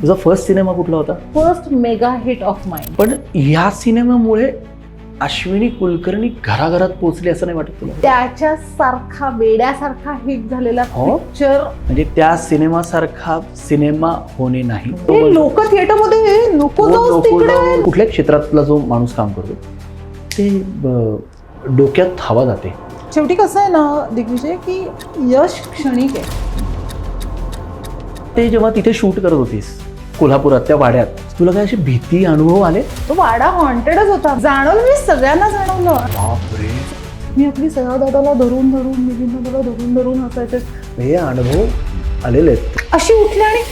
तुझा first cinema कुठला होता? First mega hit of mind. पण ह्या सिनेमामुळे अश्विनी कुलकर्णी घराघरात पोहोचली असं नाही वाटत तुला? त्याच्यासारखा वेड्यासारखा हिट झालेला हो? पिक्चर म्हणजे त्या सिनेमासारखा सिनेमा होणे नाही. लोक थिएटर मध्ये नको जाऊस तिकडे. कुठल्या क्षेत्रातला जो माणूस काम करतो ते डोक्यात हवा जाते. शेवटी कसं आहे ना दिग्विजय की यश क्षणिक आहे. ते जेव्हा तिथे शूट करत होतीस कोल्हापुरात त्या वाड्यात, तुला काय असे भीती अनुभव आले? तो वाडा हॉन्टेडच होता. जाणवलं, मी सगळ्यांना जाणवलं. बापरे. मी आपली सगळ्या दादाला धरून मिलिंद दादाला धरून हसायचे. हे अनुभव आलेले आहेत. अशी उठली आणि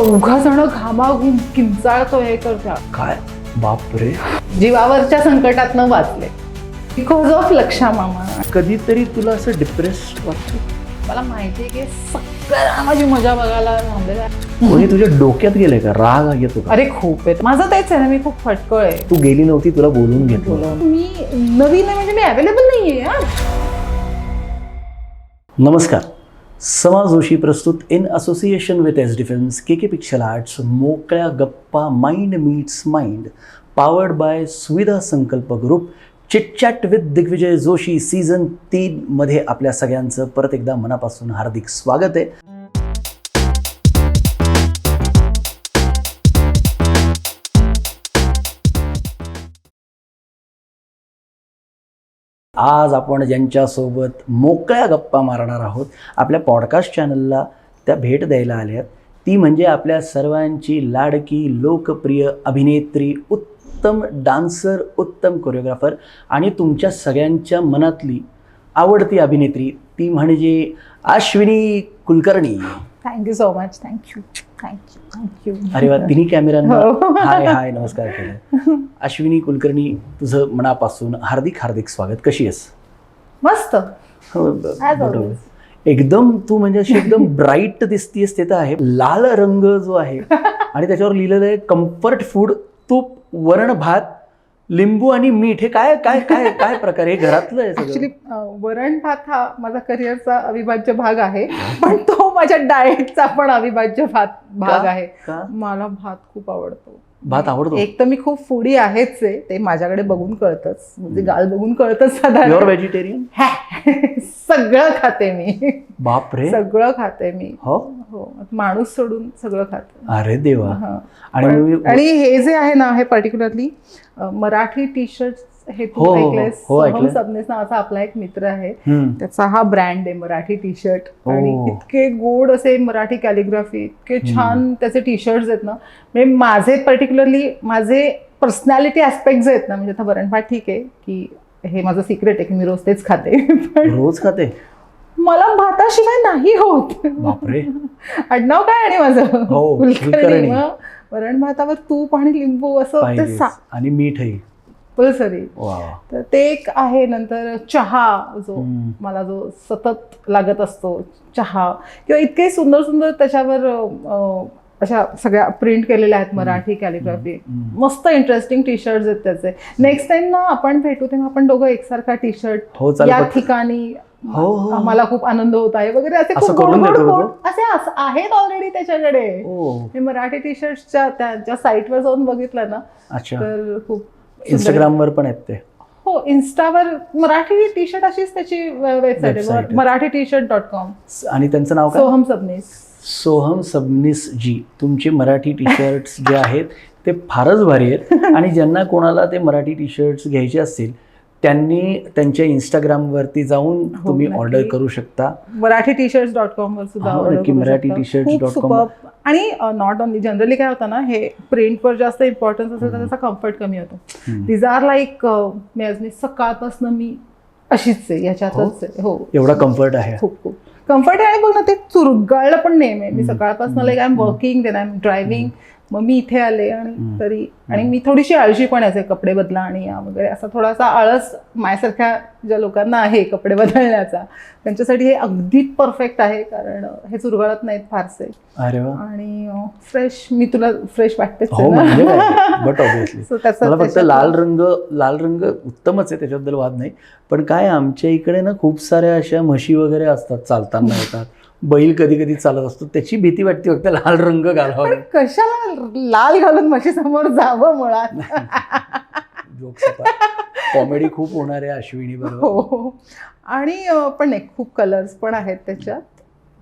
उघा जण घामाघूम किंचाळतो हे करता. काय बापरे. जीवावरच्या संकटातनं वाचले बिकॉज ऑफ लक्षा मामा. कधीतरी तुला असं डिप्रेस्ड वाटतं? मला माहितीये की सगळ्यांना माझी मजा बघायला थांबलेलं आहे. कोणी तुझ्या डोक्यात गेले का? राग येतो का? अरे खूप आहे. माझं तेच आहे ना, मी खूप फटकळ आहे. तू गेली नव्हती, तुला बोलून घेतलं. मी नवीन आहे म्हणजे मी अवेलेबल नाहीये यार. नमस्कार. समा जोशी प्रस्तुत in association with SD films, KK picture arts, मोकळ्या गप्पा, mind meets mind, powered by Suvidha Sankalp group, chitchat with Digvijay Joshi season 3 मध्ये आपल्या सगळ्यांचं परत एकदा मनापासून हार्दिक स्वागत आहे. आज आपण ज्यांच्यासोबत मोकळ्या गप्पा मारणार आहोत, आपल्या पॉडकास्ट चॅनलला त्या भेट द्यायला आल्यात, ती म्हणजे आपल्या सर्वांची लाडकी लोकप्रिय अभिनेत्री, उत्तम डान्सर, उत्तम कोरिओग्राफर आणि तुमच्या सगळ्यांच्या मनातली आवडती अभिनेत्री, ती म्हणजे Ashwini Kulkarni. Thank you so much. Thank you. अरे वा, तिन्ही कॅमेऱ्यांना हाय हाय नमस्कार केलं. अश्विनी तुझं मनापासून हार्दिक हार्दिक स्वागत. कशी आहेस? मस्त. एकदम तू म्हणजे अशी एकदम ब्राईट दिसतीयस. ते तर आहे. लाल रंग जो आहे आणि त्याच्यावर लिहिलेलं आहे कम्फर्ट फूड, तूप, वरण भात, लिंबू आणि मीठ. हे काय काय काय काय प्रकार? हे घरातलं आहे ऍक्च्युली वरण भात हा माझा करिअरचा अविभाज्य भाग आहे, पण तो माझ्या डाएटचा पण अविभाज्य भाग आहे. मला भात खूप आवडतो. भात आवडतो? एक तर मी खूप फूडी आहेच आहे, ते माझ्याकडे बघून कळतच, म्हणजे गाल बघून कळतच. Pure vegetarian? सगळं खाते मी. बापरे. सगळं खाते मी. हो हो, माणूस सोडून सगळं खाते. अरे देवा. आणि हे जे आहे ना, हे पर्टिक्युलरली मराठी टी शर्ट, हे तू ऐकलंयस? सोहम सबनीस नावाचा आपला एक मित्र आहे, त्याचा हा ब्रँड आहे मराठी टी शर्ट. आणि इतके गोड असे मराठी कॅलिग्राफी, इतके छान त्याचे टी शर्ट्स आहेत ना. म्हणजे माझे पर्टिक्युलरली माझे पर्सनॅलिटी ऍस्पेक्ट आहेत ना, म्हणजे आता वरणभात ठीक आहे की हे माझं सिक्रेट आहे की मी रोज तेच खाते, पण रोज खाते मला भाताशिवाय नाही होत. बापरे. आडनाव काय आणि माझं कुलकर्णी. वरण भातावर तूप आणि लिंबू असं आणि मीठही सरी. तर ते एक आहे. नंतर चहा, जो मला जो सतत लागत असतो चहा, किंवा इतके सुंदर सुंदर त्याच्यावर अशा सगळ्या प्रिंट केलेल्या आहेत मराठी कॅलिग्राफी. मस्त इंटरेस्टिंग टी शर्ट आहेत त्याचे. नेक्स्ट टाइम ना आपण भेटू तेव्हा आपण दोघं एकसारखा टी शर्ट या ठिकाणी, आम्हाला खूप आनंद होत आहे वगैरे, असे खूप असे आहेत ऑलरेडी त्याच्याकडे. मराठी टी शर्टच्या त्या साईटवर जाऊन बघितलं ना, तर खूप. इंस्टाग्रामवर पण आहेत ते? हो, इन्स्टावर मराठी टी शर्ट अशीच त्याची वेबसाईट आहे, marathit-shirt.com. आणि त्यांचं नाव काय? सोहम सबनीस. सोहम सबनीस जी. तुमचे मराठी टी शर्ट्स जे आहेत ते फारच भारी आहेत. आणि ज्यांना कोणाला ते मराठी टी शर्ट्स घ्यायचे असतील त्यांनी त्यांच्या इंस्टाग्रामवरती जाऊन तुम्ही ऑर्डर करू शकता. marathit-shirt.com वर सुद्धा marathit-shirt.com. आणि नॉट ओनली, जनरली काय होतं ना, हे प्रिंटवर जास्त इम्पॉर्टन्स असेल तर त्याचा कम्फर्ट कमी होतो. दीज आर लाईक, मी सकाळपासून मी अशीच आहे, याच्यातच आहे. हो, एवढा कम्फर्ट आहे. खूप खूप कम्फर्ट आहे. आणि बघ ना, ते चुरगाळलं पण नेहमी. मी सकाळपासून like I am working, then I am driving, मग मी इथे आले आणि तरी, आणि मी थोडीशी आळशी पण आहे, कपडे बदला आणि या वगैरे, असा थोडासा आळस माझ्यासारख्या ज्या लोकांना आहे कपडे बदलण्याचा, त्यांच्यासाठी हे अगदी परफेक्ट आहे, कारण हे चुरगळत नाहीत फारसे. आणि फ्रेश, मी तुला फ्रेश वाटतेच. बट ऑब्विसली मला फक्त लाल रंग उत्तमच आहे, त्याच्याबद्दल वाद नाही. पण काय, आमच्या इकडे ना खूप साऱ्या अशा म्हशी वगैरे असतात, चालताना येतात, बैल कधी कधी चालत असतो त्याची भीती वाटते फक्त लाल रंग घालावा. पण कशाला लाल घालून म्हशीसमोर जावं मुळात. जोक्स कॉमेडी खूप होणार आहे अश्विनी बरोबर. हो आणि पण नाही खूप कलर्स पण आहेत त्याच्यात.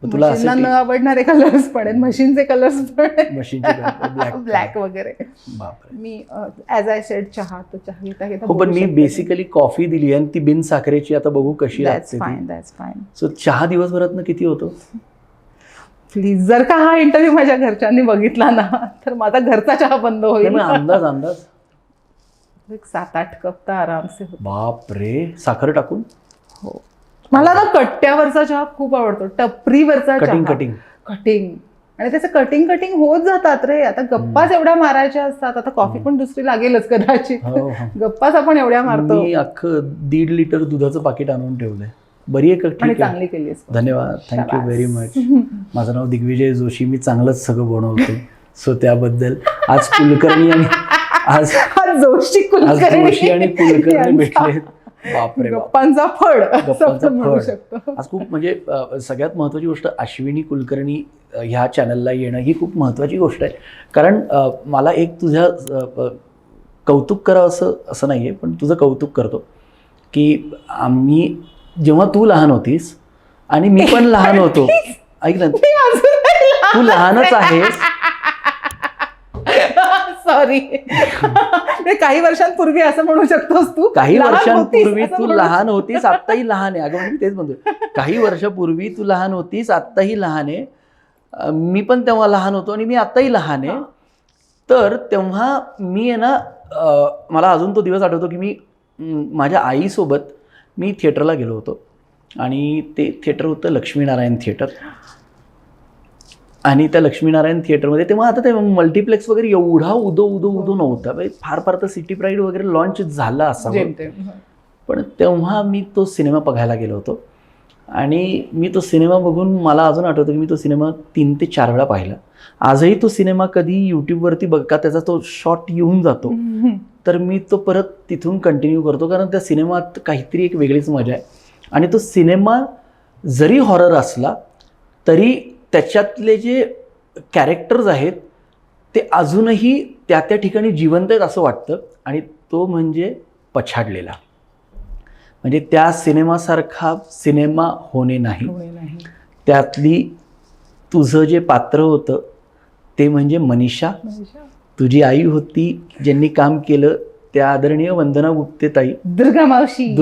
तुला असं मशीनला न आवडणारे कलर्स पण आहेत, मशीनचे कलर्स पण आहेत, मशीनचे ब्लॅक वगैरे. बापरे. मी ॲज आय सेड चहा तर चहा घेता घेता हो, पण मी बेसिकली कॉफी दिली आणि ती बिन साखरेची. आता बघू कशी लागते. That's fine. सो चहा दिवसभरातनं किती होतो? प्लीज, जर का हा इंटरव्ह्यू माझ्या घरच्यांनी बघितला ना तर माझा घरचा चहा बंद होईल. अंदाज 7-8 कप तर आरामसे होतो. बाप रे. साखर टाकून? हो. मला ना कट्ट्यावरचा चहा खूप आवडतो, टपरीवरचा कटिंग आणि त्याचं कटिंग होत जातात रे. आता गप्पाच एवढ्या मारायच्या असतात. आता कॉफी पण दुसरी लागेलच कदाचित. गप्पाच आपण एवढ्या मारतो. मी अख्खं 1.5 लिटर दुधाचं पाकिट आणून ठेवलंय. बरी आहे. चांगली केली. धन्यवाद, थँक्यू व्हेरी मच. माझं नाव दिग्विजय जोशी. मी चांगलंच सगळं बनवतो. सो त्याबद्दल आज कुलकर्णी आणि आज जोशी आणि कुलकर्णी भेटले. बापरे, गप्पांचा फड म्हणू शकतो. आज खूप म्हणजे सगळ्यात महत्त्वाची गोष्ट अश्विनी कुलकर्णी ह्या चॅनलला येणं ही खूप महत्त्वाची गोष्ट आहे. कारण मला एक तुझ्या कौतुक करावं असं नाही आहे, पण तुझं कौतुक करतो की आम्ही जेव्हा तू लहान होतीस आणि मी पण लहान होतो. ऐक ना, तू लहानच आहेस. सॉरी. काही वर्षांपूर्वी असं म्हणू शकतोस तू. काही वर्षांपूर्वी तू लहान होतीस, आत्ताही लहान आहे. अगं म्हणजे तेच म्हणतो, काही वर्षापूर्वी तू लहान होतीस, आत्ताही लहान आहे. मी पण तेव्हा लहान होतो आणि मी आत्ताही लहान आहे. तर तेव्हा मी आहे ना, मला अजून तो दिवस आठवतो की मी माझ्या आईसोबत मी थिएटरला गेलो होतो आणि ते थिएटर होतं लक्ष्मीनारायण थिएटर. आणि त्या लक्ष्मीनारायण थिएटरमध्ये तेव्हा आता ते मल्टिप्लेक्स वगैरे एवढा उदो नव्हता. फार तर सिटी प्राईड वगैरे लॉन्च झाला असावं. पण तेव्हा मी तो सिनेमा बघायला गेलो होतो आणि मी तो सिनेमा बघून मला अजून आठवतं की मी तो सिनेमा 3 ते 4 वेळा पाहिला. आजही तो सिनेमा कधी यूट्यूबवरती बघा त्याचा तो शॉट येऊन जातो तर मी तो परत तिथून कंटिन्यू करतो, कारण त्या सिनेमात काहीतरी एक वेगळीच मजा आहे. आणि तो सिनेमा जरी हॉरर असला तरी त्याच्यातले जे कॅरेक्टर्स आहेत ते अजूनही त्या ठिकाणी जिवंत आहेत असं वाटतं. आणि तो म्हणजे पछाडलेला. म्हणजे त्या सिनेमासारखा सिनेमा होणे नाही. त्यातली तुझं जे पात्र होतं ते म्हणजे मनीषा. तुझी आई होती ज्यांनी काम केलं त्या आदरणीय वंदना गुप्ते ताई, दुर्गा मावशी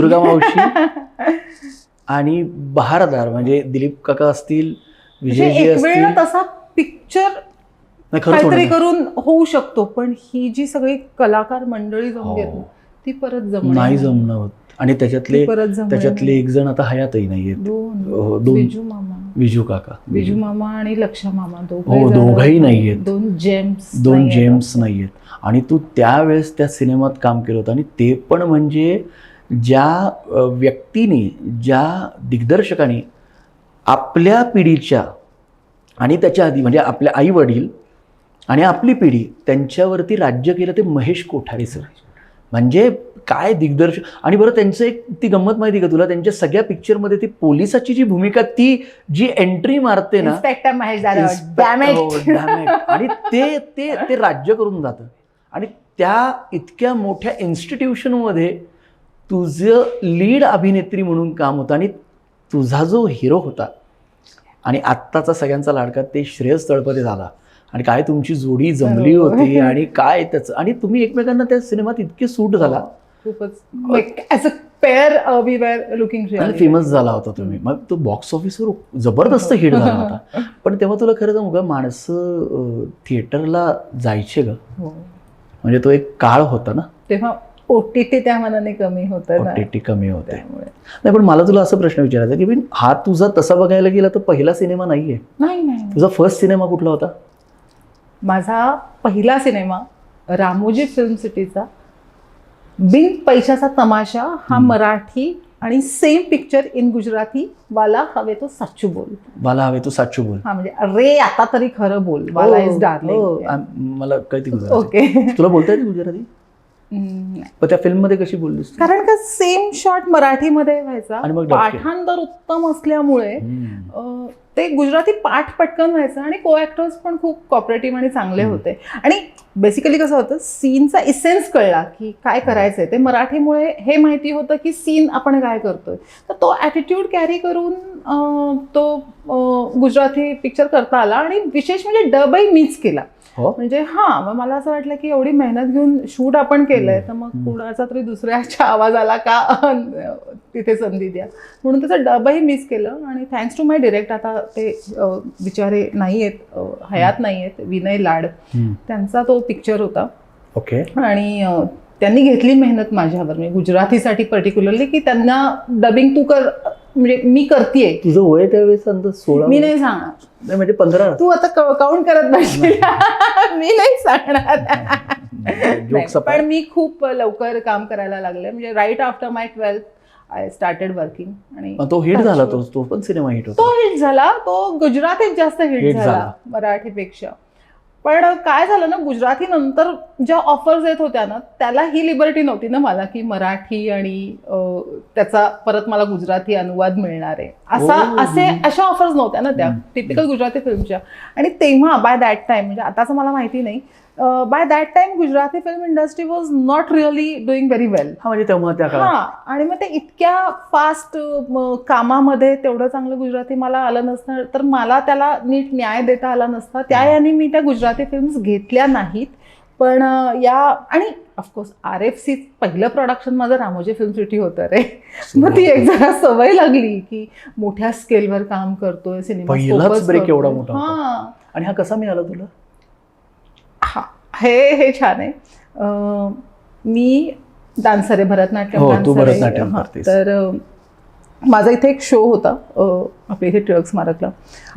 आणि बहारदार म्हणजे दिलीप काका असतील, विजयजी असतील. तसा पिक्चर काहीतरी करून होऊ शकतो, पण ही जी सगळी कलाकार मंडळी जमली ती परत नाही जमणं होत. आणि त्याच्यातले एक जण आता हयातही नाहीयेत. विजू मामा आणि लक्षा मामा दोघंही नाहीयेत. दोन जेम्स नाहीयेत. आणि तू त्यावेळेस त्या सिनेमात काम केलं होतं आणि ते पण म्हणजे ज्या व्यक्तीने, ज्या दिग्दर्शकाने आपल्या पिढीच्या आणि त्याच्या आधी म्हणजे आपल्या आई वडील आणि आपली पिढी त्यांच्यावरती राज्य केलं ते महेश कोठारे सर. म्हणजे काय दिग्दर्शक. आणि बरं त्यांचं एक ती गंमत माहिती का तुला, त्यांच्या सगळ्या पिक्चरमध्ये ती पोलिसाची जी भूमिका, ती जी एंट्री मारते ना, आणि ते राज्य करून जातं. आणि त्या इतक्या मोठ्या इन्स्टिट्यूशनमध्ये तुझं लीड अभिनेत्री म्हणून काम होतं आणि तुझा जो हिरो होता आणि आत्ताचा सगळ्यांचा लाडका ते श्रेयस तळपदे झाला. आणि काय तुमची जोडी जमली होती आणि काय त्याचं, आणि तुम्ही एकमेकांना त्या सिनेमात इतके सूट झाला. खूपच पेअर वी वर लुकिंग आणि फेमस झाला होता तुम्ही. मग तो बॉक्स ऑफिसवर जबरदस्त हिट झाला होता. पण तेव्हा तुला खरं सांगू का, माणसं थिएटरला जायचे ग. म्हणजे तो एक काळ होता ना तेव्हा. OTT त्या मनाने कमी होतं. OTT कमी होते. नाही, पण मला तुला असा प्रश्न विचारायचा की हा तुझा तसा बघायला गेला तर पहिला सिनेमा नाहीये. नाही. तुझा फर्स्ट सिनेमा कुठला होता? माझा पहिला सिनेमा रामोजी फिल्म सिटीचा बिन पैशाचा तमाशा हा मराठी आणि सेम पिक्चर इन गुजराती, वाला हवे तो साचू बोल. हा म्हणजे अरे आता तरी खरं बोल, वाला इज डार्लिंग. मला कळते गुजराती. तुला बोलता येते गुजराती? पण त्या फिल्म मध्ये कशी बोललीस? कारण का सेम शॉट मराठीमध्ये व्हायचा. पाठांतर उत्तम असल्यामुळे ते गुजराती पाठ पटकन व्हायचं आणि को ॲक्टर्स पण खूप कॉपरेटिव्ह आणि चांगले होते. आणि बेसिकली कसं होतं, सीनचा इसेन्स कळला की काय करायचंय ते. मराठीमुळे हे माहिती होतं की सीन आपण काय करतोय, तर तो ॲटिट्यूड कॅरी करून तो गुजराती पिक्चर करता आला. आणि विशेष म्हणजे डबही मीच केला. म्हणजे मग मला असं वाटलं की एवढी मेहनत घेऊन शूट आपण केलंय, तर मग कुणाचा तरी दुसऱ्याच्या आवाजाला का तिथे संधी द्या, म्हणून त्याचं डबही मिस केलं. आणि थँक्स टू माय डिरेक्ट, आता ते बिचारे नाही आहेत, हयात नाही आहेत, विनय लाड, त्यांचा तो पिक्चर होता. ओके. आणि त्यांनी घेतली मेहनत माझ्यावर, म्हणजे गुजरातीसाठी पर्टिक्युलरली, की त्यांना डबिंग तू कर, म्हणजे मी करतेय. तुझं वय त्यावेळेस 16? मी नाही सांगणार. म्हणजे 15? तू आता काउंट करत बसशील. मी नाही सांगणार. पण मी खूप लवकर काम करायला लागले, म्हणजे right after my 12th I started working. आणि तो हिट झाला, तो पण सिनेमा हिट होता. तो हिट झाला, तो गुजरातीत जास्त हिट झाला मराठीपेक्षा. पण काय झालं ना, गुजराती नंतर ज्या ऑफर्स येत होत्या ना, त्याला ही लिबर्टी नव्हती ना मला, की मराठी आणि त्याचा परत मला गुजराती अनुवाद मिळणार आहे, अशा ऑफर्स नव्हत्या ना त्या टिपिकल गुजराती फिल्मच्या. आणि तेव्हा बाय दॅट टाइम, म्हणजे आताचं मला माहिती नाही, by that time Gujarati film industry was not really doing very well. म्हणजे तेव्हा त्या आणि मग ते इतक्या फास्ट कामामध्ये तेवढं चांगलं गुजराती मला आलं नसतं, तर मला त्याला नीट न्याय देता आला नसता. त्या याने मी त्या गुजराती फिल्म्स घेतल्या नाहीत. पण आणि ऑफकोर्स RFC पहिलं प्रोडक्शन माझं रामोजी फिल्म सिटी होतं रे. मग ती एक जरा सवय लागली की मोठ्या स्केलवर काम करतोय, सिनेमा पहिलाच ब्रेक एवढा मोठा. आणि हा कसा मिळाला तुला? हे छान आहे. मी डान्सर आहे, भरतनाट्यम डान्सर. तर माझा इथे एक शो होता आपल्या इथे टिळक स्मारकला,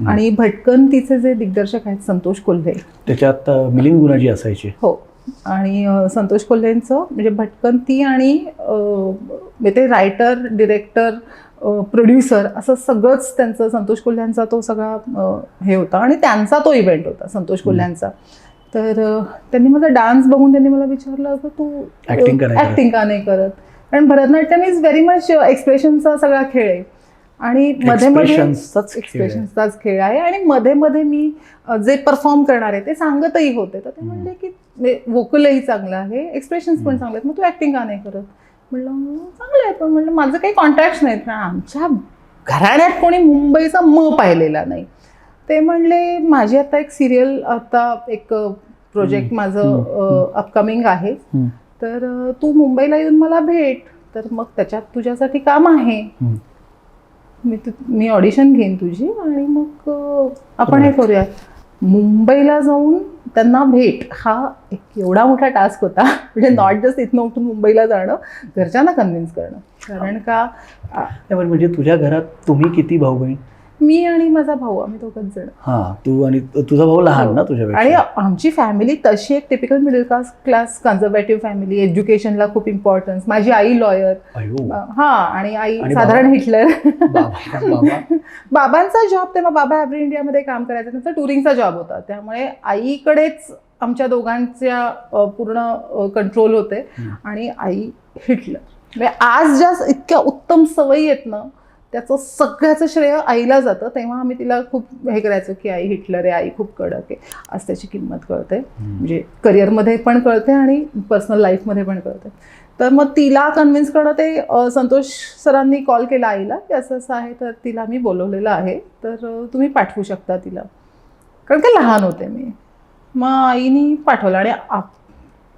आणि भटकन तिचे जे दिग्दर्शक आहेत संतोष कोल्हे, त्याच्यात मिलिंद गुणाजी असायचे. हो. आणि संतोष कोल्हेंचं म्हणजे भटकन ती, आणि ते रायटर, डिरेक्टर, प्रोड्युसर असं सगळंच त्यांचं, संतोष कोल्ह्यांचा तो सगळा हे होता. आणि त्यांचा तो इव्हेंट होता संतोष कोल्ह्यांचा. तर त्यांनी माझा डान्स बघून त्यांनी मला विचारलं की तू ऍक्टिंग का नाही करत, कारण भरतनाट्यम इज व्हेरी मच एक्सप्रेशनचा सगळा खेळ आहे. आणि मध्ये मध्ये एक्सप्रेशन्सचाच खेळ आहे. आणि मध्ये मध्ये मी जे परफॉर्म करणार आहे ते सांगतही होते, तर ते म्हणले की व्होकलही चांगलं आहे, एक्सप्रेशन्स पण चांगले आहेत, मग तू ऍक्टिंग का नाही करत. म्हणलं चांगलं आहे, पण म्हणलं माझं काही कॉन्ट्रॅक्ट्स नाहीत, कारण आमच्या घराण्यात कोणी मुंबईचा पाहिलेला नाही. ते म्हणले माझी आता एक सिरियल, आता एक प्रोजेक्ट माझं अपकमिंग आहे, तर तू मुंबईला येऊन मला भेट, तर मग त्याच्यात तुझ्यासाठी काम आहे, मी ऑडिशन घेईन तुझी आणि मग आपण हे करूया. मुंबईला जाऊन त्यांना भेट हा एक एवढा मोठा टास्क होता. म्हणजे नॉट जस्ट इथनं उठून मुंबईला जाणं, घरच्यांना कन्व्हिन्स करणं. कारण का म्हणजे तुझ्या घरात तुम्ही किती भाऊ बहीण? मी आणि माझा भाऊ, आम्ही दोघंच जण. तू आणि तुझा भाऊ लहान ना तुझ्यापेक्षा? आणि आमची फॅमिली तशी एक typical middle class conservative family, एज्युकेशनला खूप इम्पॉर्टन्स. माझी आई लॉयर, आणि आई साधारण हिटलर. बाबांचा जॉब, तेव्हा बाबा ॲव्हरी इंडियामध्ये काम करायचा, त्यांचा टुरिंगचा जॉब होता, त्यामुळे आईकडेच आमच्या दोघांच्या पूर्ण कंट्रोल होते. आणि आई हिटलर. म्हणजे आज ज्या इतक्या उत्तम सवयी आहेत ना, त्याचं सगळ्याचं श्रेय आईला जातं. तेव्हा आम्ही तिला खूप हे करायचो की आई हिटलर आहे, आई खूप कडक आहे. आज त्याची किंमत कळते, म्हणजे करिअरमध्ये पण कळते आणि पर्सनल लाईफमध्ये पण कळते. तर मग तिला कन्व्हिन्स करणं, ते संतोष सरांनी कॉल केला आईला की असं असं आहे, तर तिला मी बोलवलेलं आहे, तर तुम्ही पाठवू शकता तिला, कारण का लहान होते मी. मग आईनी पाठवलं. आणि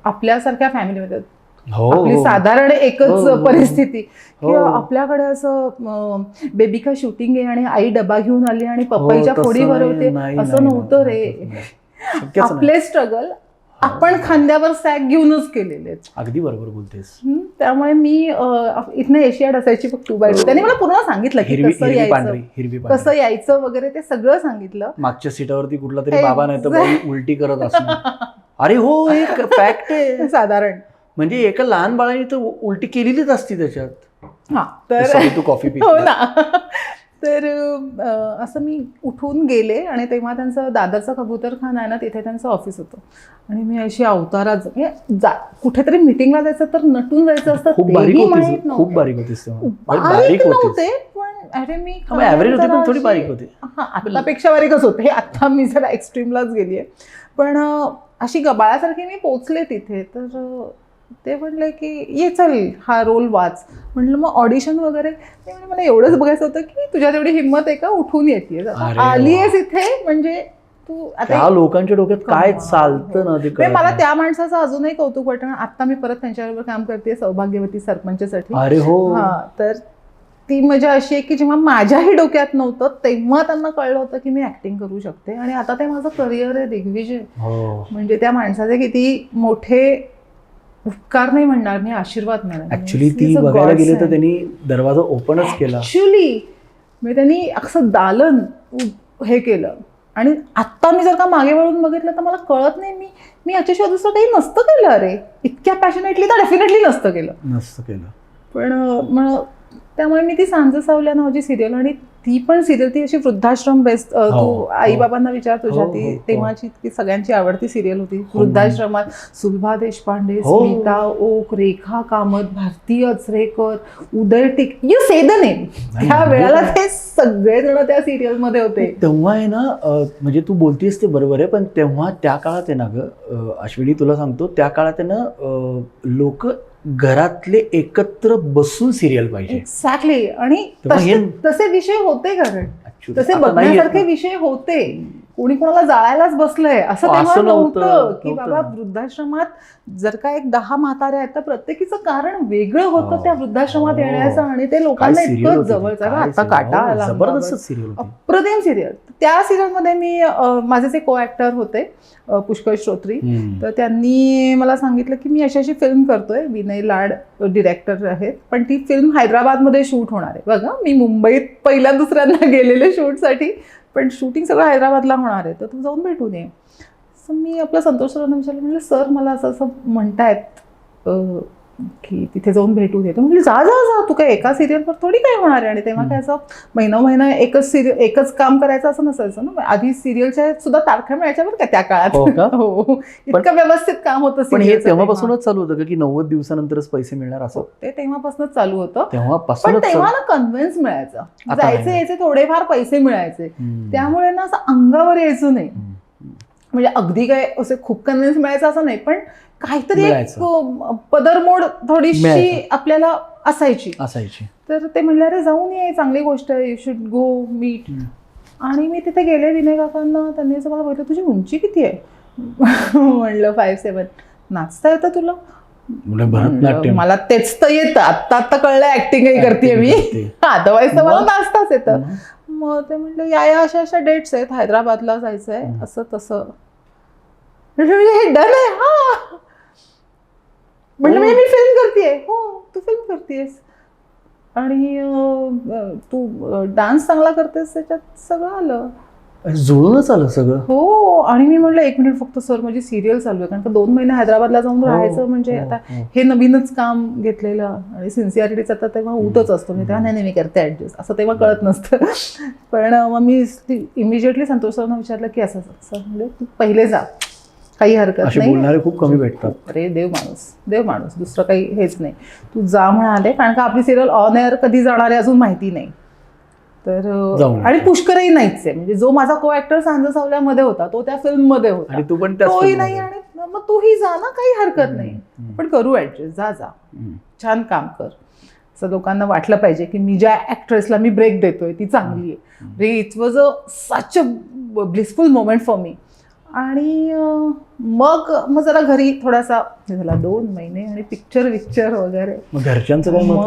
आपल्यासारख्या फॅमिलीमध्ये आपली साधारण एकच परिस्थिती की आपल्याकडे असं बेबी का शूटिंग आहे आणि आई डबा घेऊन आली आणि पपईच्या फोडी भरवते, असं नव्हतं रे. आपले स्ट्रगल आपण खांद्यावर सॅक घेऊनच केलेले. अगदी बरोबर बोलतेस. त्यामुळे मी इथनं एशियाड असायची फक्त 2x2. त्यांनी मला पूर्ण सांगितलं की कसं यायचं वगैरे, ते सगळं सांगितलं. मागच्या सीटावरती कुठला तरी बाबा नाही तर उलटी करत असणार. अरे हो, एक फॅक्ट आहे साधारण. म्हणजे एका लहान बाळाने तर उलटी केलेलीच असती त्याच्यात. तर तू कॉफी पी. हो ना. तर असं मी उठून गेले आणि तेव्हा त्यांचं दादरचं कबूतरखाना आहे ना, तिथे त्यांचं ऑफिस होतं. आणि मी अशी अवतारात कुठेतरी मिटिंगला जायचं तर नटून जायचं असतं. खूप बारीक होतीस. नव्हते, पण अरे मी ॲव्हरेज होती पण थोडी अशी- बारीक होती. हा आत्तापेक्षा बारीकच होते, आता मी जरा एक्स्ट्रीमलाच गेली आहे. पण अशी गबाळासारखी मी पोचले तिथे. तर ते म्हणले की ये चल हा रोल वाच. म्हटलं मग ऑडिशन वगैरे. ते म्हणजे मला एवढंच बघायचं होतं की तुझ्यात एवढी हिंमत आहे का, उठून येते आली आहेस इथे, म्हणजे तू त्या लोकांच्या डोक्यात काय चालतं ना ते म्हणजे मला त्या माणसाचं अजूनही कौतुक वाटतं. आता मी परत त्यांच्याबरोबर काम करते सौभाग्यवती सरपंचसाठी. अरे हो. हा, तर ती मजा अशी आहे की जेव्हा माझ्याही डोक्यात नव्हतं तेव्हा त्यांना कळलं होतं की मी ऍक्टिंग करू शकते, आणि आता ते माझं करिअर आहे, दिग्विजय. म्हणजे त्या माणसाचे किती मोठे उपकार नाही म्हणणार मी, आशीर्वाद म्हणणार. ऍक्च्युली ती बघायला गेली तर त्यांनी दरवाजा ओपनच केला. ऍक्च्युली म्हणजे त्यांनी असं दालन हे केलं. आणि आत्ता मी जर का मागे वळून बघितलं तर मला कळत नाही मी याच्याशिवाय दुसरं काही नसतं केलं. अरे इतक्या पॅशनेटली तर डेफिनेटली नसतं केलं. पण त्यामुळे मी ती सांज सावल्या नावाची सिरियल, आणि ती पण सिरियल ती अशी वृद्धाश्रम बेस्ट. तू आई बाबांना विचार तुझ्या, ती तेव्हाची ती सगळ्यांची आवडती सिरियल होती. वृद्धाश्रमात सुलभा देशपांडे, स्मिता ओक, रेखा कामत, भारती अचरेकर, उदय टिक, यू से द नेम. त्या वेळेला ते सगळेजण त्या सिरियल मध्ये होते. तेव्हा आहे ना, म्हणजे तू बोलतीस ते बरोबर आहे, पण तेव्हा त्या काळात आहे ना ग अश्विनी, तुला सांगतो त्या काळात आहे ना लोक घरातले एकत्र बसून सिरियल पाहिजे. एक्झॅक्टली. आणि तसे विषय होते, कारण तसे बघण्यासारखे विषय होते. कोणी कोणाला जाळायलाच बसलंय असं तेव्हा नव्हतं की बाबा वृद्धाश्रमात जर का 10 म्हातारे आहेत तर प्रत्येकीचं कारण वेगळं होतं त्या वृद्धाश्रमात येण्याचं, आणि ते लोकांना इतकं जवळचं. आता काटा आला, अप्रतिम सिरियल. त्या सिरियलमध्ये मी माझे जे को ऍक्टर होते पुष्कर श्रोत्री, तर त्यांनी मला सांगितलं की मी अशी फिल्म करतोय, विनय लाड डिरेक्टर आहेत, पण ती फिल्म हैदराबादमध्ये शूट होणार आहे. बघा मी मुंबईत पहिल्या दुसऱ्यांदा गेलेले शूटसाठी, पण शूटिंग सगळं हैदराबादला होणार आहे, तर तू जाऊन भेटून ये. सो मी आपलं संतोष सरांना विचारलं, म्हणलं सर मला असं असं म्हणतायत की तिथे जाऊन भेटून येतो. म्हणजे जा जा जा, तू काय एका सिरियलवर थोडी काय होणार आहे. आणि तेव्हा काय असं महिना एकच काम करायचं असं नसायचं ना. आधी सिरियलच्या सुद्धा तारखा मिळायच्या बरं का त्या काळात. हो, इतकं व्यवस्थित काम होतं. पण हे तेव्हापासूनच चालू होतं की 90 दिवसानंतरच पैसे मिळणार असं? ते तेव्हापासूनच चालू होतं. तेव्हापासून पण तेव्हा ना कन्व्हिन्स मिळायचं, जायचे यायचे थोडेफार पैसे मिळायचे, त्यामुळे ना असं अंगावर यायचं नाही. म्हणजे अगदी काय असे खूप कन्व्हिन्स मिळायचं असं नाही, पण काहीतरी एक पदरमोड थोडीशी आपल्याला असायची. तर ते म्हणले अरे जाऊन ये, चांगली गोष्ट आहे, यू शुड गो मीट. आणि मी तिथे गेले विनय काकांना, त्यांनी असं मला बघितलं, तुझी उंची किती आहे? म्हणलं 5'7". नाचता येतं तुला? मला तेच तर येतं, आत्ता कळलं, ऍक्टिंगही करते मी, अदरवाईज तर मला नाचताच येतं. मग ते म्हणलं या अशा डेट्स आहेत, हैदराबादला जायचंय, असं तसं. हे डन आहे. हा म्हणलं मी फिल्म करतेय. हो तू फिल्म करतेस, आणि तू डान्स चांगला करतेस, त्याच्यात सगळं आलं, जुळूनच आलं सगळं. हो. आणि मी म्हटलं 1 मिनिट फक्त सर, माझी सिरियल चालू आहे, कारण का 2 महिने हैदराबादला जाऊन राहायचं म्हणजे आता हे नवीनच काम घेतलेलं, आणि सिन्सिअरिटीचा तर तेव्हा उतच असतो. मी तेव्हा नाही मी करते ऍडजस्ट, असं तेव्हा कळत नसतं. पण मग मी इमिजिएटली संतोष सरांना विचारलं की असं सर म्हणजे तू पहिले जा, काही हरकत नाही, बोलणारे खूप कमी भेटतात. अरे देव माणूस दुसरं काही हेच नाही, तू जा म्हणाले, कारण का आपली सिरियल ऑन एअर कधी जाणार आहे अजून माहिती नाही. तर आणि पुष्करही नाहीच आहे, म्हणजे जो माझा को ऍक्टर सांज सावल्यामध्ये होता तो त्या फिल्म मध्ये होता, तू पण तोही नाही, आणि मग तूही जा ना, काही हरकत नाही, पण करू ऍडजस्ट, जा छान काम कर. असं लोकांना वाटलं पाहिजे की मी ज्या ऍक्ट्रेसला मी ब्रेक देतोय ती चांगली आहे. It was such a blissful moment for me. आणि मग जरा घरी थोडासा झाला 2 महिने, आणि पिक्चर वगैरे. घरच्यांचं काय मत?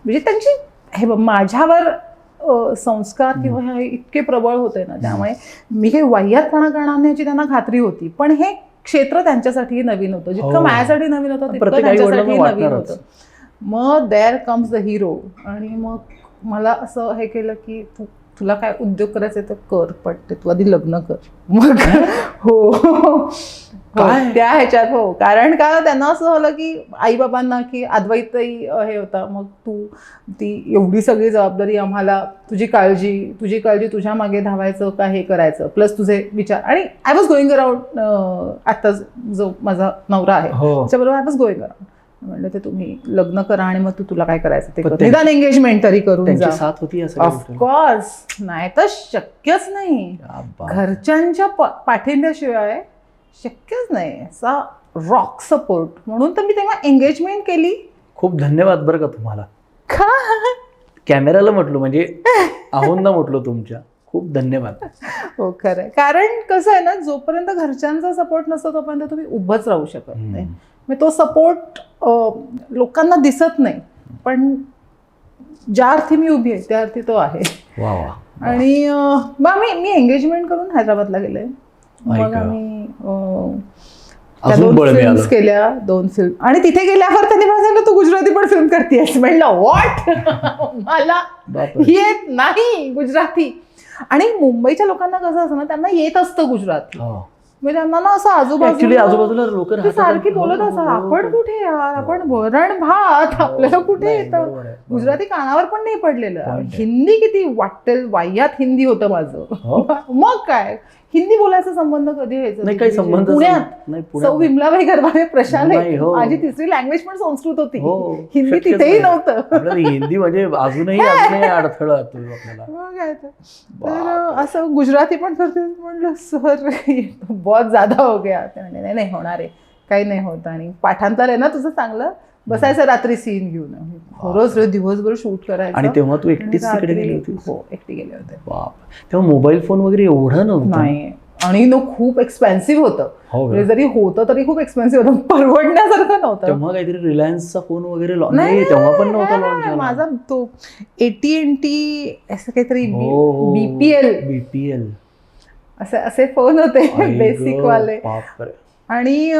म्हणजे त्यांची हे माझ्यावर संस्कार किंवा हे इतके प्रबळ होते ना, त्यामुळे मी काही वाह्यातपणा करणार नाही याची त्यांना खात्री होती. पण हे क्षेत्र त्यांच्यासाठी नवीन होतं, जितकं माझ्यासाठी नवीन होतं तितकं त्यांच्यासाठी नवीन होतं. मग देअर कम्स द हिरो. आणि मग मला असं हे केलं की तुला काय उद्योग करायचे तर कर, पण ते तू आधी लग्न कर. मग हो त्या ह्याच्यात हो, कारण का त्यांना असं झालं की आईबाबांना की अद्वैतही हे होता, मग तू ती एवढी सगळी जबाबदारी आम्हाला, तुझी काळजी तुझ्या मागे धावायचं का हे करायचं, प्लस तुझे विचार. आणि आय वॉज गोईंग अराउंड, आता जो माझा नवरा आहे त्याच्याबरोबर आय वॉज गोईंग अराउंड. म्हणलं ते तुम्ही लग्न करा आणि मग तुला काय करायचं ते पण कर. निदान एंगेजमेंट तरी करून त्यांची जा. साथ होती या सगळ्या गोष्टीला? ऑफकोर्स, नाही तर शक्यच नाही. क्या बात. घरच्यांच्या पाठिंब्याशिवाय शक्यच नाही. असा रॉक सपोर्ट. म्हणून तर मी तेव्हा एंगेजमेंट केली. खूप धन्यवाद बरं का तुम्हाला. का? कॅमेराला म्हटलो, म्हणजे आहोंना म्हटलो तुमच्या. खूप धन्यवाद. हो खरंय. कारण कसं आहे ना, जोपर्यंत घरच्यांचा सपोर्ट नसतो तोपर्यंत तुम्ही उभंच राहू शकत नाही. मग तो सपोर्ट लोकांना दिसत नाही, पण ज्या अर्थी मी उभी आहे त्या अर्थी तो आहे. वा वा. आणि मग मी एंगेजमेंट करून हैदराबादला गेले. मग का? आम्ही अजून बळ मिळालं. फिल्म्स केल्या, 2 फिल्म. आणि तिथे गेल्यावर त्यांनी मला सांगितलं तू गुजराती पण फिल्म करतेस. म्हणलं व्हॉट? मला बापरे. येत नाही गुजराती. आणि मुंबईच्या लोकांना कसं असतं ना, त्यांना येत असतं गुजराती. म्हणजे त्यांना ना असं आजूबाजूला लोक सारखी बोलत असतात, आपण कुठे यार, आपण वरण भात, आपल्याला कुठे येतं. गुजराती कानावर पण नाही पडलेलं. हिंदी किती वाटेल वाह्यात हिंदी होतं माझं. मग काय हिंदी बोलायचा संबंध कधी व्हायचा? नाही, काही संबंध पुण्यात सौ विमलाबाई गरबाने प्रशाले माझी तिसरी लँग्वेज पण संस्कृत होती. हिंदी तिथेही नव्हतं. हिंदी म्हणजे अजूनही अडथळा आपल्याला. मग काय तर असं गुजराती पण करते. म्हणलं सर बहुत ज्यादा हो गया. ते म्हणजे नाही होणार आहे, काही नाही होत. आणि पाठांतर आहे ना तुझं चांगलं, बसायचं रात्री सीन घेऊन. रोज दिवसभर शूट करायचं. आणि तेव्हा तू एकटीच तिकडे गेली होती? हो, एकटी गेले होते. बाप. तेव्हा मोबाईल फोन वगैरे एवढं नव्हतं. नाही, आणि खूप एक्सपेन्सिव्ह होतं. म्हणजे जरी होतं तरी खूप एक्सपेन्सिव्ह होतं, परवडण्यासारखं नव्हतं. तेव्हा काहीतरी रिलायन्सचा फोन वगैरे नाही, तेव्हा पण नव्हता लॉन्च झाला. माझा तो AT&T असं काहीतरी BPL असे फोन होते बेसिक वाले. आणि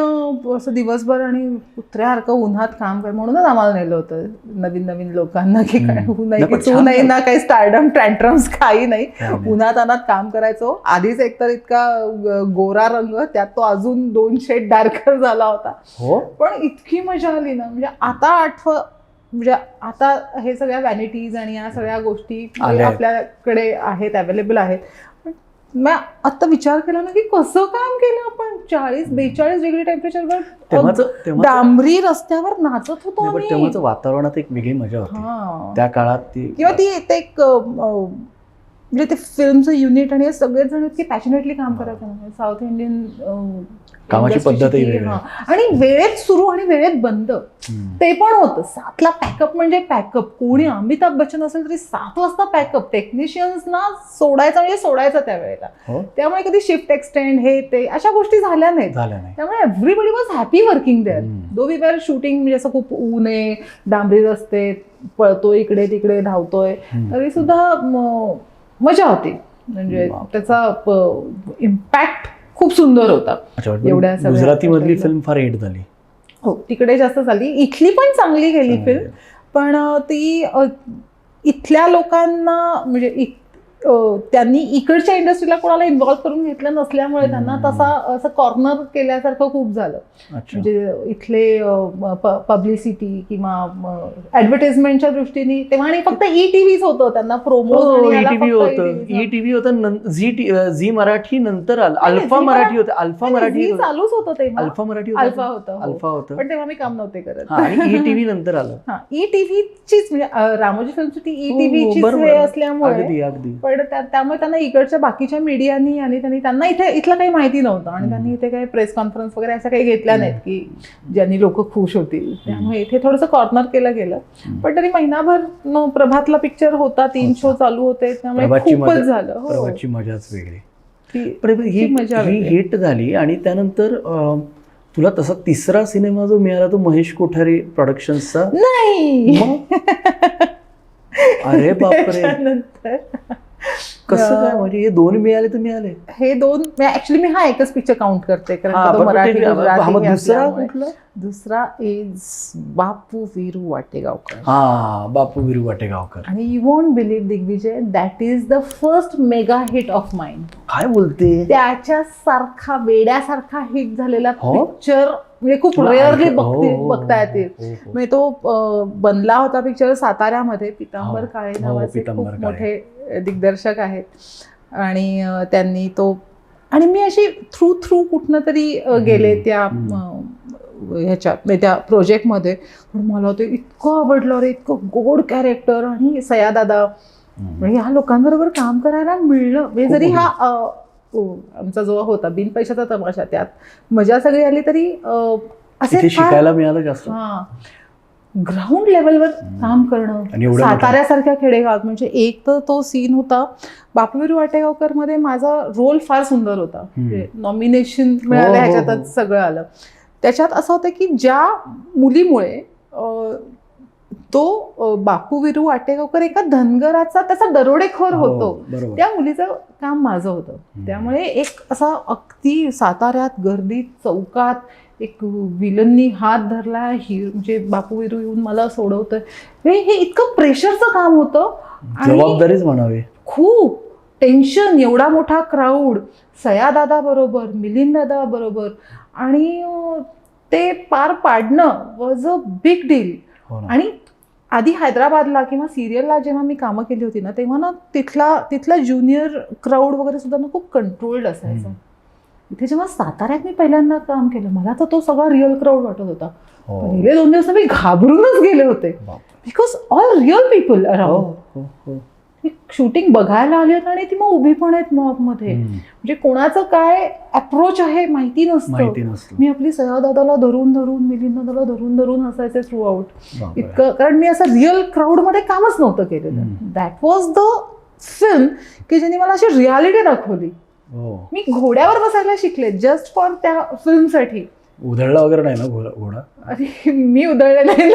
असं दिवसभर आणि कुत्र्यासारखं उन्हात काम कर. म्हणूनच आम्हाला नेलं होतं नवीन लोकांना, की काय होऊ नाही, की तू नाही ना काही स्टारडम ट्रँट्रम्स काही नाही. उन्हात अनात काम करायचो. आधीच एकतर इतका गोरा रंग, त्यात तो अजून 2 शेड डार्कर झाला होता. पण इतकी मजा आली ना. म्हणजे म्हणजे आता हे सगळ्या व्हॅनिटीज आणि या सगळ्या गोष्टी आपल्याकडे आहेत, अवेलेबल आहेत. मी आता विचार केला ना की कसं काम केलं आपण. 40-42 डिग्री टेम्परेचरवर डांबरी रस्त्यावर नाचत होतो. पण तेव्हाच वातावरणात एक वेगळी मजा होती त्या काळात. किंवा ती एक म्हणजे ते फिल्मचं युनिट आणि सगळेच जण इतके पॅशनेटली काम करायचं ना. साऊथ इंडियन कामाची पद्धतही वेगळी. आणि वेळेत सुरू आणि वेळेत बंद ते पण होतं. 7ला पॅकअप म्हणजे पॅकअप. कोणी अमिताभ बच्चन असेल तरी 7 वाजता पॅकअप. टेक्निशियन्सना सोडायचं म्हणजे सोडायचं त्या वेळेला. त्यामुळे कधी शिफ्ट एक्सटेंड हे ते अशा गोष्टी झाल्या नाहीत. त्यामुळे everybody was happy working there. Though we were shooting, म्हणजे असं खूप ऊन आहे, डांबरी रस्ते, पळतोय इकडे तिकडे, धावतोय, तरी सुद्धा मजा होती. म्हणजे त्याचा इम्पॅक्ट खूप सुंदर होता. एवढ्या गुजराती मधली फिल्म फार हिट झाली. हो, तिकडे जास्त झाली. इथली पण चांगली गेली फिल्म, पण ती इथल्या लोकांना म्हणजे त्यांनी इकडच्या इंडस्ट्रीला कोणाला इन्व्हॉल्व करून घेतलं नसल्यामुळे त्यांना असं कॉर्नर केल्यासारखं खूप झालं. म्हणजे इथले पब्लिसिटी किंवा ऍडव्हर्टाइजमेंटच्या दृष्टीने तेव्हा आणि फक्त ETVच होतं. त्यांना प्रोमो ETV होतं. झी मराठी नंतर आलं. अल्फा मराठी होतं. अल्फा मराठी चालूच होतं तेव्हा. अल्फा मराठी अल्फा होतं, पण तेव्हा मी काम नव्हते करत. आणि ETV नंतर आलं. ETVचीच म्हणजे रामोजी फिल्मची ती ETVचीच हे असल्यामुळे. पण त्यामुळे त्यांना इकडच्या बाकीच्या मीडियानी आणि त्यांना इथलं काही माहिती नव्हतं. आणि त्यांनी इथे काही प्रेस कॉन्फरन्स वगैरे असं काही घेतल्या नाहीत की ज्यांनी लोक खुश होतील. त्यामुळे इथे थोडंसं कॉर्नर केलं गेलं. पण तरी महिनाभर प्रभातला पिक्चर होता, 3 शो चालू होते, त्यामुळे खूपच झालं. प्रभातची मजाच वेगळी. ही हिट झाली. आणि त्यानंतर तुला तसा तिसरा सिनेमा जो मिळाला तो महेश कोठारे प्रोडक्शन्सचा. नाही, अरे बापरे, कसं काय? म्हणजे हे 2 मिळाले तर मिळाले. हे 2 ऍक्च्युली मी हा एकच पिक्चर काउंट करते, कारण दुसरा इज बापू वीरू वाटेगावकर. बापू वीरू वाटेगावकर. आणि you won't believe Digvijay, that is the first mega hit of mind. काय बोलते? त्याच्यासारखा वेड्यासारखा हिट झालेला पिक्चर म्हणजे खूप रेअरली बघता येतील. म्हणजे तो बनला होता पिक्चर साताऱ्यामध्ये. पितांबर काळे नावाचे खूप मोठे दिग्दर्शक आहेत. आणि त्यांनी तो, आणि मी अशी थ्रू कुठनं तरी गेले त्या ह्याच्यात त्या प्रोजेक्टमध्ये. पण मला ते इतकं आवडलं रे, इतकं गोड कॅरेक्टर. आणि सयादादा, म्हणजे ह्या लोकांबरोबर काम करायला मिळणं, म्हणजे जरी हा आमचा जो होता बिन पैशाचा तमाशा, त्यात मजा सगळी आली तरी असे शिकायला मिळालं जास्त. ग्राउंड लेवलवर काम करणं साताऱ्यासारख्या खेडेगावात. म्हणजे एक तर तो सीन होता बापूविरू वाटेगावकर मध्ये, माझा रोल फार सुंदर होता. नॉमिनेशन मिळालं, ह्याच्यातच सगळं आलं. त्याच्यात असं होतं की ज्या मुलीमुळे तो बापूविरू वाटेगावकर एका धनगराचा त्याचा दरोडेखोर होतो, त्या मुलीचं काम माझं होतं. त्यामुळे एक असा अगदी साताऱ्यात गर्दीत चौकात एक विलननी हात धरला, म्हणजे बापूविरू येऊन मला सोडवतोय, हे इतकं प्रेशरचं काम होतं. जबाबदारीच म्हणावे. खूप टेन्शन, एवढा मोठा क्राऊड, सयादादा बरोबर, मिलिंद दादा बरोबर, आणि ते पार पाडणं वॉज अ बिग डील. आणि आधी हैदराबादला किंवा सिरियलला जेव्हा मी कामं केली होती ना, तेव्हा ना तिथला ज्युनियर क्राऊड वगैरे सुद्धा ना खूप कंट्रोल्ड असायचं. इथे जेव्हा साताऱ्यात मी पहिल्यांदा काम केलं, मला तर तो सगळा रिअल क्राऊड वाटत होता. पहिले 2 दिवस मी घाबरूनच गेले होते, because all real people around. Shooting बघायला आली आहेत आणि ती मग उभी पण आहेत मॉबमध्ये. म्हणजे कोणाचं काय अप्रोच आहे माहिती नसतं. मी आपली सयादादाला धरून मिलिंद दादाला धरून असायचे थ्रू आउट. इतकं, कारण मी असं रिअल क्राऊडमध्ये कामच नव्हतं केलेलं. दॅट वॉज द फिल्म की ज्यांनी मला अशी रियालिटी दाखवली. मी घोड्यावर बसायला शिकले जस्ट फॉर त्या फिल्मसाठी. उधळला वगैरे नाही ना घोडा? अरे मी उधळले नाही,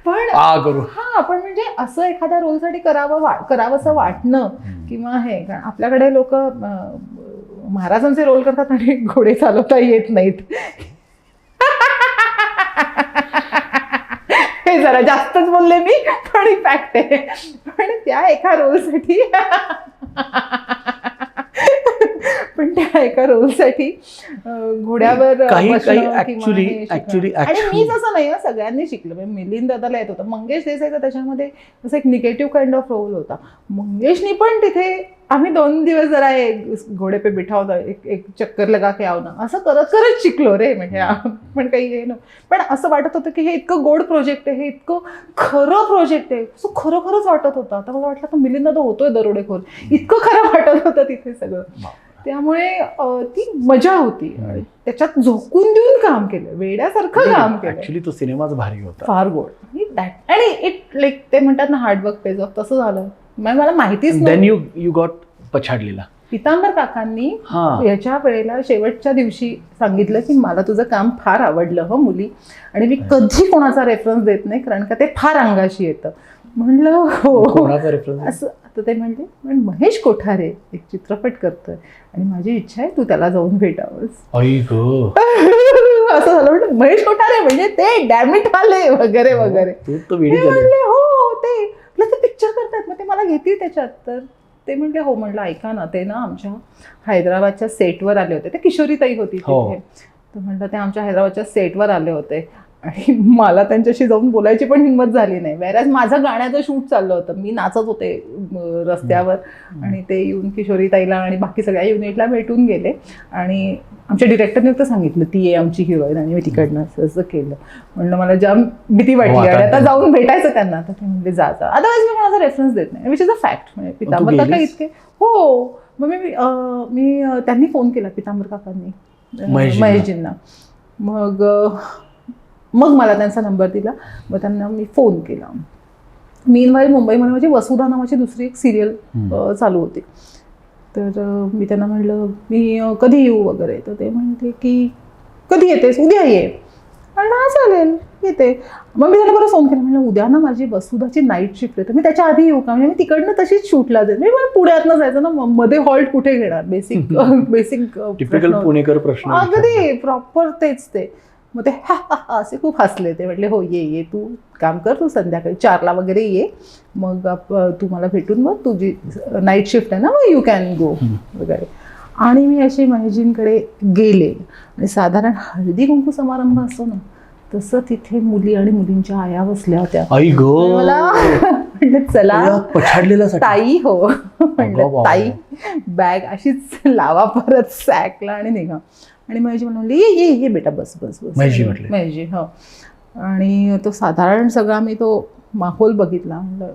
पण म्हणजे असं एखाद्या रोलसाठी करावंसं वाटणं किंवा हे, कारण आपल्याकडे लोक महाराजांचे रोल करतात आणि घोडे चालवता येत नाहीत. हे जरा जास्तच बोलले मी, पण फॅक्ट आहे. पण त्या एका रोलसाठी घोड्यावर आणि मी जसं नाही, सगळ्यांनी शिकलं. म्हणजे मिलिंद दादाला येत होतं, मंगेश देसाईचा त्याच्यामध्ये असं एक निगेटिव्ह काइंड ऑफ रोल होता. मंगेशनी पण तिथे आम्ही 2 दिवस जरा घोडे पे बिठा होता, एक चक्कर लगा के आव ना, असं करत शिकलो रे. म्हणजे पण काही हे नव्हतं, पण असं वाटत होतं की हे इतकं गोड प्रोजेक्ट आहे, हे इतकं खरं प्रोजेक्ट आहे, असं खरोखरच वाटत होतं. आता मला वाटलं तर मिलिंद दादा होतोय दरोडेखोर, इतकं खरं वाटत होतं तिथे सगळं. त्यामुळे ती मजा होती. त्याच्यात झोकून देऊन काम केलं, वेड्यासारखं काम केलं. ऍक्च्युली तो सिनेमाच भारी होता, फार गोड. आणि इट लाईक ते म्हणतात ना, हार्डवर्क पेज ऑफ, तसं झालं. मला माहितीच नाही. You got पछाडलेला. पितांबर काकांनी याच्या वेळेला शेवटच्या दिवशी सांगितलं की मला तुझं काम फार आवडलं हो मुली, आणि मी कधी कोणाचा रेफरन्स देत नाही कारण का ते फार अंगाशी येतं. म्हणलं हो असं. तर ते म्हणले महेश कोठारे एक चित्रपट करतोय आणि माझी इच्छा आहे तू त्याला जाऊन भेटावंस. असं झालं. म्हणलं महेश कोठारे म्हणजे ते डॅमिट वाले वगैरे वगैरे. म्हणले हो ते पिक्चर करतात, मग ते मला घेतील त्याच्यात. तर ते म्हणले हो. म्हणलं ऐका ना, ते ना आमच्या हैदराबादच्या सेटवर आले होते, ते किशोरीताई होती तिथे. तर म्हणलं ते आमच्या हैदराबादच्या सेटवर आले होते आणि मला त्यांच्याशी जाऊन बोलायची पण हिंमत झाली नाही. वेरॅज माझं गाण्याचं शूट चाललं होतं, मी नाचत होते रस्त्यावर, आणि ते येऊन किशोरीताईला आणि बाकी सगळ्या युनिटला भेटून गेले. आणि आमच्या डिरेक्टरने तर सांगितलं ती आहे आमची हिरोईन, आणि मी तिकडनं असं केलं. म्हणलं मला जाम भीती वाटली आणि आता जाऊन भेटायचं त्यांना. तर ते म्हणजे जा. अदरवाईज मी माझा रेफरन्स देत नाही, विच इज अ फॅक्ट. म्हणजे पितांबर काका इतके हो. मग मी त्यांनी फोन केला पितांबर काकांनी महेशजींना. मग मला त्यांचा नंबर दिला, मग त्यांना मी फोन केला. मीनवाईल मुंबईमध्ये माझी वसुधा नावाची दुसरी एक सिरियल चालू होती. तर मी त्यांना म्हणलं मी कधी येऊ वगैरे. तर ते म्हणते की कधी येतेस, उद्या ये. म्हणलं हा चालेल येते. मग मी त्यांना परत फोन केला, म्हणलं उद्या ना माझी वसुधाची नाईट शिफ्ट आहे, तर मी त्याच्या आधी येऊ का. म्हणजे मी तिकडनं तशीच शूटला जाईल. म्हणजे मला पुण्यातनं जायचं ना, मध्ये हॉल्ट कुठे घेणार. बेसिक पुणेकर प्रश्न, अगदी प्रॉपर तेच ते. मग ते असे खूप हसले. ते म्हटले हो ये तू काम कर, तू संध्याकाळी 4ला वगैरे ये, मग तू मला भेटून मग तुझी नाईट शिफ्ट आहे ना, मग यू कॅन गो वगैरे. आणि मी अशी महेशजींकडे गेले आणि साधारण हळदी कुंकू समारंभ असतो ना, तसं तिथे मुली आणि मुलींच्या आया बसल्या होत्या. मला म्हणलं चला पछाडलेला ताई हो म्हणलं ताई बॅग अशीच लावा परत सॅकला आणि निघा. आणि महेशजी म्हणली ये ये बेटा बस बस बस. महेशजी हो. आणि तो साधारण सगळा मी तो माहोल बघितला. म्हणलं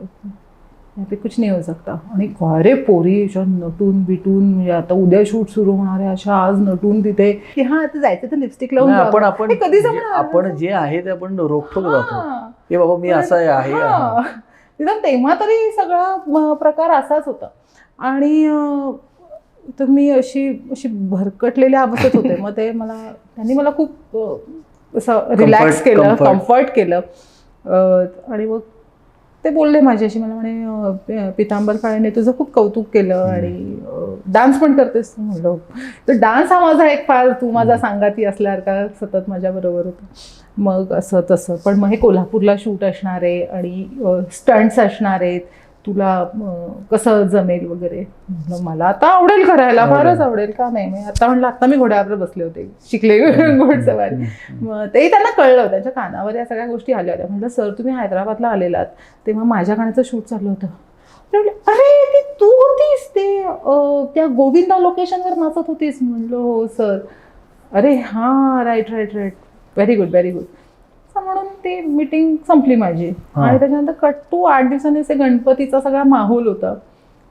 ते कुछ नाही होऊ शकता. आणि अरे पोरी अशा नटून बिटून म्हणजे आता उद्या शूट सुरू होणार आहे अशा आज नटून तिथे की हा आता जायचं तर लिपस्टिक लावून आपण कधी आपण जे आहे ते आपण रोखतो जातो हे बाबा मी असा आहे. तेव्हा तरी सगळा प्रकार असाच होता. आणि तर मी अशी भरकटलेल्या अवस्थेत होते. मग ते त्यांनी मला खूप असं रिलॅक्स केलं, कम्फर्ट केलं. आणि मग ते बोलले माझ्याशी. मला म्हणे पितांबर काळेने तुझं खूप कौतुक केलं आणि डान्स पण करतेस तू. म्हणलं तर डान्स हा माझा एक फार तू माझा सांगाती असल्यासारखा सतत माझ्याबरोबर होता. मग असं तसं पण मग हे कोल्हापूरला शूट असणार आहे आणि स्टंट्स असणार आहेत तुला कसं जमेल वगैरे. मला आता आवडेल करायला फारच आवडेल का नाही. मग आता म्हणलं आता मी घोड्यावर बसले होते शिकले घोडसवारी. मग तेही त्यांना कळलं त्यांच्या कानावर या सगळ्या गोष्टी आल्या होत्या. म्हटलं सर तुम्ही हैदराबादला आलेलात तेव्हा माझ्या गाण्याचं शूट चालू होतं. अरे ती तू होतीस ते त्या गोविंदा लोकेशनवर नाचत होतीस. म्हणलं हो सर. अरे हां right right right very good very good. म्हणून ती मीटिंग संपली माझी. आणि त्याच्यानंतर कट टू 8 दिवसांनी असे गणपतीचा सगळा माहोल होता.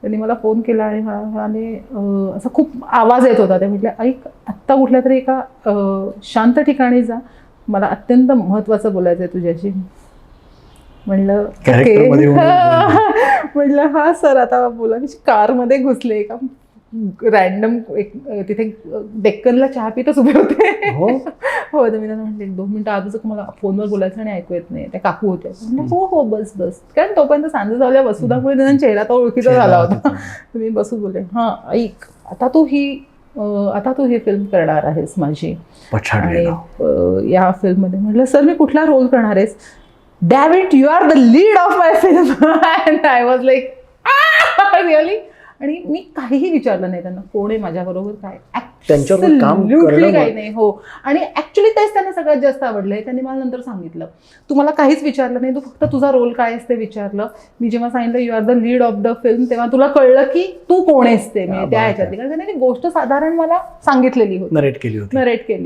त्यांनी मला फोन केला आणि असा खूप आवाज येत होता. ते म्हटलं ऐक आत्ता कुठल्या तरी एका शांत ठिकाणी जा मला अत्यंत महत्त्वाचं बोलायचं आहे तुझ्याशी. म्हणलं ओके. म्हटलं हा सर आता बोला. कारमध्ये घुसले एका रॅन्डम एक तिथे डेक्कनला चहा पितच उभे होते. हो तर मी त्यांना म्हटलं 1-2 मिनिटं आजच मला फोनवर बोलायचं आणि ऐकू येत नाही. त्या काकू होत्या. म्हणजे हो हो बस बस. कारण तोपर्यंत सांज झाल्या वसुधामुळे त्यांना चेहरा तो ओळखीचा झाला होता. तुम्ही बसू बोलले हां ऐक आता तू ही फिल्म करणार आहेस माझी. आणि या फिल्ममध्ये म्हटलं सर मी कुठला रोल करणार आहेस. David you are the lead of my film. And I was like really. आणि मी काहीही विचारलं नाही त्यांना कोण आहे माझ्याबरोबर काय त्यांच्यावर काम काही नाही. हो. आणि ऍक्च्युली तेच त्यांना सगळ्यात जास्त आवडलंय. त्यांनी मला नंतर सांगितलं तू मला काहीच विचारलं नाही तू फक्त तुझा रोल काय असते विचारलं. मी जेव्हा सांगितलं you are the lead of the film तेव्हा तुला कळलं की तू कोण असते मी त्या ह्याच्यातली. कारण त्यांनी ती गोष्ट साधारण मला सांगितलेली होती नरेट केली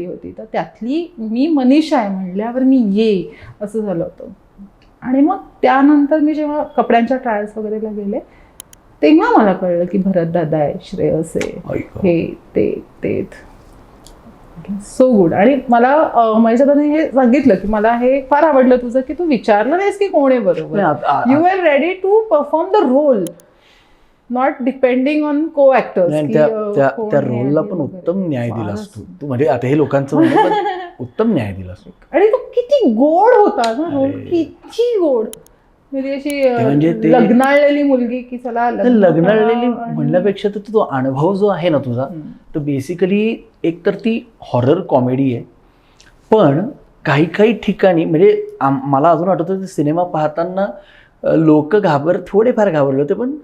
होती. तर त्यातली मी मनीषा आहे म्हणल्यावर मी ये असं झालं होतं. आणि मग त्यानंतर मी जेव्हा कपड्यांच्या ट्रायल्स वगैरेला गेले तेव्हा मला कळलं की भरत दादा आहे श्रेयस आहे हे ते सो गुड. आणि मला महेश दादाने हे सांगितलं की मला हे फार आवडलं तुझं की तू विचारलं नाहीस की कोण आहे बरोबर. You are ready to perform the role not depending on co-actors. त्या रोलला पण उत्तम न्याय दिलास तू. म्हणजे आता हे लोकांचं उत्तम न्याय दिलास. आणि तो किती गोड होता ना रोल किती गोड. म्हणजे लग्नाळलेली मुलगी की चला लग्नाळलेली म्हणण्यापेक्षा तर तो अनुभव जो आहे ना तुझा तो बेसिकली एक तर ती हॉरर कॉमेडी आहे. पण काही ठिकाणी म्हणजे मला अजून आठवतं सिनेमा पाहताना लोक थोडेफार घाबरले होते. पण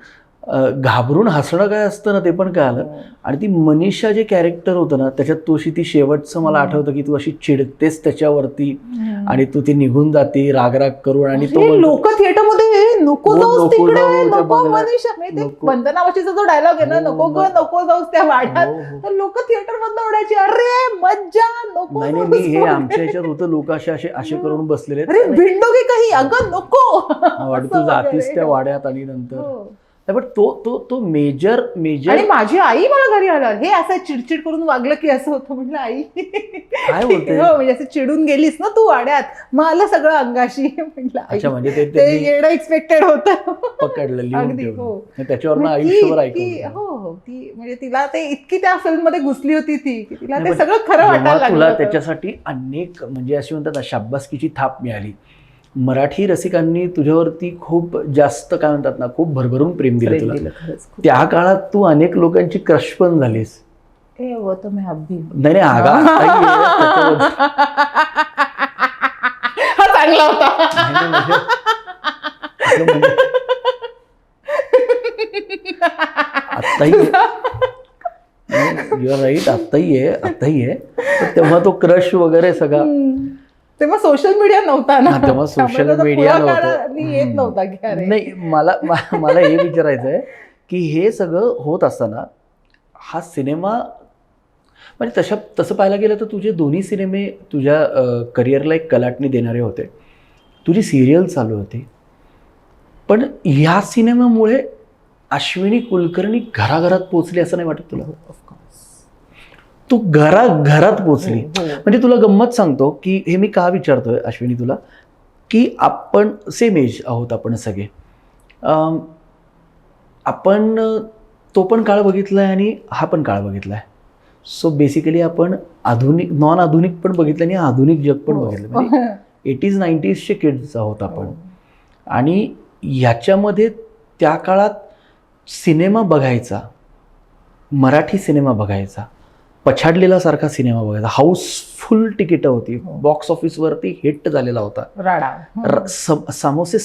घाबरून हसणं काय असतं ना ते पण कळालं. आणि ती मनीषा जे कॅरेक्टर होतं ना त्याच्यात तू अशी ती शेवटचं मला आठवतं की तू अशी चिडतेस त्याच्यावरती आणि तू ती निघून जाते राग करून. आणि तो लोक थिएटरमध्ये नको जाऊस तिकडे नको मनीषा वंदनावाशीचा जो डायलॉग आहे ना नको जाऊस त्या वाड्यात. तर लोक थिएटर मधनं ओढायची अरे मज्जा नको. नाही हे आमच्या ह्याच्यात होतं लोक असे करून बसलेले अरे भिंडोगे काही अगं नको तू जातीस त्या वाड्यात. आणि नंतर पण तो मेजर आणि माझी आई मला घरी आला हे असं चिडचिड करून वागलं की असं होतं. म्हटलं आई काय बोलते म्हणजे असं चिडून गेलीस ना तू वाड्यात मग आलं सगळं अंगाशी. म्हटलं म्हणजे ते येणं एक्सपेक्टेड होतं. पकडलं अगदी हो. त्याच्यावर आयुष्यभर ऐकलं. हो ती म्हणजे तिला ते इतकी त्या फिल्म मध्ये घुसली होती ती की तिला ते सगळं खरं वाटायला लागलं. तुला त्याच्यासाठी अनेक म्हणजे अशी म्हणतात ना शाब्बासकीची थाप मिळाली. मराठी रसिकांनी तुझ्यावरती खूप जास्त काय म्हणतात ना खूप भरभरून प्रेम दिलं तुला. त्या काळात तू अनेक लोकांची क्रश पण झालीस. नाही आगा चांगला होता. आत्ताही यू आर राईट आत्ताही आहे. तेव्हा तो क्रश वगैरे सगळा तेव्हा सोशल मीडिया नव्हता ना, तेव्हा social त्यामुळे media पुढाकार नव्हतं. येत नव्हता की अरे नाही, मला हे विचारायचं आहे की हे सगळं होत असताना हा सिनेमा म्हणजे तसं पाहायला गेलं तर तुझे दोन्ही सिनेमे तुझ्या करिअरला एक कलाटणी देणारे होते. तुझी सिरियल चालू होती, पण ह्या सिनेमामुळे अश्विनी कुलकर्णी घराघरात पोचली असं नाही वाटत तुला? तू घराघरात पोचली. म्हणजे तुला गंमत सांगतो की हे मी का विचारतोय अश्विनी तुला, की आपण सेम एज आहोत आपण सगळे. आपण तो पण काळ बघितला आहे आणि हा पण काळ बघितला आहे. सो बेसिकली आपण आधुनिक नॉन आधुनिक पण बघितलं आणि आधुनिक जग पण बघितलं. म्हणजे 80s 90sचे किड्स आहोत आपण. आणि ह्याच्यामध्ये त्या काळात सिनेमा बघायचा, मराठी सिनेमा बघायचा, पछाडलेला सारखा सिनेमा बघायचा, हाऊसफुल तिकीटं होती, बॉक्स ऑफिसवरती हिट झालेला होता. राडा समोसे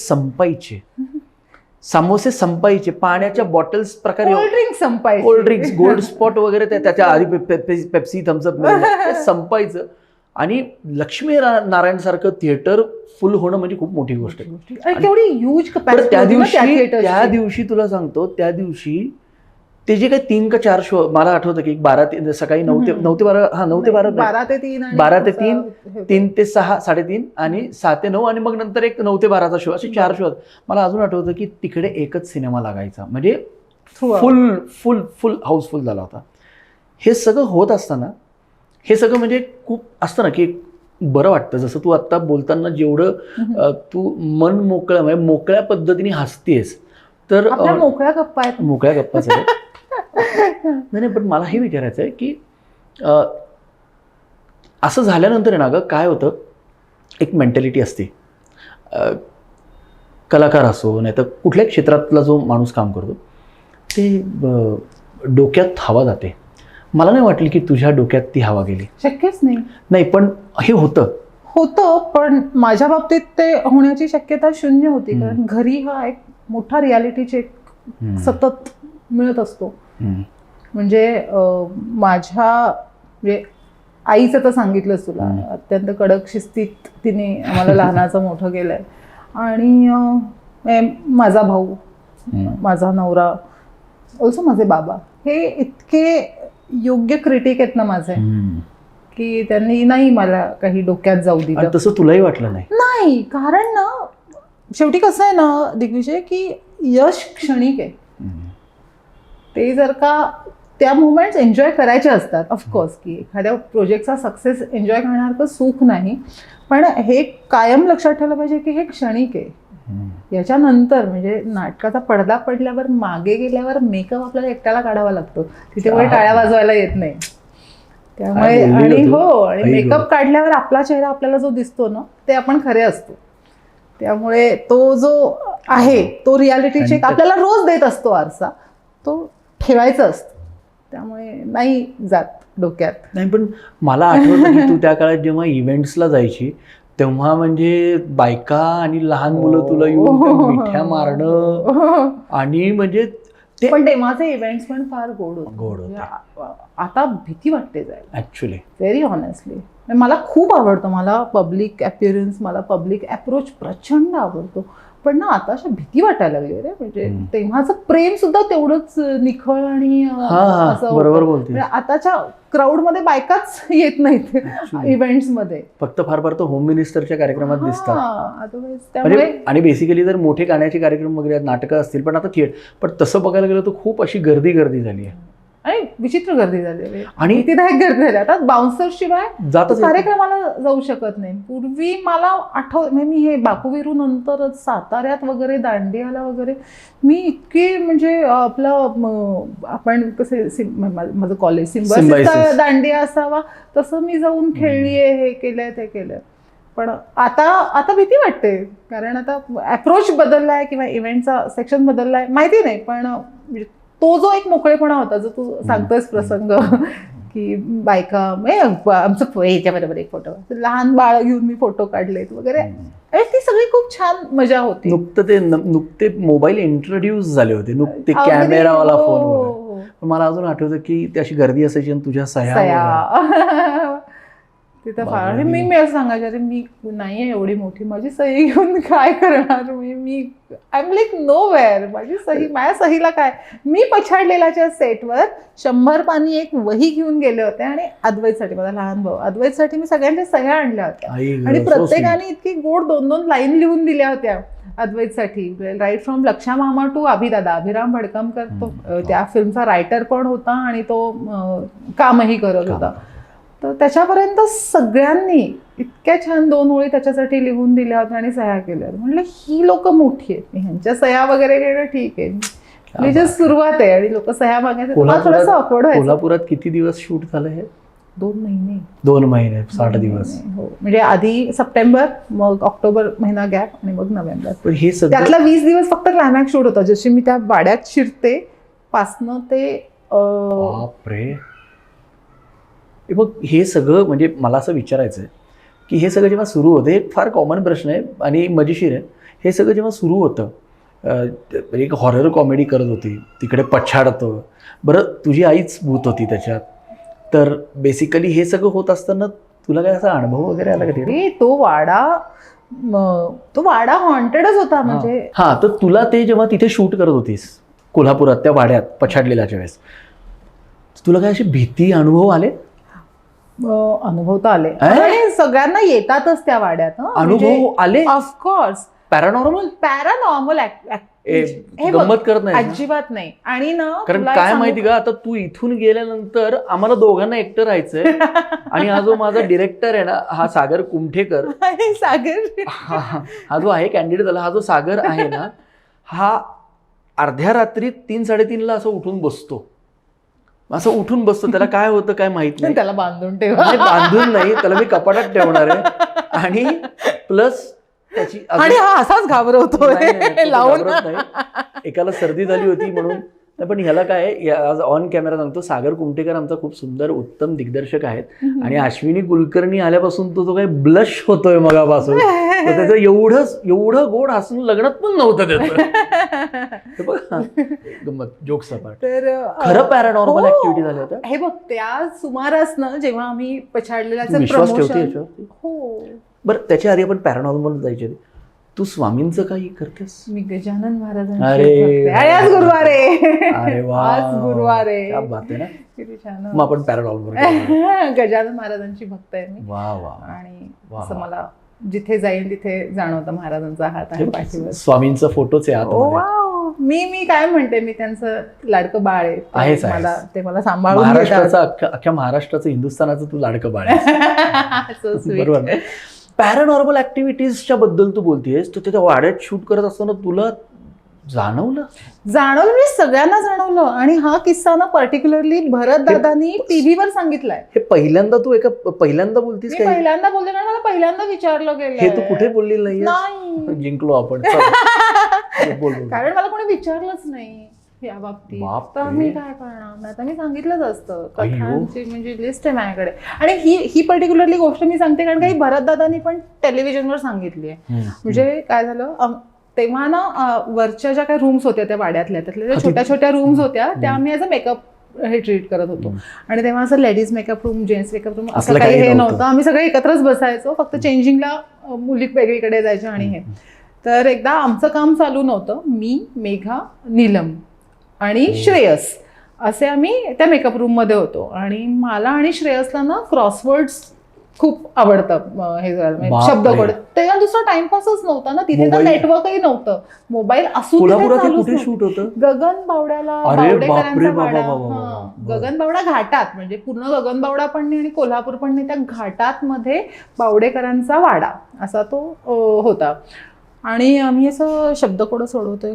संपायचे, पाण्याच्या बॉटल्स प्रकारे, कोल्ड ड्रिंक्स गोल्ड स्पॉट वगैरे त्याच्या आधी पेप्सी थम्सअप संपायचं. आणि लक्ष्मी नारायण सारखं थिएटर फुल होणं म्हणजे खूप मोठी गोष्ट आहे. केवढी ह्यूज कपॅसिटी. त्या दिवशी तुला सांगतो, त्या दिवशी ते जे काही 3 का 4 शो मला आठवतं की 12 ते सकाळी 9 ते 12, 9 ते 12, 12 ते 3, 3 ते 6, 3:30 आणि 6 ते 9 आणि मग नंतर एक 9 ते 12चा शो, असे 4 शो. मला अजून आठवतं की तिकडे एकच सिनेमा लागायचा, म्हणजे फुल फुल फुल हाऊसफुल झाला होता. हे सगळं होत असताना हे सगळं म्हणजे खूप असतं ना की बरं वाटतं. जसं तू आत्ता बोलताना जेवढं तू मन मोकळं म्हणजे मोकळ्या पद्धतीने हसतेस, तर मोकळ्या गप्पा आहेत. मोकळ्या गप्पाच आहे. नाही, पण मला हे विचारायचं आहे की असं झाल्यानंतर आहे ना गं, काय होतं, एक मेंटॅलिटी असते, कलाकार असो नाही तर कुठल्या क्षेत्रातला जो माणूस काम करतो, ते डोक्यात हवा जाते. मला नाही वाटलं की तुझ्या डोक्यात ती हवा गेली. शक्यच नाही. पण हे होतं, पण माझ्या बाबतीत ते होण्याची शक्यता शून्य होती. कारण घरी हा एक मोठा रियालिटी चेक सतत मिळत असतो. म्हणजे माझ्या आईचं तर सांगितलंच तुला, अत्यंत कडक शिस्तीत तिने आम्हाला लहानाचं मोठं केलंय. आणि माझा भाऊ, माझा नवरा, ऑल्सो माझे बाबा, हे इतके योग्य क्रिटिक आहेत ना माझे, की त्यांनी नाही मला काही डोक्यात जाऊ दिलं. तसं तुलाही वाटलं नाही? कारण ना शेवटी कसं आहे ना दिग्विजय, की यश क्षणिक आहे. ते जर का त्या मुवमेंट्स एन्जॉय करायचे असतात, ऑफकोर्स, की एखाद्या प्रोजेक्टचा सक्सेस एन्जॉय करण्यासारखं सुख नाही, पण हे कायम लक्षात ठेवलं पाहिजे की हे क्षणिक आहे. याच्यानंतर म्हणजे नाटकाचा पडदा पडल्यावर, मागे गेल्यावर मेकअप आपल्याला एकट्याला काढावा लागतो, तिथे वर टाळ्या वाजवायला येत नाही. त्यामुळे आणि मेकअप काढल्यावर आपला चेहरा आपल्याला जो दिसतो ना, ते आपण खरे असतो. त्यामुळे तो जो आहे तो रियालिटी चेक आपल्याला रोज देत असतो आरसा, तो ठेवायचा असतो. त्यामुळे नाही जात डोक्यात. नाही, पण मला आठवतं की तू त्या काळात जेव्हा इव्हेंट्सला जायची तेव्हा म्हणजे बायका आणि लहान मुलं तुला येऊन मिठ्या मारणं, आणि म्हणजे पण ते माझे इव्हेंट्स पण फार गोड होते. आता भीती वाटते जायला ऍक्च्युली, व्हेरी ऑनेस्टली. मला खूप आवडतं, मला पब्लिक अपीअरन्स, मला पब्लिक अप्रोच प्रचंड आवडतो. पण ना आता अशा भीती वाटायला लागली रे. म्हणजे तेव्हाचं प्रेम सुद्धा तेवढंच निखळ आणि असं बरोबर बोलते. आताच्या क्राऊडमध्ये बायकाच येत नाहीत इव्हेंट्स मध्ये, फक्त फार तर होम मिनिस्टरच्या कार्यक्रमात दिसतात. त्यामुळे आणि बेसिकली जर मोठे गाण्याचे कार्यक्रम वगैरे नाटकं असतील, पण आता पण तसं बघायला गेलं तर खूप अशी गर्दी झाली आहे आणि विचित्र गर्दी झाली आणि भीतीदायक गर्दी झाली. आता बाउन्सर शिवाय कार्यक्रमाला जाऊ शकत नाही. पूर्वी मला म्हणजे मी हे बापूविरू नंतर साताऱ्यात वगैरे दांडियाला वगैरे मी इतके म्हणजे आपलं आपण कसे माझं कॉलेज सिम्बॉयसिसचा दांडिया असावा तसं मी जाऊन खेळलीये, हे केलंय ते केलंय. पण आता भीती वाटते, कारण आता अप्रोच बदललाय किंवा इव्हेंटचा सेक्शन बदललाय, माहिती नाही. पण तो जो एक मोकळेपणा होता जो तू सांगतोयस प्रसंग, की बायका आमचं याच्याबरोबर एक फोटो, लहान बाळ घेऊन मी फोटो काढलेत वगैरे, ती सगळी खूप छान मजा होती. नुकते मोबाईल इंट्रोड्यूस झाले होते, नुकते कॅमेरावाला फोन. मला अजून आठवतं की ती अशी गर्दी असायची आणि तुझ्या सह्या तिथं फार. आणि मी असं सांगायचे, अरे मी नाहीये एवढी मोठी, माझी सही घेऊन काय करणार मी I am like nowhere, माझी सही, माझ्या सहीला काय. मी पछाडलेलाच्या सेटवर 100 पानी एक वही घेऊन गेले होते आणि अद्वैतसाठी, माझा लहान भाऊ अद्वैतसाठी मी सगळ्यांच्या सह्या आणल्या होत्या आणि प्रत्येकाने इतकी गोड 2-2 लाईन लिहून दिल्या होत्या अद्वैतसाठी. राईट फ्रॉम लक्षा मामा टू अभिदादा, अभिराम भडकमकर तो त्या फिल्मचा रायटर पण होता आणि तो कामही करत होता. तर त्याच्यापर्यंत सगळ्यांनी इतक्या छान 2 ओळी त्याच्यासाठी लिहून दिल्या होत्या आणि सह्या केल्या. म्हणलं ही लोक मोठी आहेत, ह्यांच्या सह्या वगैरे घेणं ठीक आहे, म्हणजे सुरुवात आहे आणि लोक सह्या मागायचे. थोडंसं ऑकवर्ड व्हायचं. कोल्हापुरात किती दिवस शूट झालं हे? 2 महिने. 2 महिने 60 दिवस. हो, म्हणजे आधी सप्टेंबर, मग ऑक्टोबर महिना गॅप आणि मग नोव्हेंबर. पण हे सगळं त्यातला 20 दिवस फक्त क्लायमॅक्स शूट होता. जशी मी त्या वाड्यात शिरते पासनं ते बापरे. बघ हे सगळं, म्हणजे मला असं विचारायचं आहे की हे सगळं जेव्हा सुरू होतं, एक फार कॉमन प्रश्न आहे आणि मजेशीर आहे. हे सगळं जेव्हा सुरू होतं, एक हॉरर कॉमेडी करत होती, तिकडे पछाडतं. बरं, तुझी आईच भूत होती त्याच्यात, तर बेसिकली हे सगळं होत असताना तुला काय असा अनुभव वगैरे आला का तिथे? तो वाडा हॉन्टेडच होता. म्हणजे हा, तर तुला ते जेव्हा तिथे शूट करत होतीस कोल्हापुरात त्या वाड्यात पछाडलेल्याच्या वेळेस, तुला काय अशी भीती अनुभव आले? अनुभव तर आले आणि सगळ्यांना येतातच त्या वाड्यात अनुभव आले. ऑफकोर्स. पॅरानॉर्मल गंमत करत नाही अजिबात नाही. आणि ना, कारण काय माहिती का, आता तू इथून गेल्यानंतर आम्हाला दोघांना एकटं राहायचंय आणि हा जो माझा डिरेक्टर आहे ना, हा सागर कुमठेकर, हा जो आहे कॅन्डिडेट झाला, हा जो सागर आहे ना, हा अर्ध्या रात्री 3-3:30 असं उठून बसतो. त्याला काय होतं काय माहित नाही. त्याला बांधून ठेवा. बांधून नाही, त्याला मी कपाटात ठेवणार आहे. आणि प्लस त्याची आणि हा असाच घाबरवतोय लावून. एकाला सर्दी झाली होती म्हणून. पण ह्याला काय, आज ऑन कॅमेरा सांगतो, सागर कुमठेकर आमचा खूप सुंदर उत्तम दिग्दर्शक आहेत आणि अश्विनी कुलकर्णी आल्यापासून तो काय ब्लश होतोय मगापासून. त्याचं एवढं गोड हसून लग्नात पण नव्हतं त्याचं. बघा गंमत, जोक सपाट. तर खरं पॅरानॉर्मल ऍक्टिव्हिटी झाल्या होत्या. हे बघ, त्या सुमारासनं जेव्हा आम्ही पछाडलेल्याचं विश्वास ठेवते प्रमोशन. याच्यावरती? हो. बरं, त्याच्या आधी आपण पॅरानॉर्मल जायचे. तू स्वामींचं काही करतेस? मी गजानन महाराजांची अरे आज गुरुवार आहे. अरे वा, आज गुरुवार आहे. क्या बात आहे ना. किती छान. मग आपण पॅरानॉर्मल गजानन महाराजांची भक्त आहे मी. वा वा. आणि असं मला जिथे जाईल तिथे जाणवतं महाराजांचा हात आहे पाठीवर. स्वामींचा फोटोच आहे मी काय म्हणते, मी त्यांचं लाडकं बाळ आहे. ते मला सांभाळून महाराष्ट्राचं, अख्ख्या महाराष्ट्राचं, हिंदुस्थानाचं तू लाडकं बाळ आहे. बरोबर. पॅरानॉर्मल ऍक्टिव्हिटीजच्या बद्दल तू बोलतेस, तर त्या वाड्यात शूट करत असताना तुला जाणवलं मी सगळ्यांना जाणवलं. आणि हा किस्सा ना पर्टिक्युलरली भरत दादांनी टीव्हीवर सांगितलाय. हे पहिल्यांदा बोलतीस? पहिल्यांदा बोलते कारण मला पहिल्यांदा विचारलं गेलं. हे तू कुठे बोलली नाही? जिंकलो आपण. कारण मला कोणी विचारलंच नाही या बाबतीत. तर मी काय करणार, आता मी सांगितलंच असतं. कथांची म्हणजे लिस्ट आहे माझ्याकडे. आणि ही पर्टिक्युलरली गोष्ट मी सांगते कारण काही भरत दादांनी पण टेलिव्हिजनवर सांगितली आहे. म्हणजे काय झालं, तेव्हा ना वरच्या ज्या काही रूम्स होत्या त्या वाड्यातल्या, त्यातल्या छोट्या छोट्या रूम्स होत्या, त्या आम्ही ॲज अ मेकअप हे ट्रीट करत होतो. आणि तेव्हा असं ladies makeup room, gents makeup room असं काही हे नव्हतं. आम्ही सगळे एकत्रच बसायचो, फक्त चेंजिंगला मुली वेगळीकडे जायच्या. आणि हे तर एकदा आमचं काम चालू नव्हतं, मी, मेघा, नीलम आणि श्रेयस असे आम्ही त्या मेकअप रूममध्ये होतो. आणि मला आणि श्रेयसला ना क्रॉसवर्ड्स खूप आवडतं. हे शब्दकोड. तेव्हा दुसरा टाइमपासच नव्हता ना तिथे, तर नेटवर्कही नव्हतं. मोबाईल असून शूट होतं गगनबावड्याला, बावडेकरांचा वाडा. गगनबावडा घाटात, म्हणजे पूर्ण गगनबावडा पण नाही आणि कोल्हापूर पण नाही, त्या घाटात मध्ये बावडेकरांचा वाडा असा तो होता. आणि आम्ही असं शब्दकोड सोडवतोय,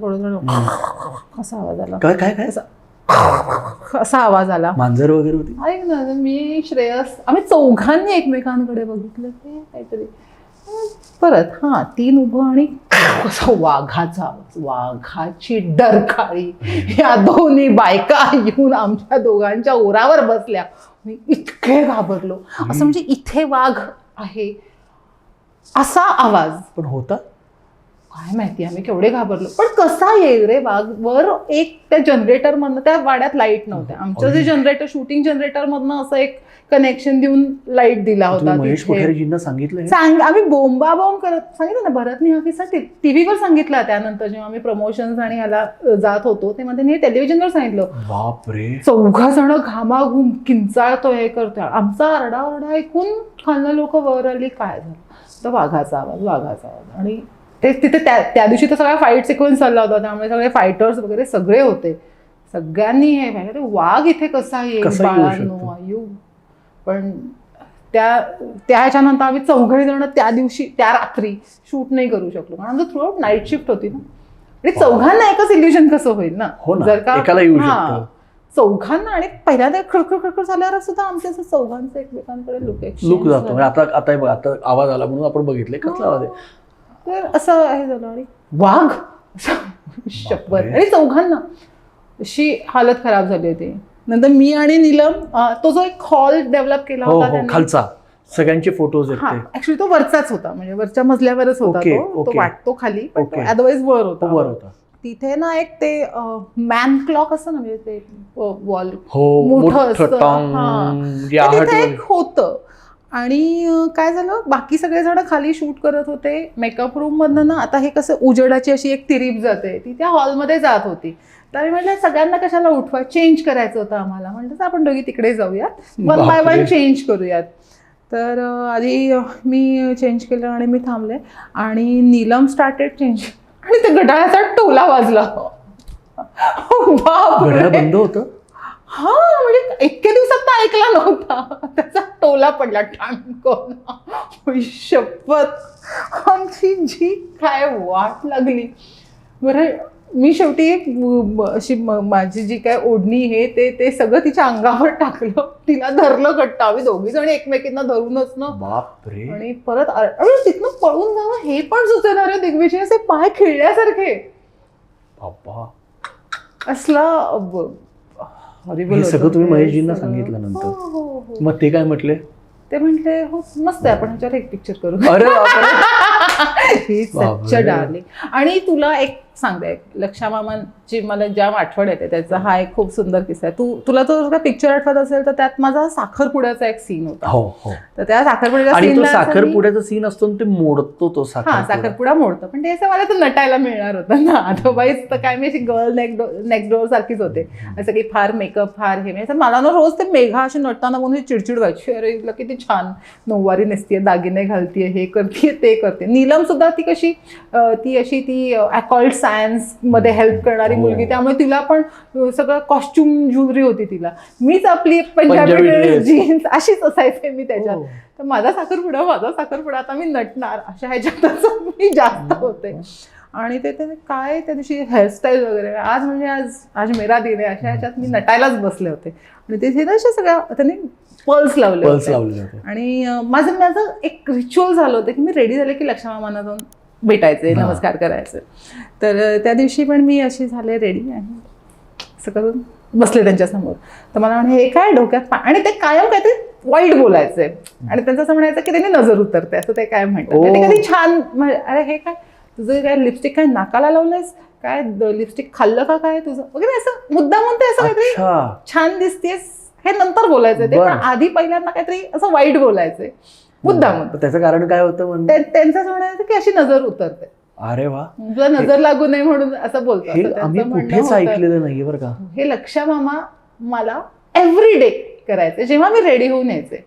असा आवाज आला. काय असा आवाज आला. मांजर वगैरे होती? ऐक ना, मी, श्रेयस, आम्ही चौघांनी एकमेकांकडे बघितलं. ते काहीतरी परत 3 उभं आणि वाघाची डरकाळी. या दोन्ही बायका येऊन आमच्या दोघांच्या ओरावर बसल्या. मी इतके घाबरलो. असं म्हणजे इथे वाघ आहे असा आवाज. पण होता काय माहिती आम्ही केवढे घाबरलो. पण कसा येईल रे वाघ वर? एक त्या जनरेटर मधनं, त्या वाड्यात लाईट नव्हत्या, आमचं जे जनरेटर शूटिंग जनरेटर मधनं असं एक कनेक्शन देऊन लाईट दिला होता. महेश कोठारीजींना सांगितलं आम्ही बोंबाबोंब करत सांगितलं ना, भरत निहाकीसाठी टीव्हीवर सांगितलं. त्यानंतर जेव्हा आम्ही प्रमोशन्स आणि याला जात होतो तेव्हा त्यांनी टेलिव्हिजनवर सांगितलं. बापरे, 4 जण घामाघूम किंचाळतो हे करतोय. आमचा आरडाओरडा ऐकून खालनं लोक वर आली. काय झालं तर वाघाचा आवाज. आणि ते तिथे त्या दिवशी तर सगळा फाईट सिक्वेन्स चालला होता, त्यामुळे सगळे फायटर्स वगैरे सगळे होते. सगळ्यांनी हे पाहिलं, वाघ इथे कसा येईल बाळांनो आयु. पण त्या ह्याच्यानंतर आम्ही 4 जण त्या दिवशी त्या रात्री शूट नाही करू शकलो, कारण आमचं थ्रू आउट नाईट शिफ्ट होती ना. आणि 4घांना एकच इल्युजन कसं होईल ना, जर का एकाला येऊ शकतं 4घांना. आणि पहिल्यांदा खडखड झाल्यावर सुद्धा आमच्या 4घांचं एकमेकांकडे लुक जातो. आता आवाज आला म्हणून आपण बघितले, कसला आवाज आहे तर असं हे झालं. आणि वाघ शपथ. आणि 4घांना अशी हालत खराब झाली होती. नंतर मी आणि नीलम तो जो एक हॉल डेव्हलप केला होता खालचा, सगळ्यांचे फोटोज ऍक्च्युली तो वरचाच होता, म्हणजे वरच्या मजल्यावरच होता. तो वाटतो खाली, पण अदरवाईज वर होता. तिथे ना एक ते मॅन क्लॉक असतं ना, म्हणजे ते वॉल मोठं असतं, तिथे एक होतं. आणि काय झालं, बाकी सगळेजण खाली शूट करत होते. मेकअप रूम मधनं ना, आता हे कसं उजेडाची अशी एक तिरीप जाते, ती त्या हॉलमध्ये जात होती. तर मी म्हटलं सगळ्यांना कशाला उठवा, चेंज करायचं होतं आम्हाला. म्हटलं आपण दोघी तिकडे जाऊयात, 1 बाय 1 चेंज करूयात. तर आधी मी चेंज केलं आणि मी थांबले आणि नीलम स्टार्टेड चेंज. आणि ते घड्याळाचा टोला वाजला. घड्याळ बंद होतं. हा, म्हणजे इतके दिवसात तर ऐकला नव्हता, त्याचा टोला पडला ठाणकोन. शपथ, आमची जी काय वाट लागली. बरं, मी शेवटी अशी माझी जी काय ओढणी हे ते सगळं तिच्या अंगावर टाकलं, तिला धरलं घट्ट. आम्ही 2घी जण एकमेकींना धरूनच ना. बापरे. आणि परत तिथनं पळून जावं हे पण सुचणार आहे. दिग्विजय असे पाय खिळल्यासारखे असला. हे सगळं तुम्ही महेशजींना सांगितलं नंतर? मग ते काय म्हटले? ते म्हटले हो मस्त आहे, आपण ह्याच्यावर एक पिक्चर करू. अरे ही सच्च डार्लिंग. आणि तुला एक सांगते, लक्षा मामांची मला ज्या आठवण येते त्याचा हा एक खूप सुंदर किस्सा आहे. तुला तो पिक्चर आठवत असेल तर त्यात माझा साखरपुड्याचा एक सीन होता. तर त्या साखरपुड्याचा सीन असतो ते मोडतो तो साखरपुडा मोडतो. पण ते असं मला तर नटायला मिळणार होतं ना, अदरवाईज तर काय मी अशी गर्ल नेक्स्ट डोअर सारखीच होते. असं काही फार मेकअप फार हे म्हणजे मला ना रोज ते मेघा अशी नटताना म्हणून चिडचिड व्हायची. अरे तुला किती छान नऊवारी नेसतीये, दागिने घालतीये, हे करतीये ते करते. नीलम सुद्धा ती कशी ती अकॉल्ड सायन्स मध्ये हेल्प करणारी मुलगी, त्यामुळे तिला पण सगळं कॉस्ट्युम ज्वेलरी होती तिला. मीच आपली पंजाबी जीन्स अशीच असायचे मी त्याच्यात. तर माझा साखरपुडा आता मी नटणार अशा ह्याच्यातच मी जास्त होते. आणि ते काय त्या दिवशी हेअरस्टाईल वगैरे आज मेरा दिन आहे अशा ह्याच्यात मी नटायलाच बसले होते. आणि ते सगळ्या त्यांनी पल्स लावले होते. आणि माझं एक रिच्युअल झालं होतं की मी रेडी झाले की लक्षा मामांना जाऊन भेटायचे, नमस्कार करायचे. तर त्या दिवशी पण मी अशी झाले रेडी आणि असं करून बसले त्यांच्यासमोर. तर मला म्हणे हे काय डोक्यात आणि ते कायम काय ते वाईट बोलायचे. आणि त्यांचं असं म्हणायचं की त्यांनी नजर उतरते, असं ते काय म्हणतात. ते कधी छान, अरे हे काय तुझं काय लिपस्टिक काय नाकाला लावलंयस, काय लिपस्टिक खाल्लं का काय तुझं वगैरे, असं मुद्दा म्हणते असं काहीतरी छान दिसतेस हे नंतर बोलायचं. ते पण आधी पहिल्यांदा काहीतरी असं वाईट बोलायचे मुद्दा म्हणतो. त्याचं कारण काय होतं? त्यांचं असं म्हणायचं की अशी नजर उतरते. अरे वा, तुला नजर लागू नये म्हणून असं बोलतो. आम्ही कुठेच ऐकलेलं नाही बरं का. हे लक्षा मामा मला एव्हरी डे करायचे जेव्हा मी रेडी होऊन यायचे.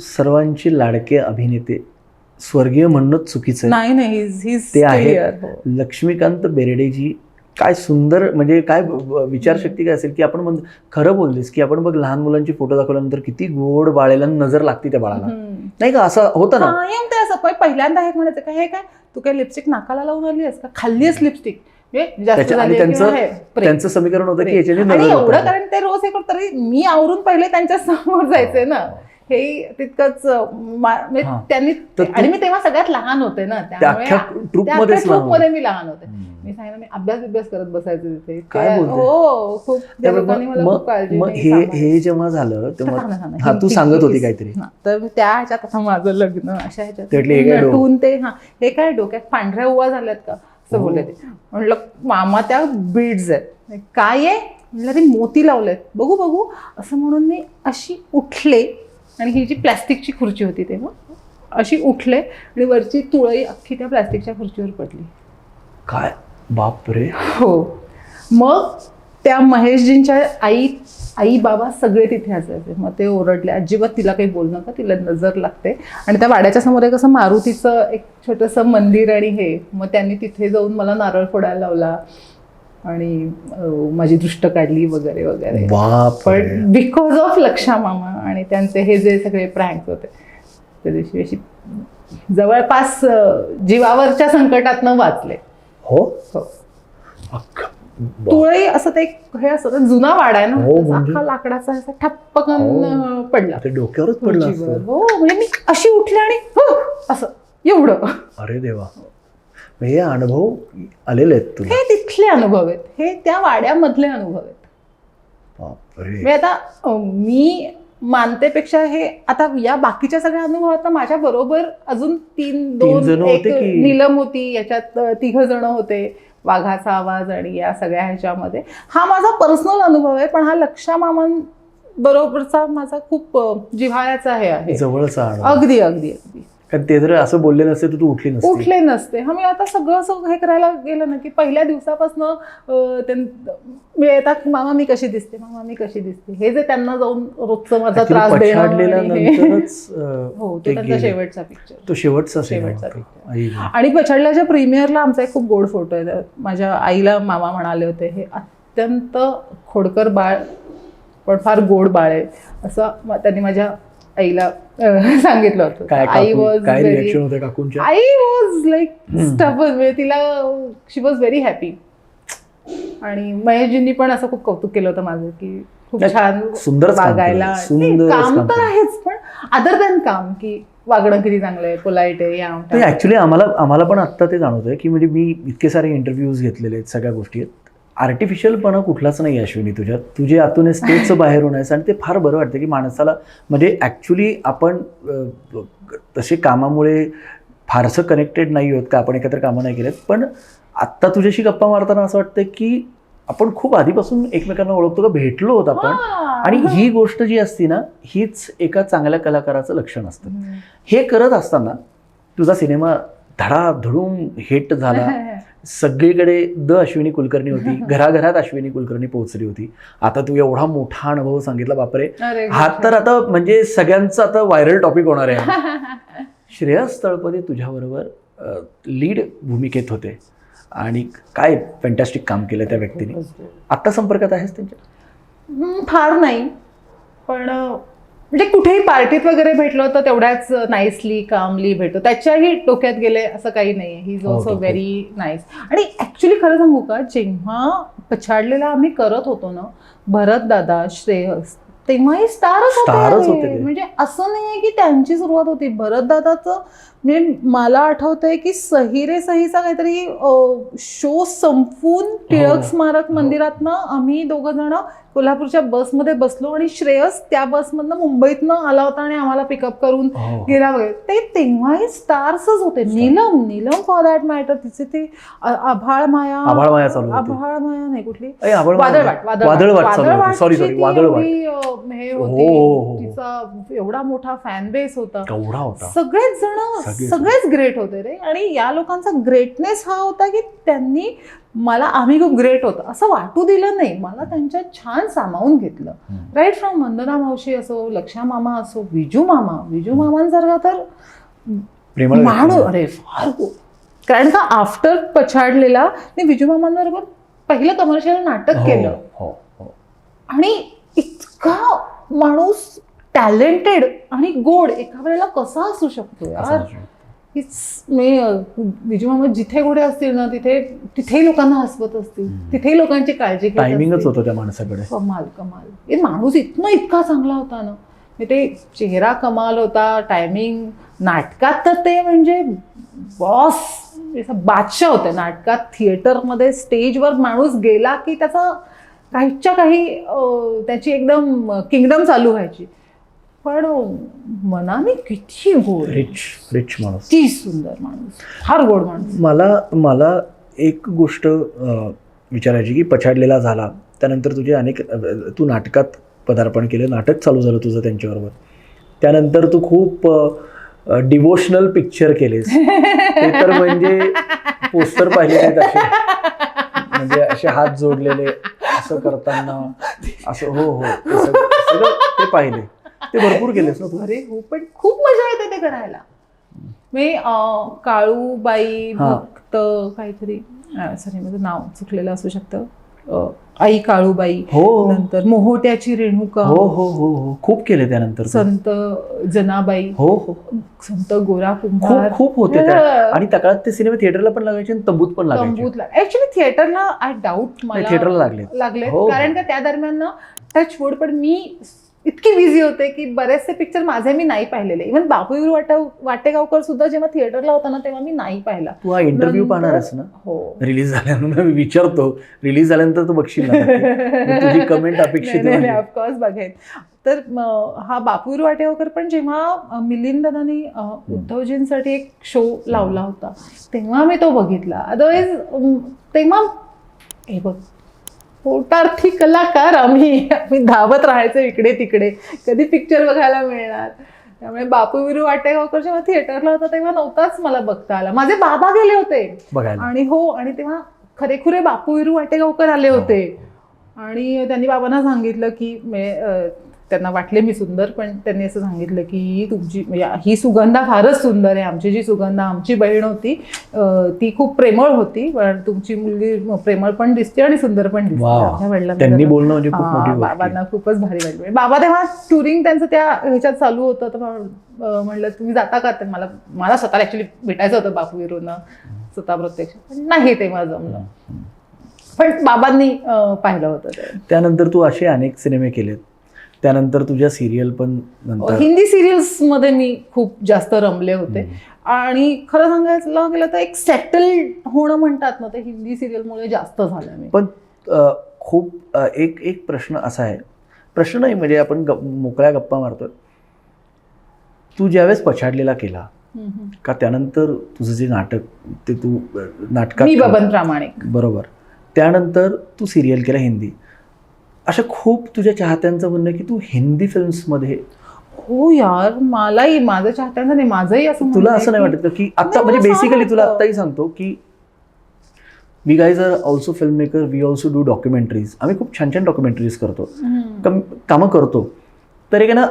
सर्वांची लाडके अभिनेते, स्वर्गीय म्हणणं चुकीचं नाही, ते आहे लक्ष्मीकांत बेर्डेजी. काय सुंदर, म्हणजे काय विचारशक्ती काय असेल की आपण खरं बोललीस की आपण बघ लहान मुलांची फोटो दाखवल्यानंतर किती गोड बाळेला नजर लागते त्या बाळाला, नाही का? असं होतं ना. ते असं पहिल्यांदा हे म्हणायचं का हे काय तू काय लिपस्टिक नाकाला लावून आली आहेस का, खाल्ली आहेस लिपस्टिक, त्यांचं समीकरण होतं की एवढं. कारण ते रोज हे करत तरी मी आवरून पहिले त्यांच्या समोर जायचंय ना, हे तितकंच त्यांनी. आणि मी तेव्हा सगळ्यात लहान होते ना, त्यामुळे ट्रूपमध्ये मी लहान होते. मी सांगितलं मी अभ्यास करत बसायचं तिथे. काय बोलते? हो, खूप त्या लोकांनी मला खूप काळजी मग नाही, हे जेव्हा झालं तेव्हा सांभाळ. हा तू सांगत होती काहीतरी. तर त्या ह्याच्यात आता माझं लग्न अशा ह्याच्यात त्यातले हे काय नटून ते हे काय डोक्यात पांढऱ्या उवा झाल्यात का असं बोलले ते. म्हटलं मामा त्या बीड्स आहेत. काय आहे म्हटलं ते मोती लावलेत, बघू बघू असं म्हणून मी अशी उठले आणि ही जी प्लॅस्टिकची खुर्ची होती तेव्हा अशी उठले आणि वरची तुळई अख्खी त्या प्लॅस्टिकच्या खुर्चीवर पडली. काय बापरे. हो. मग त्या महेशजींच्या आई बाबा सगळे तिथे असायचे. मग ते ओरडले, अजिबात तिला काही बोल नका, तिला नजर लागते. आणि त्या वाड्याच्या समोर एक असं मारुतीचं एक छोटंसं मंदिर आणि हे, मग त्यांनी तिथे जाऊन मला नारळ फोडायला लावला आणि माझी दृष्ट काढली वगैरे वगैरे. पण बिकॉज ऑफ लक्षा मामा आणि त्यांचे हे जे सगळे प्रँक्स होते त्या दिवशी अशी जवळपास जीवावरच्या संकटातनं वाचले. हो. तुळई असं ते हे असं जुना वाडा आहे ना, अख्खा लाकडाचा असा ठप्पकन पडला डोक्यावरच पडला. हो, म्हणजे मी अशी उठले आणि असं एवढं. अरे देवा. हे अनुभव आलेले आहेत तुला? हे तिथले अनुभव आहेत, हे त्या वाड्यामधले अनुभव आहेत. बापरे. आता मी मानतेपेक्षा हे आता या बाकीच्या सगळ्या अनुभवात माझ्या बरोबर अजून दोन एक नीलम होती, याच्यात 3 जण होते, वाघाचा आवाज आणि या सगळ्या ह्याच्यामध्ये. हा माझा पर्सनल अनुभव आहे, पण हा लक्षा मामान बरोबरचा माझा खूप जिव्हाळ्याचा हे आहे, जवळचा. अगदी अगदी अगदी. कारण ते जर असं बोलले नसते तर तू उठले नसते. मी आता सगळं असं हे करायला गेलं ना की पहिल्या दिवसापासून मी येतात, मामा मी कशी दिसते, मामा मी कशी दिसते, हे जे त्यांना जाऊन रोजचं माझा त्रास देणं. हो, तो त्यांचा शेवटचा पिक्चर, तो शेवटचा पिक्चर. आणि पछाडल्याच्या प्रीमियरला आमचा एक खूप गोड फोटो आहे. माझ्या आईला मामा म्हणाले होते, हे अत्यंत खोडकर बाळ पण फार गोड बाळ आहे असं त्यांनी माझ्या आईला सांगितलं होतं. आई वॉज लाईक स्टबर्न, तिला शी वॉज व्हेरी हॅपी. आणि महेशजींनी पण असं खूप कौतुक केलं होतं माझं की खूप छान सुंदर वागायला. काम तर आहेच, पण अदर दॅन काम की वागणं किती चांगलं आहे, पोलाईट आहे. ऍक्च्युली आम्हाला पण आत्ता ते जाणवतंय की म्हणजे मी इतके सारे इंटरव्ह्यूज घेतलेले आहेत, सगळ्या गोष्टी आहेत. आर्टिफिशियलपणा कुठलाच नाही अश्विनी तुझ्यात. तुझे आतून स्टेजचं बाहेरून आहेस आणि ते फार बरं वाटतं की माणसाला, म्हणजे ॲक्च्युली आपण तसे कामामुळे फारसं कनेक्टेड नाही आहोत का, आपण एकत्र कामं नाही केलेत, पण आत्ता तुझ्याशी गप्पा मारताना असं वाटतं की आपण खूप आधीपासून एकमेकांना ओळखतो का, भेटलो होतो आपण. आणि ही गोष्ट जी असती ना, हीच एका चांगल्या कलाकाराचं लक्षण असतं. हे करत असताना तुझा सिनेमा धडाधडून हिट झाला, सगळीकडे अश्विनी कुलकर्णी होती, घराघरात अश्विनी कुलकर्णी पोहोचली होती. आता तू एवढा मोठा अनुभव सांगितला, बापरे. हा तर आता म्हणजे सगळ्यांचं आता व्हायरल टॉपिक होणार आहे. श्रेयस तळपदे तुझ्याबरोबर लीड भूमिकेत होते आणि काय फॅन्टॅस्टिक काम केलं त्या व्यक्तीने. आत्ता संपर्कात आहेस त्यांच्या? फार नाही, पण म्हणजे कुठेही पार्टीत वगैरे भेटलो तर तेवढ्याच नाईसली कामली भेटतो, त्याच्याही डोक्यात गेले असं काही नाही. He is also very nice. आणि ऍक्च्युली खरं सांगू का, जेव्हा पछाडलेला आम्ही करत होतो ना, भरत दादा, श्रेयस, तेव्हाही स्टारच होते. म्हणजे असं नाहीये की त्यांची सुरुवात होती. भरत दादाचं म्हणजे मला आठवतंय की सही रे सहीचा काहीतरी शो संपवून टिळक स्मारक मंदिरातनं आम्ही 2 जण कोल्हापूरच्या बसमध्ये बसलो आणि श्रेयस त्या बसमधनं मुंबईतनं आला होता आणि आम्हाला पिकअप करून गेला वगैरे. ते तेव्हाही स्टार्सच होते. नीलम फॉर दॅट मॅटर, तिचे ते आभाळ माया नाही कुठली, वादळवाट हे होती, तिचा एवढा मोठा फॅन बेस होता. सगळेच जण सगळेच ग्रेट होते रे. आणि या लोकांचा ग्रेटनेस हा होता की त्यांनी मला आम्ही खूप ग्रेट होतं असं वाटू दिलं नाही. मला त्यांच्यात छान सामावून घेतलं. राईट फ्रॉम वंदना मावशी असो, लक्षा मामा असो, विजू मामांसारखा तर माणूस, अरे फार. कारण का आफ्टर पछाडलेला मी विजू मामांबरोबर पहिलं कमर्शियल नाटक केलं. आणि इतका माणूस टॅलेंटेड आणि गोड एका वेळेला कसा असू शकतो यार. विजू मामा जिथे कुठे असतील ना, तिथेही लोकांना हसवत असतील, तिथेही लोकांची काळजी घेत. टायमिंगच होतं त्या माणसाकडे. कमाल. माणूस इतका चांगला होता ना, ते चेहरा कमाल होता, टायमिंग. नाटकात तर ते म्हणजे बॉस बादशाह होते नाटकात. थिएटरमध्ये स्टेजवर माणूस गेला की त्याचा काहीच्या काही त्याची एकदम किंगडम चालू व्हायची. पण मनाने किती गोड, रिच माणूस, किती सुंदर माणूस, फार गोड माणूस. मला एक गोष्ट विचारायची की पछाडलेला झाला त्यानंतर तुझे अनेक तू नाटकात पदार्पण केलं, नाटक चालू झालं तुझं त्यांच्याबरोबर. त्यानंतर तू खूप डिवोशनल पिक्चर केलेस. ते तर म्हणजे पोस्टर पाहिले नाहीत असे, म्हणजे असे हात जोडलेले असं करताना असं. हो ते सगळं ते पाहिले, ते भरपूर केलेस ना तू. अरे हो, पण खूप मजा येते ते करायला. मी काळूबाई भक्त काहीतरी, सॉरी माझं नाव चुकलेलं असू शकतं, आई काळूबाई, नंतर मोहोट्याची रेणुका, हो खूप केले. त्यानंतर संत जनाबाई, संत गोरा कुंभार, खूप होते त्या. आणि त्या काळात ते सिनेमे थिएटरला पण लागायचे आणि तंबूत पण लागायचे. ऍक्च्युली थिएटरला आय डाऊट मला थिएटरला लागले, कारण का त्या दरम्यान ना टच वूड, पण मी इतकी बिझी होते की बरेचसे पिक्चर माझे मी नाही पाहिलेले. इव्हन बाबूराव वाटेगावकर सुद्धा जेव्हा थिएटरला होता ना तेव्हा मी नाही पाहिला. तू हा इंटरव्ह्यू पाहणारच ना? हो, रिलीज झाल्यानंतर मी विचारतो, रिलीज झाल्यानंतर तू बघशील ना, तुझी कमेंट अपेक्षित आहे. ऑफकोर्स बघेन. तर हा बापूर वाटेगावकर पण जेव्हा मिलिंद दादांनी उद्धवजींसाठी एक शो लावला होता तेव्हा मी तो बघितला. अदरवाईज तेव्हा हे बघ, पोटार्थी कलाकार आम्ही धावत राहायचो इकडे तिकडे, कधी पिक्चर बघायला मिळणार. त्यामुळे बापू विरू वाटेगावकर जेव्हा थिएटरला होता तेव्हा नव्हताच मला बघता आला. माझे बाबा गेले होते आणि तेव्हा खरेखुरे बापू विरू वाटेगावकर आले होते आणि त्यांनी बाबांना सांगितलं की त्यांना वाटले मी सुंदर, पण त्यांनी असं सांगितलं की तुमची ही सुगंधा फारच सुंदर आहे. आमची जी सुगंधा, आमची बहीण होती ती खूप प्रेमळ होती, पण तुमची मुलगी प्रेमळ पण दिसते आणि सुंदर पण दिसते. माझ्या वडिलांना, बाबांना खूपच भारी वाटलं. बाबा तेव्हा टुरिंग त्यांचं त्या ह्याच्यात चालू होतं, तर म्हणलं तुम्ही जाता का? तर मला स्वतःला ऍक्च्युली भेटायचं होतं बापू विरूंना स्वतः प्रत्यक्ष, पण नाही तेव्हा जमलं. पण बाबांनी पाहिलं होतं. त्यानंतर तू असे अनेक सिनेमे केलेत. त्यानंतर तुझ्या सिरियल पण नंतर हिंदी सिरियल्स मध्ये मी खूप जास्त रमले होते. आणि खरं सांगायला गेलं तर एक सेटल होणं म्हणतात ना, ते हिंदी सिरियलमुळे जास्त झालं मी. पण खूप एक प्रश्न असा आहे, प्रश्न नाही म्हणजे आपण मोकळ्या गप्पा मारतोय. तू ज्यावेळेस पछाडलेला केला का त्यानंतर तुझं जे नाटक ते तू नाटकात, मी बबन प्रामाणिक, बरोबर, त्यानंतर तू सिरियल केला हिंदी. अशा खूप तुझ्या चाहत्यांचं म्हणणं की तू हिंदी फिल्म्समध्ये. हो यार, मलाही माझ्या चाहत्यांचं नाही, माझंही असं. तुला असं नाही वाटत की आता म्हणजे बेसिकली तुला आत्ताही सांगतो की we guys are also film maker, we also do documentaries. आम्ही खूप छान छान डॉक्युमेंटरीज करतो, कामं करतो. तर एक ना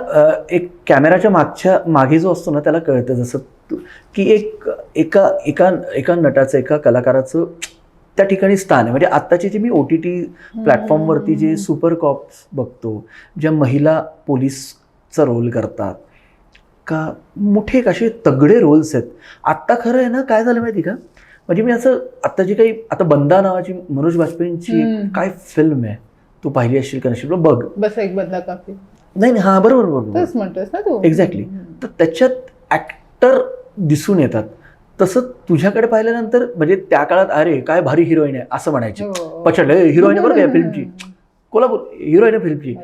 एक कॅमेराच्या मागे जो असतो ना त्याला कळतं, जसं की एका नटाचं, एका कलाकाराचं त्या ठिकाणी स्थान आहे. म्हणजे आत्ताचे जे मी OTT प्लॅटफॉर्मवरती जे सुपर कॉप्स बघतो, ज्या महिला पोलीसचा रोल करतात का, मोठे असे तगडे रोल्स आहेत. आत्ता खरं आहे ना काय झालं माहिती का, म्हणजे मी असं आत्ता जे काही आता बंदा नावाची मनोज बाजपेयींची काय फिल्म आहे, तू पाहिली असशील का नशील, बघ. बस एक बदला काफी. नाही हा बरोबर म्हणतोस ना तू. एक्झॅक्टली. तर त्याच्यात ऍक्टर दिसून येतात. तसं तुझ्याकडे पाहिल्यानंतर म्हणजे त्या काळात अरे काय भारी हिरोईन आहे असं म्हणायची. पछाडलं हिरोईन बरोबर या फिल्मची, कोल्हापूर हिरोईन आहे फिल्मची.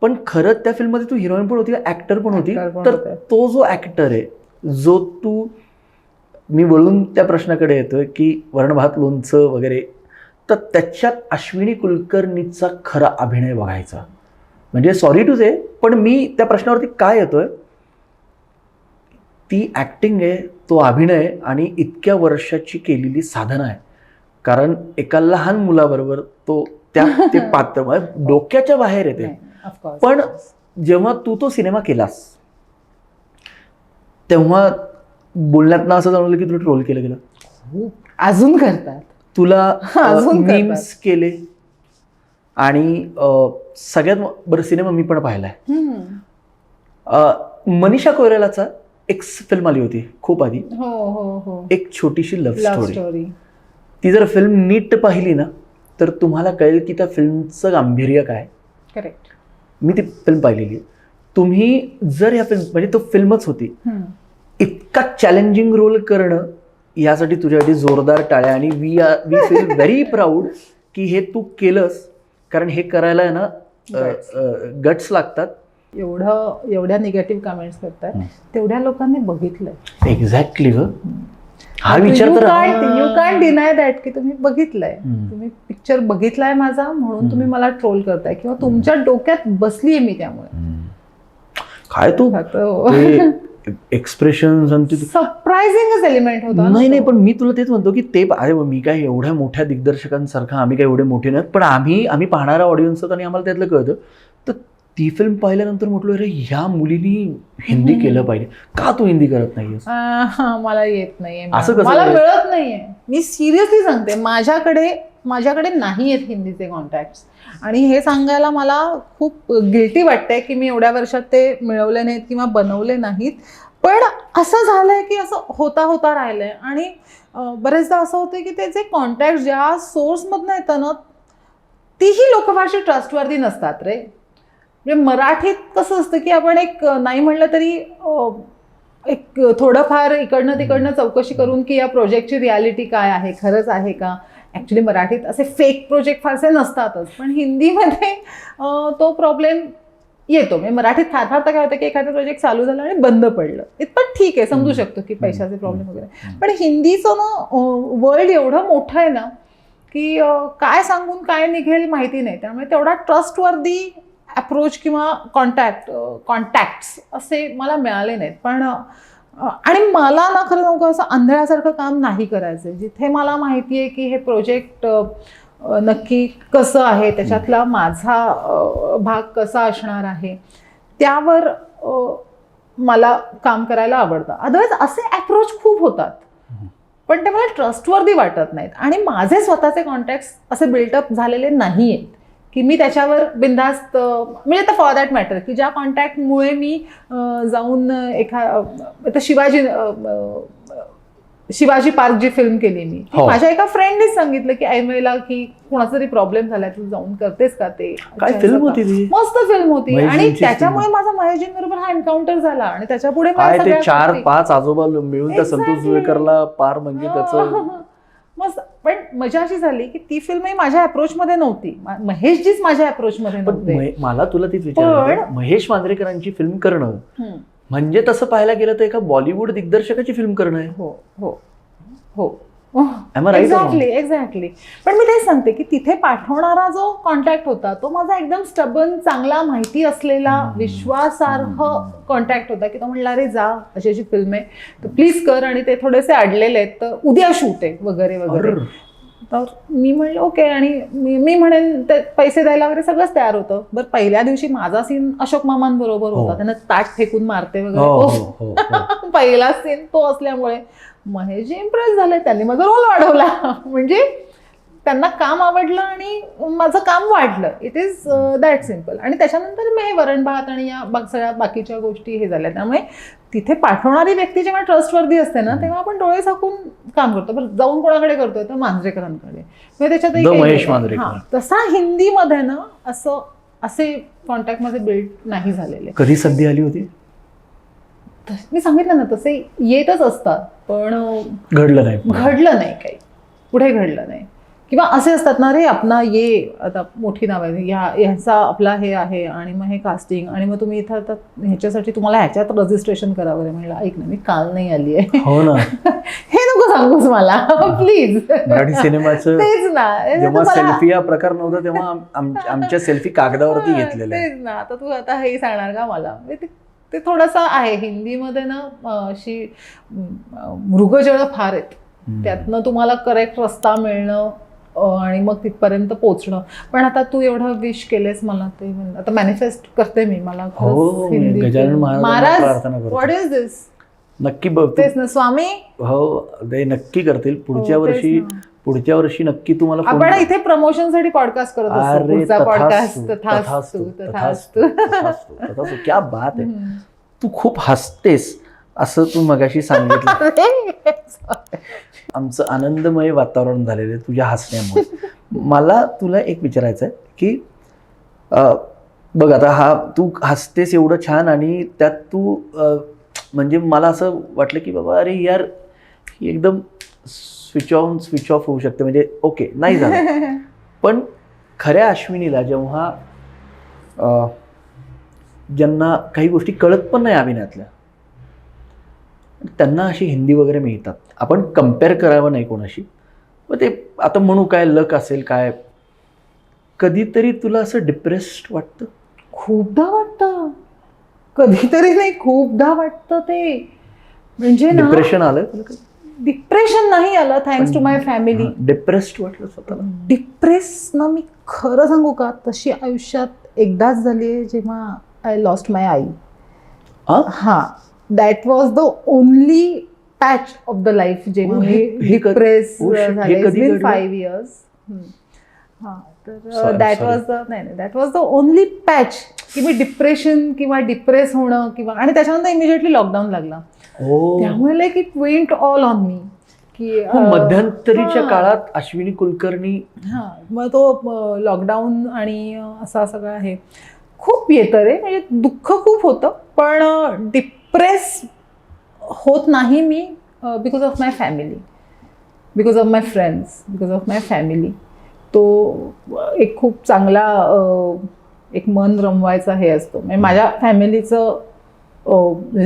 पण खरंच त्या फिल्ममध्ये तू हिरोईन पण होती, ऍक्टर पण होती. तर तो जो ऍक्टर आहे, जो तू, मी वळून त्या प्रश्नाकडे येतोय की वर्णभात लोणचं वगैरे, तर त्याच्यात अश्विनी कुलकर्णीचा खरा अभिनय बघायचा. म्हणजे सॉरी टू से, पण मी त्या प्रश्नावरती काय येतोय, ती ॲक्टिंग आहे, तो अभिनय आणि इतक्या वर्षाची केलेली साधना आहे. कारण एका लहान मुलाबरोबर ते पात्र डोक्याच्या बाहेर येते. पण जेव्हा तू तो सिनेमा केलास तेव्हा बोलण्यात असं जाणवलं की तुला ट्रोल केलं गेलं. अजून करतात तुला, मीम्स केले. आणि सगळ्यात बरं सिनेमा मी पण पाहिलाय, मनीषा कोइरालाचा एक फिल्म आली होती खूप आधी, एक छोटीशी लव्ह स्टोरी. ती जर फिल्म नीट पाहिली ना तर तुम्हाला कळेल की त्या फिल्मचं गांभीर्य काय. करेक्ट. मी ती फिल्म पाहिलेली आहे. तुम्ही जर या फिल्म, म्हणजे तो फिल्मच होती, इतका चॅलेंजिंग रोल करणं यासाठी तुझ्यासाठी जोरदार टाळ्या. आणि वी फील व्हेरी प्राऊड की हे तू केलंस, कारण हे करायला आहे ना गट्स लागतात. एवढ्या निगेटिव्ह कमेंट्स करतात, तेवढ्या लोकांनी बघितलंय. एक्झॅक्टली ग, हा विचार तर यू कॅन्ट डिनाय दॅट की तुम्ही बघितलंय, तुम्ही पिक्चर बघितलाय माझा म्हणून तुम्ही मला ट्रोल करताय किंवा तुमच्या डोक्यात बसलीये मी त्यामुळे. काय तू एक्सप्रेशन सरप्रायझिंगच एलिमेंट होता. नाही, पण मी तुला तेच म्हणतो की ते अरे मी काय एवढ्या मोठ्या दिग्दर्शकांसारखं आम्ही काय एवढे मोठे नाहीत, पण आम्ही पाहणारा ऑडियन्स आहोत आणि आम्हाला त्यातलं कळतं. तर ती फिल्म पाहिल्यानंतर म्हटलं अरे ह्या मुलीनी हिंदी केलं पाहिजे, का तू हिंदी करत नाहीयेस? मला येत नाहीये, असं कसं मला मिळत नाहीये. मी सिरियसली सांगते, माझ्याकडे नाही आहेत हिंदीचे कॉन्टॅक्ट्स. आणि हे सांगायला मला खूप गिल्टी वाटतंय की मी एवढ्या वर्षात ते मिळवले नाहीत किंवा बनवले नाहीत. पण असं झालंय की असं होता राहिलंय. आणि बरेचदा असं होतं की त्याचे कॉन्टॅक्ट ज्या सोर्समधनं येतं ना, तीही लोक फारशी ट्रस्टवर्दी नसतात रे. म्हणजे मराठीत कसं असतं की आपण एक नाही म्हणलं तरी एक थोडंफार इकडनं तिकडनं चौकशी करून की या प्रोजेक्टची रियालिटी काय आहे, खरंच आहे का. ॲक्च्युली मराठीत असे फेक प्रोजेक्ट फारसे नसतातच, पण हिंदीमध्ये तो प्रॉब्लेम येतो. म्हणजे मराठीत फार तर काय होतं की एखादं प्रोजेक्ट चालू झालं आणि बंद पडलं, इतपत ठीक आहे, समजू शकतो की पैशाचे प्रॉब्लेम वगैरे. पण हिंदीचं ना वर्ल्ड एवढं मोठं आहे ना की काय सांगून काय निघेल माहिती नाही. त्यामुळे तेवढा ट्रस्टवर्दी अप्रोच किंवा कॉन्टॅक्ट्स असे मला मिळाले नाहीत. पण आणि मला ना खरं नव्हतं असं आंधळ्यासारखं काम नाही करायचं. जिथे मला माहिती आहे की हे प्रोजेक्ट नक्की कसं आहे, त्याच्यातला माझा भाग कसा असणार आहे, त्यावर मला काम करायला आवडतं. अदरवाईज असे अप्रोच खूप होतात, पण ते मला ट्रस्टवर्दी वाटत नाहीत. आणि माझे स्वतःचे कॉन्टॅक्ट्स असे बिल्टअप झालेले नाही आहेत की मी त्याच्यावर बिनधास्त, म्हणजे आता फॉर दॅट मॅटर की ज्या कॉन्टॅक्टमुळे मी जाऊन आता शिवाजी पार्क जी फिल्म केली मी, माझ्या एका फ्रेंडनेच सांगितलं की ऐनवेळेला की कोणाचा तरी प्रॉब्लेम झालाय, तू जाऊन करतेस का ते. काय फिल्म होती ती, मस्त फिल्म होती. आणि त्याच्यामुळे माझा महेशजींबरोबर हा एन्काउंटर झाला. आणि त्याच्यापुढे काय ते 4-5 आजोबा मिळून त्या संतोष जुवेकरला पार म्हणजे त्याचं मस्त. पण मजा अशी झाली की ती फिल्म माझ्या अप्रोचमध्ये नव्हती, महेशजीच माझ्या अप्रोचमध्ये नव्हते. मला तुला तीच विचारायचं, महेश मांजरेकरांची फिल्म करणं म्हणजे तसं पाहायला गेलं तर एका बॉलिवूड दिग्दर्शकाची फिल्म करणं आहे. हो हो हो, एक्झॅक्टली. पण मी तेच सांगते की तिथे पाठवणारा जो कॉन्टॅक्ट होता तो माझा एकदम स्टबन, चांगला, माहिती असलेला, विश्वासार्ह कॉन्टॅक्ट होता की तो म्हणला अरे जा, अशी अशी फिल्म आहे तर प्लीज कर. आणि ते थोडेसे अडलेले आहेत तर उद्या शूट आहे वगैरे वगैरे. तर मी म्हणलं ओके. आणि मी म्हणेन ते पैसे द्यायला वगैरे सगळंच तयार होतं. बरं, पहिल्या दिवशी माझा सीन अशोक मामांबरोबर होता, त्यांना ताट फेकून मारते वगैरे, पहिला सीन तो असल्यामुळे महेशजी इम्प्रेस झाले, त्यांनी माझा रोल वाढवला. म्हणजे त्यांना काम आवडलं आणि माझं काम वाढलं. It is that simple. आणि त्याच्यानंतर मी हे वरण भात आणि या सगळ्या बाकीच्या गोष्टी हे झाल्या. त्यामुळे तिथे पाठवणारी व्यक्ती जेव्हा ट्रस्टवर्दी असते ना, तेव्हा आपण डोळे झाकून काम करतो. बरं, जाऊन कोणाकडे करतोय तर मांजरेकरांकडे. त्याच्यात तसा हिंदीमध्ये ना असे कॉन्टॅक्ट मध्ये बिल्ड नाही झालेले. कधी संधी आली होती? मी सांगितलं ना तसे येतच असतात, पण घडलं नाही काही, पुढे घडलं नाही. किंवा असे असतात ना, रे आपला ये आता मोठी नाव आहे, ह्याचा आपला हे आहे आणि मग हे कास्टिंग, आणि मग तुम्ही इथं ह्याच्यासाठी तुम्हाला ह्याच्यात रजिस्ट्रेशन करावं रे. म्हणलं ऐक ना, मी काल नाही आली आहे. हो ना, हे नको सांगूस मला प्लीज. मराठी सिनेमाचं तेच ना, जेव्हा सेल्फी हा प्रकार नव्हता तेव्हा आमच्या सेल्फी कागदावरती घेतलेल्या. तेच ना, आता तू आता हे सांगणार का मला. ते थोडंसं आहे हिंदीमध्ये ना, अशी मृगजळ फार आहेत, त्यातनं तुम्हाला करेक्ट रस्ता मिळणं आणि मग तिथपर्यंत पोहोचणं. पण आता तू एवढं विश केलेस मला, ते आता मॅनिफेस्ट करते मी. मला गजानन महाराज व्हॉट इज दिस, नक्की तेच ना स्वामी. हो, ते नक्की करतील पुढच्या वर्षी नक्की तुम्हाला. आपण इथे प्रमोशन साठी पॉडकास्ट करत असतो, पुढचा पॉडकास्ट तथास्तु. क्या बात आहे, तू खूप हसतेस असं तू मगाशी सांगितलं. आमचं आनंदमय वातावरण झालेलं आहे तुझ्या हसण्यामुळे. मला तुला एक विचारायचं आहे की बघ आता तू हसतेस एवढं छान, आणि त्यात तू म्हणजे मला असं वाटलं की बाबा अरे यार एकदम स्विच ऑन स्विच ऑफ होऊ शकते, म्हणजे ओके नाही झालं. पण खऱ्या अश्विनीला जेव्हा ज्यांना काही गोष्टी कळत पण नाही अभिनयातल्या, त्यांना अशी हिंदी वगैरे मिळतात, आपण कम्पेअर करावं नाही कोणाशी. मग ते आता म्हणू काय लक असेल काय, कधीतरी तुला असं डिप्रेस्ड वाटतं? खूपदा वाटतं, कधीतरी नाही खूपदा वाटतं. ते म्हणजे ना, डिप्रेशन आलं तुला कधी? डिप्रेशन नाही आलं thanks to my family. Depressed वाटलं स्वतःला? डिप्रेस ना मी खरं सांगू का, तशी आयुष्यात एकदाच झाली आहे जेव्हा आय लॉस्ट माय आई. हा, that was the only patch of the life जेव्हा मी डिप्रेस झाले. 5 years. हा, तर दॅट वॉज द नाही that was the only patch की मी डिप्रेशन किंवा डिप्रेस होणं किंवा, आणि त्याच्यानंतर इमिजिएटली लॉकडाऊन लागला. त्यामुळे like it went all on me की मध्यंतरीच्या काळात अश्विनी कुलकर्णी. हा, मग तो लॉकडाऊन आणि असा सगळं आहे, खूप येतं रे, म्हणजे दुःख खूप होतं, पण डिप्रेस होत नाही me because of my family, because of my friends, because of my family. तो एक खूप चांगला एक मन रमवायचा हे असतो. म्हणजे माझ्या फॅमिलीचं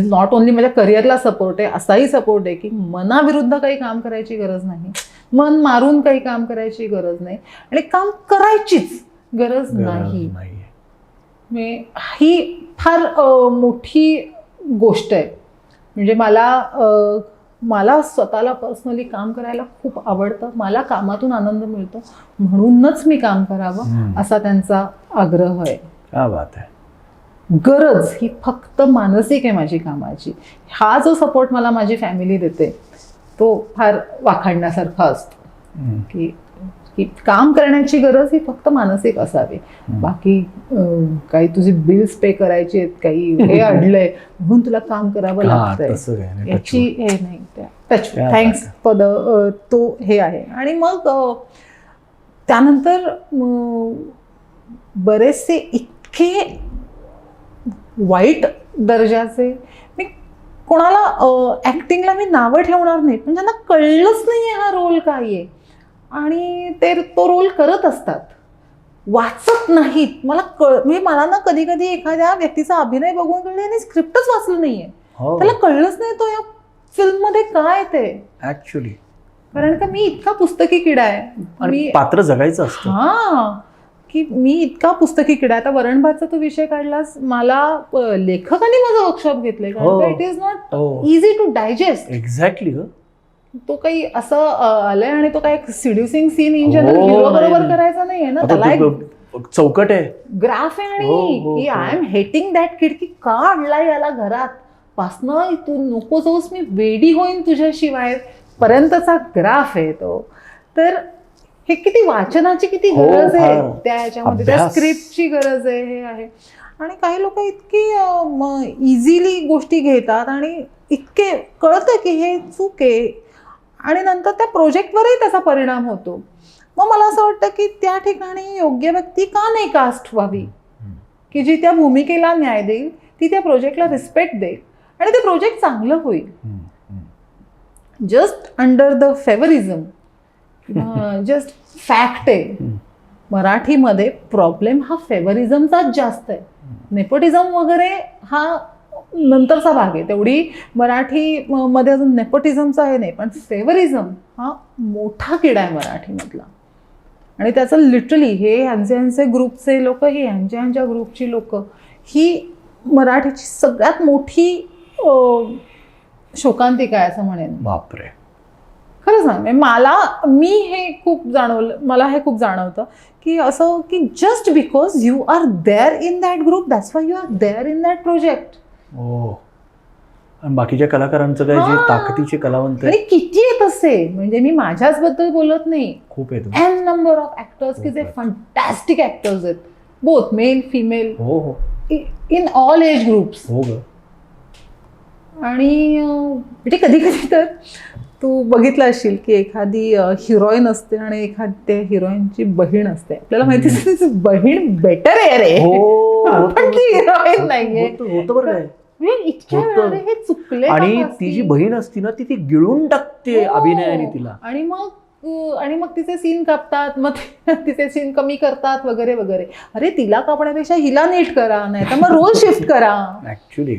नॉट ओन्ली माझ्या करिअरला सपोर्ट आहे, असाही सपोर्ट आहे की मनाविरुद्ध काही काम करायची गरज नाही, मन मारून काही काम करायची गरज नाही, आणि काम करायचीच गरज नाही. ही फार मोठी गोष्ट आहे. म्हणजे मला स्वतःला पर्सनली काम करायला खूप आवडतं, मला कामातून आनंद मिळतो, म्हणूनच मी काम करावं असा त्यांचा आग्रह आहे. क्या बात आहे. गरज ही फक्त मानसिक आहे माझी कामाची. हा जो सपोर्ट मला माझी फॅमिली देते तो फार वाखाणण्यासारखा असतो की काम करण्याची गरज ही फक्त मानसिक असावी. बाकी काही तुझी बिल्स पे करायची आहेत, काही हे अडलंय म्हणून तुला काम करावं लागतंय याची हे नाही. थँक्स फॉर द तो हे आहे. आणि मग त्यानंतर बरेचसे इतके वाईट दर्जाचे, मी कोणाला ॲक्टिंगला मी नावं ठेवणार नाही, पण ज्यांना कळलंच नाही हा रोल काय आहे आणि ते तो रोल करत असतात, वाचत नाहीत. म्हणजे मला ना कधी कधी एखाद्या व्यक्तीचा अभिनय बघून कळलं आणि स्क्रिप्टच वाचलं नाहीये, त्याला कळलंच नाही तो या फिल्ममध्ये काय ते ऍक्च्युली. कारण का मी इतका पुस्तकी किडा आहे, मी पात्र जगायचं असतं. हा, की मी इतका पुस्तकी किडा. आता वरण भातचा तो विषय काढलास, मला लेखकांनी माझं वर्कशॉप घेतलंय, कारण it is not easy to digest. Exactly. तो काही असं आलंय आणि तो काही seducing scene in general hero बरोबर करायचा नाहीये ना, त्याला एक चौकट आहे, ग्राफ आहे, आणि की आय एम हेटिंग दॅट किड, की का आणलाय याला घरात पासनं, तू नको जाऊस, मी वेडी होईन तुझ्याशिवाय पर्यंतचा ग्राफ आहे तो. तर हे किती वाचनाची किती गरज आहे त्या ह्याच्यामध्ये, त्या स्क्रिप्टची गरज आहे, हे आहे. आणि काही लोक इतकी इझिली गोष्टी घेतात आणि इतके कळतं की हे चूक आहे, आणि नंतर त्या प्रोजेक्टवरही त्याचा परिणाम होतो. मग मला असं वाटतं की त्या ठिकाणी योग्य व्यक्ती का नाही कास्ट व्हावी, की जी त्या भूमिकेला न्याय देईल, ती त्या प्रोजेक्टला रिस्पेक्ट देईल आणि ते प्रोजेक्ट चांगलं होईल. Just under the favouritism, just fact आहे, मराठीमध्ये प्रॉब्लेम हा फेवरिझमचाच जास्त आहे. नेपोटिझम वगैरे हा नंतरचा भाग आहे, तेवढी मराठी मध्ये अजून नेपोटिझमचा हे नाही, पण फेवरिझम हा मोठा किडा आहे मराठीमधला. आणि त्याचं लिटरली हे ह्यांचे ग्रुपचे लोक, ही ह्यांच्या ग्रुपची लोक, ही मराठीची सगळ्यात मोठी शोकांतिका आहे असं म्हणेन. बापरे. खरं सांग, मला हे खूप जाणवतं की असं की just because you are there in that group, that's why you are there in that project. आणि बाकीच्या कलाकारांचं काय, जे ताकदीचे कलावंत आणि किती आहेत असे, म्हणजे मी माझ्याच बद्दल बोलत नाही, खूप आहेत, एन नंबर ऑफ ऍक्टर्स की जे फंटॅस्टिक ऍक्टर्स आहेत, both male female, in all age groups. आणि म्हणजे कधी कधी तर तू बघितलं असशील की एखादी हिरोईन असते आणि एखाद्या हिरोईनची बहीण असते, आपल्याला माहिती असते बहीण बेटर आहे रे, पण ती हिरोईन नाहीये. म्हणजे इतक्या होतं. वेळाने हे चुकले आणि का ती जी असतील? बहीण असती ना ती गिळून टाकते हो. अभिनयाने तिला. आणि मग तिचे सीन कापतात, मग तिचे सीन कमी करतात वगैरे वगैरे. अरे तिला कापण्यापेक्षा हिला नीट करा, नाही तर मग रोल शिफ्ट करा. Actually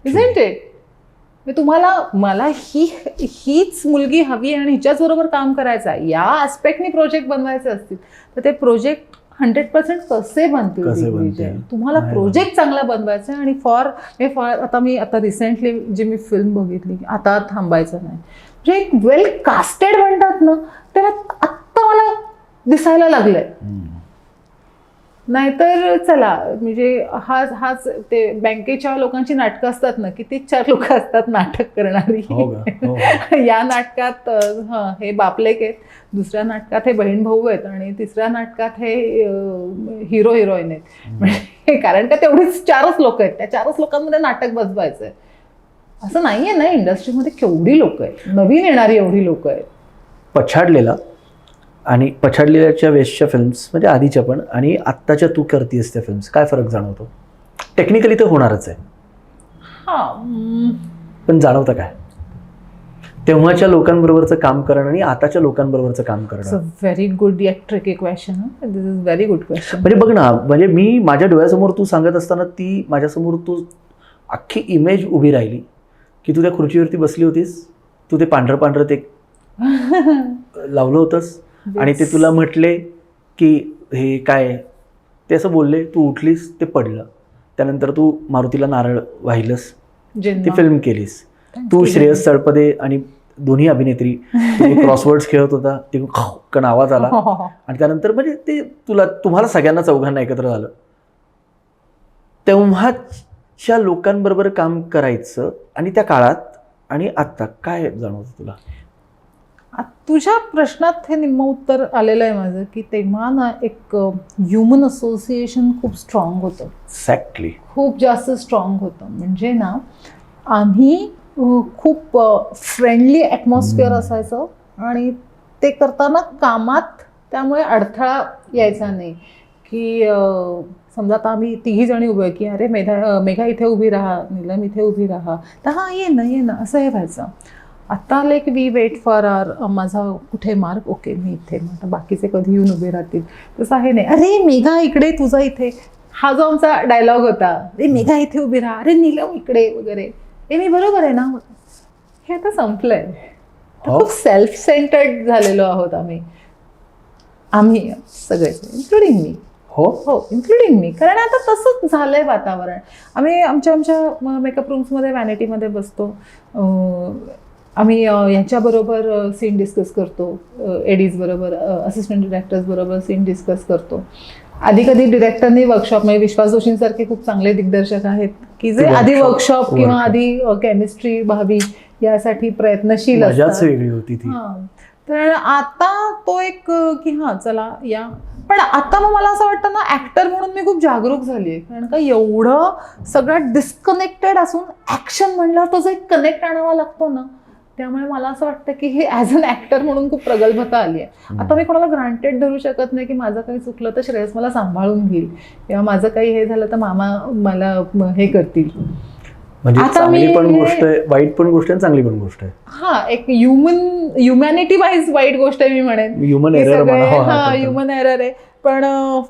isn't it? मला हीच मुलगी हवी आणि हिच्याच बरोबर काम करायचं आहे, या ऍस्पेक्टनी प्रोजेक्ट बनवायचे असतील तर ते प्रोजेक्ट 100% कसे बनतील. तुम्हाला प्रोजेक्ट चांगला बनवायचा आहे. आणि आता रिसेंटली जी मी फिल्म बघितली, आता थांबायचं नाही, म्हणजे एक वेल कास्टेड म्हणतात ना, त्याला आत्ता मला दिसायला लागलंय. नाहीतर चला म्हणजे हाच ते बँकेच्या लोकांची नाटकं असतात ना, किती 4 लोक असतात नाटक करणारी. या नाटकात हे बापलेक आहेत, दुसऱ्या नाटकात हे बहीण भाऊ आहेत आणि तिसऱ्या नाटकात हे हिरो हिरोईन आहेत. म्हणजे कारण का तेवढीच 4च लोक आहेत, त्या 4च लोकांमध्ये नाटक बसवायचंय असं नाहीये ना. इंडस्ट्रीमध्ये केवढी लोक आहेत, नवीन येणारी एवढी लोक आहेत. पछाडलेला आणि पछाडलेल्याच्या वेस्टच्या फिल्म्स म्हणजे आधीच्या पण आणि आत्ताच्या तू करतेस त्या फिल्म्स, काय फरक जाणवतो? टेक्निकली तर होणारच आहे, पण जाणवतं काय तेव्हाच्या लोकांबरोबरचं काम करणं आणि आताच्या लोकांबरोबरचं काम करणं? Very good eight tricky question. This is very good question. म्हणजे बघ ना, म्हणजे मी माझ्या डोळ्यासमोर तू सांगत असताना ती माझ्यासमोर तू अख्खी इमेज उभी राहिली की तू त्या खुर्चीवरती बसली होतीस, तू ते पांढरं ते लावलं होतंस आणि ते तुला म्हटले की हे काय, ते असं बोलले, तू उठलीस, ते पडलं, त्यानंतर तू मारुतीला नारळ वाहिलंस, ती फिल्म केलीस. तू श्रेयस तळपदे आणि दोन्ही अभिनेत्री क्रॉसवर्ड्स खेळत होता, ते कण आवाज आला आणि त्यानंतर म्हणजे ते तुम्हाला सगळ्यांना चौघांना एकत्र झालं. तेव्हाच्या लोकांबरोबर काम करायचं आणि त्या काळात आणि आत्ता काय जाणवतं तुला? तुझ्या प्रश्नात हे निम्म उत्तर आलेलं आहे माझं, की तेव्हा ना एक ह्युमन असोसिएशन खूप स्ट्रॉंग होतं. एक्झॅक्टली. खूप जास्त स्ट्रॉंग होतं. म्हणजे ना आम्ही खूप फ्रेंडली ॲटमॉस्फिअर असायचं आणि ते करताना कामात त्यामुळे अडथळा यायचा नाही. की समजा आता आम्ही 3 जणी उभे आहे की अरे मेघा इथे उभी राहा, नीलम इथे उभी राहा, तर हां ये ना असं हे व्हायचं. आता लाईक वी वेट फॉर माझा कुठे मार्क, ओके मी इथे, आता बाकीचे कधी येऊन उभे राहतील, तसं आहे नाही. अरे मेघा इकडे, तुझा इथे, हा जो आमचा डायलॉग होता, अरे मेघा इथे उभी राहा, अरे नीलम इकडे वगैरे, मी बरोबर आहे ना, हे आता संपलंय. खूप सेल्फ सेंटर्ड झालेलो आहोत आम्ही सगळे, इन्क्लुडिंग मी. हो इन्क्लुडिंग मी. कारण आता तसंच झालंय वातावरण. आम्ही आमच्या मेकअप रूम्समध्ये व्हॅनिटीमध्ये बसतो, आम्ही यांच्याबरोबर सीन डिस्कस करतो, एडीज बरोबर, असिस्टंट डिरेक्टर्स बरोबर सीन डिस्कस करतो. आधी कधी डिरेक्टरनी वर्कशॉप, म्हणजे विश्वास जोशींसारखे खूप चांगले दिग्दर्शक आहेत की जे आधी वर्कशॉप किंवा आधी केमिस्ट्री व्हावी यासाठी प्रयत्नशील असतात. वेगळी होती ती. तर आता तो एक की हां चला या. पण आता मग मला असं वाटतं ना, ॲक्टर म्हणून मी खूप जागरूक झाली आहे. कारण का एवढं सगळं डिस्कनेक्टेड असून ॲक्शन म्हणल्यावर तो जो एक कनेक्ट आणावा लागतो ना, त्यामुळे मला असं वाटतं की हे ॲज अन ॲक्टर म्हणून खूप प्रगल्भता आली आहे. आता मी कोणाला ग्रांटेड धरू शकत नाही की माझं काही चुकलं तर श्रेयस मला सांभाळून घेईल, किंवा माझं काही हे झालं तर मामा मला हे करतील. म्हणजे चांगली पण गोष्ट आहे, वाईट पण गोष्ट आहे, चांगली पण गोष्ट आहे. हा, एक ह्युमॅनिटी वाईज वाईट गोष्ट आहे मी म्हणेन. Human error. ह्युमन एरर आहे. पण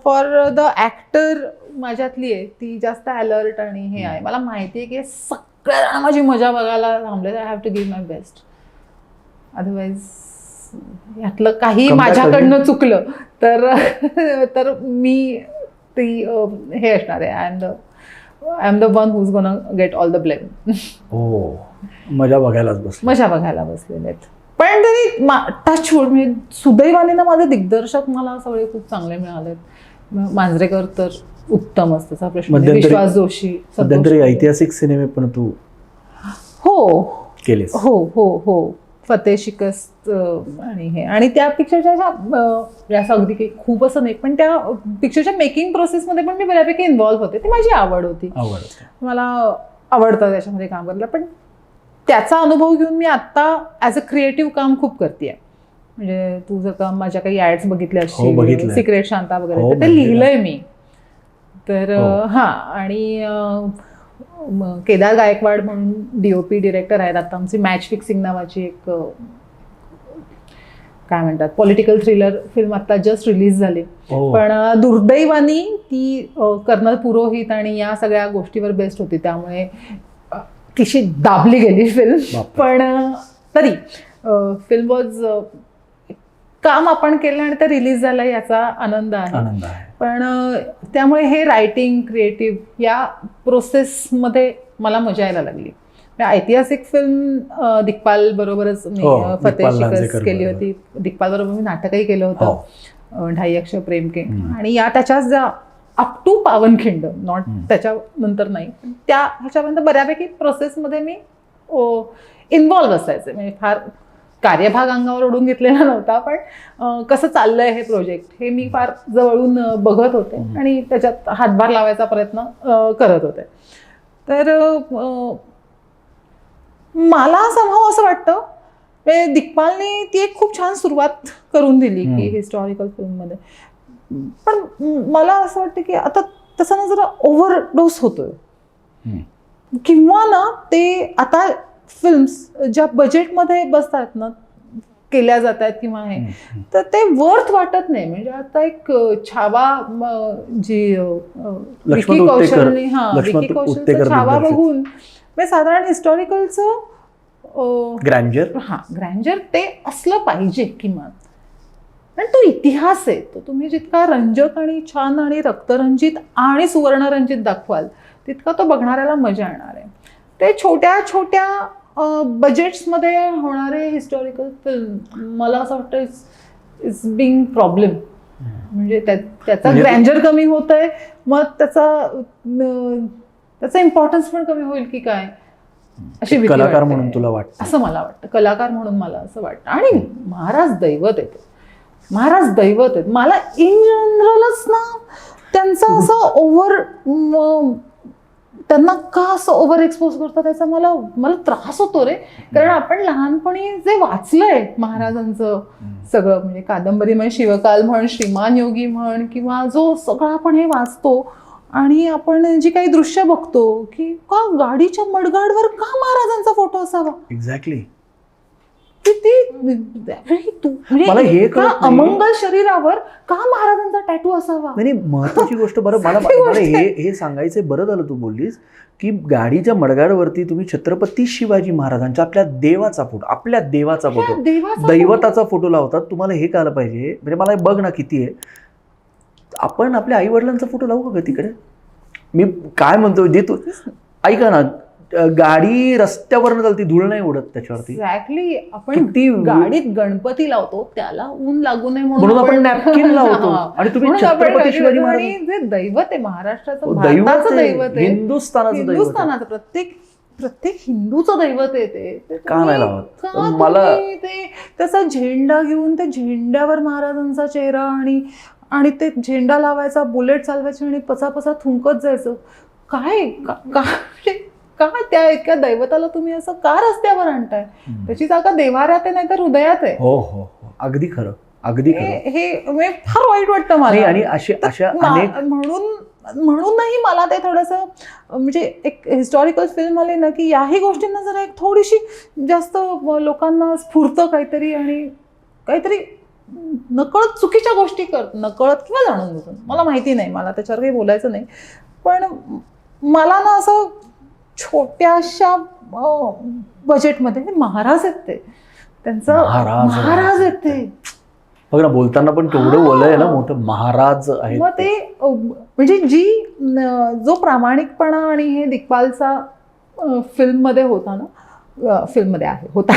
फॉर द ॲक्टर माझ्यातली आहे ती जास्त अलर्ट आणि हे आहे. मला माहिती आहे की सगळ्यांना माझी मजा बघायला थांबले, I have to give my best. Otherwise यातलं काही माझ्याकडनं चुकलं तर मी ती हे असणार आहे, I am the one whose gonna get all the blame. हो, मजा बघायलाच बसलेले आहेत. पण तरी टचवूड, म्हणजे सुदैवाने ना माझे दिग्दर्शक मला सगळे खूप चांगले मिळालेत. मांजरेकर तर उत्तमच, त्याचा प्रश्न. विश्वास जोशी, मध्यंतरी ऐतिहासिक सिनेमे पण तू केलेस. हो फतेह शिकस्त आणि हे, आणि त्या पिक्चरच्या असं अगदी काही खूप असं नाही, पण त्या पिक्चरच्या मेकिंग प्रोसेसमध्ये पण मी बऱ्यापैकी इन्व्हॉल्व्ह होते. ती माझी आवड होती. मला आवडतं त्याच्यामध्ये काम करायला. पण त्याचा अनुभव घेऊन मी आत्ता ॲज अ क्रिएटिव्ह काम खूप करते. म्हणजे तू जर का माझ्या काही ॲड्स बघितल्या असतील, सिक्रेट शांता वगैरे, तर ते लिहिलंय मी. तर हां, आणि केदार गायकवाड म्हणून DOP डिरेक्टर आहेत. आता आमची मॅच फिक्सिंग नावाची एक काय म्हणतात पॉलिटिकल थ्रिलर फिल्म आता जस्ट रिलीज झाली. पण दुर्दैवानी ती कर्नल पुरोहित आणि या सगळ्या गोष्टीवर बेस्ड होती, त्यामुळे तिशी दाबली गेली फिल्म. पण तरी फिल्म वॉज काम आपण केलं आणि ते रिलीज झालं याचा आनंद आहे. पण त्यामुळे हे रायटिंग क्रिएटिव्ह या प्रोसेसमध्ये मला मजा यायला लागली. ऐतिहासिक फिल्म दिग्पाल बरोबरच मी फतेह शिकस्त केली होती. दिग्पाल बरोबर मी नाटकही केलं होतं, ढाई अक्षर प्रेम के. आणि या त्याच्या ज्या अप टू पावनखिंड, नॉट त्याच्यानंतर नाही, त्या ह्याच्यापर्यंत बऱ्यापैकी प्रोसेसमध्ये मी इन्व्हॉल्व्ह असायचे. म्हणजे फार कार्यभाग अंगावर ओढून घेतलेला नव्हता, पण कसं चाललंय हे प्रोजेक्ट हे मी फार जवळून बघत होते आणि त्याच्यात हातभार लावायचा प्रयत्न करत होते. तर मला समहाव असं वाटतं दिग्पालने ती एक खूप छान सुरुवात करून दिली की हिस्टॉरिकल फिल्ममध्ये. पण मला असं वाटतं की आता तसं ना जरा ओव्हरडोस होतोय, किंवा ना ते आता फिल्म्स ज्या बजेटमध्ये बसतात ना, केल्या जात आहेत किंवा हे, तर ते वर्थ वाटत नाही. म्हणजे आता एक छावा जी विकी कौशलचा छावा बघून साधारण हिस्टॉरिकलचं ग्रँजर ते असलं पाहिजे किमान. पण तो इतिहास आहे, तो तुम्ही जितका रंजक आणि छान आणि रक्तरंजित आणि सुवर्णरंजित दाखवाल तितका तो बघणाऱ्याला मजा येणार आहे. ते छोट्या छोट्या बजेट्समध्ये होणारे हिस्टॉरिकल फिल्म मला असं वाटतं इज बिंग प्रॉब्लेम. म्हणजे त्याचा ग्रँजर कमी होत आहे, मग त्याचा इम्पॉर्टन्स पण कमी होईल की काय, अशी भीती कलाकार म्हणून तुला वाटतं? असं मला वाटतं, कलाकार म्हणून मला असं वाटतं. आणि महाराज दैवत आहेत, महाराज दैवत आहेत. मला इन जनरलच ना त्यांचं असं त्यांना का असं ओव्हर एक्सपोज करतात त्याचा मला त्रास होतो रे. कारण आपण लहानपणी जे वाचलंय महाराजांचं सगळं, म्हणजे कादंबरी म्हण, शिवकाल म्हण, श्रीमान योगी म्हण, किंवा जो सगळं आपण हे वाचतो आणि आपण जी काही दृश्य बघतो की का गाडीच्या मडगाडवर का महाराजांचा फोटो असावा. एक्झॅक्टली. मला हे अमंगल शरीरावर का महाराजांचा टॅटू असावा. नाही, महत्वाची गोष्ट. बरं, मला हे सांगायचंय, बरं झालं तू बोललीस की गाडीच्या मडगाडवरती तुम्ही छत्रपती शिवाजी महाराजांच्या आपल्या देवाचा फोटो दैवताचा फोटो लावतात. तुम्हाला हे कळलं पाहिजे. म्हणजे मला बघ ना किती आहे. आपण आपल्या आई वडिलांचा फोटो लावू का तिकडे? मी काय म्हणतो, जे तू ऐका ना, गाडी रस्त्यावरनं चालती, धूळ नाही उडत त्याच्यावरती. एक्झॅक्टली. आपण गाडीत गणपती लावतो, त्याला ऊन लागू नये म्हणून आपण नॅपकिन लावतो. आणि तुम्ही छत्रपती शिवाजी महाराज जे दैवत आहे महाराष्ट्राचं, भारताचं दैवत आहे, हिंदुस्थानाचं प्रत्येक हिंदूचं दैवत आहे ते का नाही लावत? मला त्याचा झेंडा घेऊन त्या झेंड्यावर महाराजांचा चेहरा आणि ते झेंडा लावायचा, बुलेट चालवायची आणि पचापचा थुंकत जायचं. का त्या इतक्या दैवताला तुम्ही असं का रस्त्यावर आणताय? त्याची जागा देवाऱ्यात आहे, नाही तर हृदयात आहे. हो, अगदी खरं. हे फार वाईट वाटतं मला. आणि अशा म्हणूनही मला ते थोडंसं, म्हणजे एक हिस्टॉरिकल फिल्म आली ना की याही गोष्टींना जरा एक थोडीशी जास्त लोकांना स्फूर्त काहीतरी नकळत चुकीच्या गोष्टी नकळत किंवा जाणून बुजून, मला माहिती नाही, मला त्याच्यावर काही बोलायचं नाही. पण मला ना असं छोट्याशा बजेटमध्ये महाराज आहेत ते, त्यांचं महाराज आहेत ते. बघ ना, बोलताना पण केवढं बोलय ना, मोठं महाराज आहे. मग ते म्हणजे जो प्रामाणिकपणा आणि हे दिग्पालचा फिल्ममध्ये होता ना, फिल्ममध्ये होता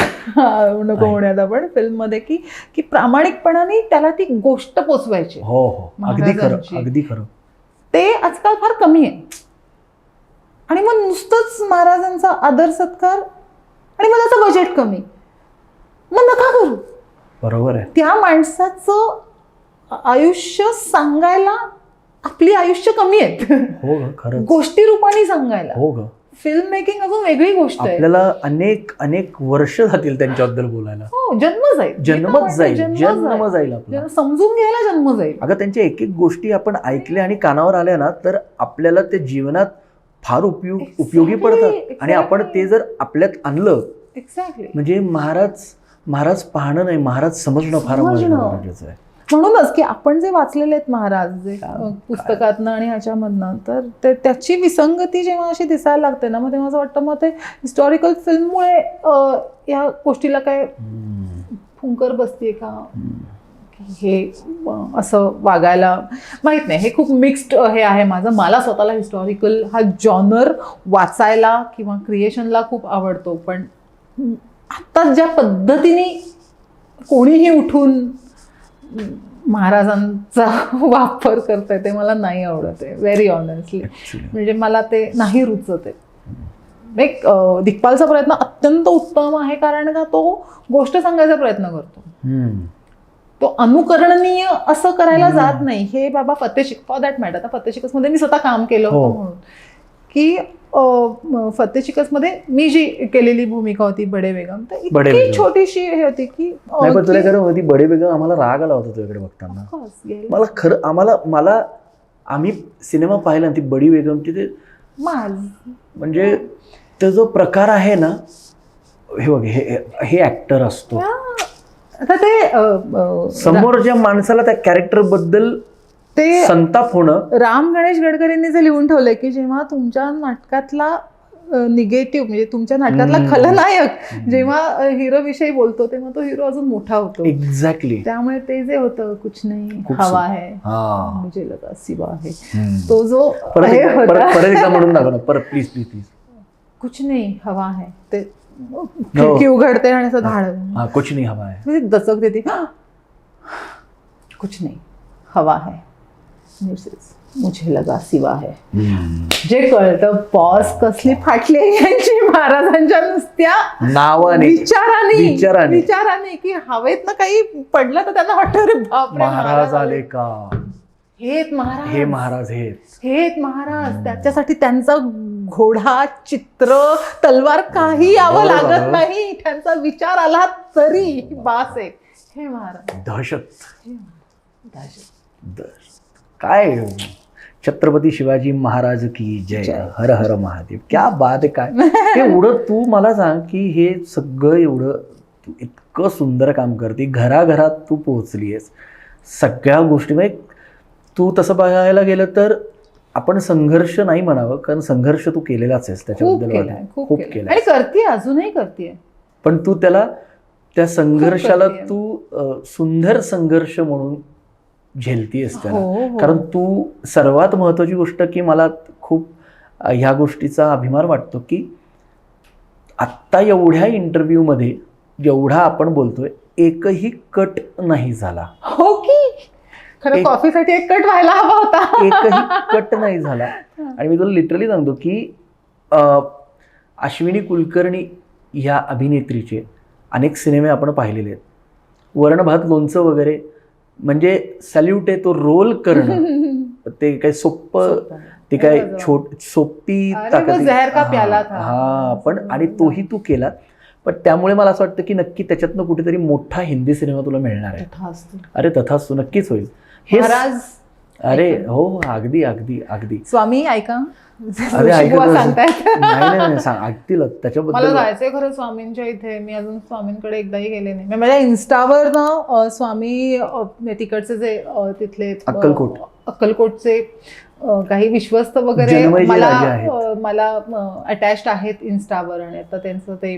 नको म्हणूयात आपण, फिल्ममध्ये की प्रामाणिकपणाने त्याला ती गोष्ट पोचवायची. हो, अगदी खरं. ते आजकाल फार कमी आहे. आणि मग नुसतंच महाराजांचा आदर सत्कार आणि मग त्याचं बजेट कमी, मग नका करू. बरोबर आहे. त्या माणसाचं आयुष्य सांगायला आपली आयुष्य कमी आहेत. हो ग, खरं. गोष्टी रूपाने सांगायला. हो ग. फिल्म मेकिंग अजून वेगळी गोष्ट आहे. आपल्याला अनेक वर्ष जातील त्यांच्याबद्दल बोलायला. हो, जन्मच जाईल आपल्याला समजून घ्यायला, जन्म जाईल. अगं, त्यांच्या एक गोष्टी आपण ऐकल्या आणि कानावर आल्या ना, तर आपल्याला ते जीवनात फार उपयोगी पडतात. आणि आपण ते जर आपल्यात आणलं एक्झॅक्टली म्हणजे महाराज पाहणं नाही, महाराज समजणं फार महत्त्वाचं आहे. म्हणूनच की आपण जे वाचलेले आहेत महाराज जे पुस्तकातनं आणि ह्याच्यामधनं, तर त्याची विसंगती जेव्हा अशी दिसायला लागते ना, मग तेव्हा असं वाटतं मग ते हिस्टॉरिकल फिल्ममुळे या गोष्टीला काय फुंकर बसते का, हे असं वागायला माहित नाही. हे खूप मिक्स्ड हे आहे माझं. मला स्वतःला हिस्टॉरिकल हा जॉनर वाचायला किंवा क्रिएशनला खूप आवडतो, पण आता ज्या पद्धतीने कोणीही उठून महाराजांचा वापर करतंय ते मला नाही आवडत आहे, व्हेरी ऑनेस्टली. म्हणजे मला ते नाही रुचत आहे. एक दिग्पालचा प्रयत्न अत्यंत उत्तम आहे, कारण का तो गोष्ट सांगायचा प्रयत्न करतो, तो अनुकरणीय असं करायला जात नाही. हे बाबा फतेशिक फॉर दॅट मॅटर, आता फतेशिकसमध्ये मी स्वतः काम केलं होतं म्हणून की फतेशिकसमध्ये मी जी केलेली भूमिका होती बडे बेगम, तर इतकी छोटीशी हे होती की तुला खरं होती बडे बेगम, आम्हाला राग आला होता तुझ्याकडे बघताना. मला खरं आम्ही सिनेमा पाहिला ती बडी बेगमची, ते म्हणजे तो जो प्रकार आहे ना, हे बघ हे ऍक्टर असतो. आता ते समोरच्या माणसाला त्या कॅरेक्टर बद्दल ते संताप होणं. राम गणेश गडकरींनी जे लिहून ठेवलंय की जेव्हा तुमच्या नाटकातला निगेटिव्ह म्हणजे तुमच्या नाटकातला खलनायक जेव्हा हिरो विषयी बोलतो तेव्हा तो हिरो अजून मोठा होतो. एक्झॅक्टली. त्यामुळे ते जे होतं कुछ नाही हवा है मुझे लगा सिवा है, तो जो परत एकदा म्हणून दाखव ना, परत प्लीज प्लीज प्लीज. कुछ नाही हवा है, ते खिडकी उघडते आणि असं धाड, कुछ नहीं हवा है, दचक देते, कुछ नहीं हवा है मुझे लगा सिवा है. जे कळतं पॉज कसली फाटली यांची महाराजांच्या नुसत्या नावाने विचाराने की हवेत ना काही पडलं तर त्यांना वाटतं रे बापरे महाराज आले का, हे महाराज त्याच्यासाठी त्यांचा घोडा चित्र तलवार काही यावं लागत नाही, त्यांचा विचार आला तरी बास आहे. हे महाराज दहशत काय. छत्रपती शिवाजी महाराज की जय, हर हर महादेव. क्या बात आहे. काय एवढं तू मला सांग की हे सगळं एवढं तू इतकं सुंदर काम करते, घराघरात तू पोहोचलीयस सगळ्या गोष्टी. म्हणजे तू तसं बघायला गेलं तर आपण संघर्ष नाही म्हणावं, कारण संघर्ष तू केलेलाच आहेस त्याच्याबद्दल, खूप केला आणि करते, अजूनही करते. पण तू त्या संघर्षाला तू सुंदर संघर्ष म्हणून झेलतीयस त्याला. कारण तू सर्वात महत्वाची गोष्ट की मला खूप ह्या गोष्टीचा अभिमान वाटतो की आत्ता एवढ्या इंटरव्ह्यू मध्ये जेवढा आपण बोलतोय एकही कट नाही झाला. हो की खरं कॉफीसाठी एक कट व्हायला हवा होता, एकही कट नाही झाला. आणि मी तुला लिटरली सांगतो की अश्विनी कुलकर्णी ह्या अभिनेत्रीचे अनेक सिनेमे आपण पाहिलेले आहेत. वरण भात लोणचं वगैरे म्हणजे सॅल्यूट आहे. तो रोल करणं ते काय सोपं, ते काय सोपी ताकद. पण आणि तोही तू केला. पण त्यामुळे मला असं वाटतं की नक्की त्याच्यातनं कुठेतरी मोठा हिंदी सिनेमा तुला मिळणार आहे. अरे तथास्तु, नक्कीच होईल. हे अरे हो अगदी अगदी अगदी. स्वामी ऐका, अरे नाही सांग ऐकतील त्याच्याबद्दल. मला जायचंय खरं स्वामींच्या इथे. मी अजून स्वामींकडे एकदाही गेले नाही. माझ्या इन्स्टावर ना स्वामी तिकडचे जे तिथले अक्कलकोटचे काही विश्वस्त वगैरे मला अटॅच्ड आहेत इन्स्टावर. आणि आता त्यांचं ते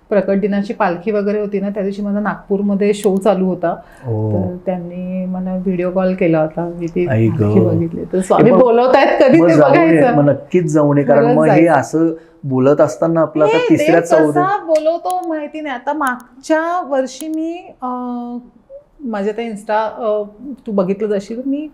प्रकट दिनाची पालखी वगैरे होती ना, त्या दिवशी माझा नागपूरमध्ये शो चालू होता, तर त्यांनी मला व्हिडिओ कॉल केला होता. मी ती पालखी बघितली. तर स्वामी बोलवतायत कधी ते बघायचं. नक्कीच जाऊन ये, कारण मग हे असं बोलत असताना आपला तिसऱ्या चौथ्या बोलवतो माहिती नाही. आता मागच्या वर्षी मी माझ्या त्या इन्स्टा तू बघितलं जशी मी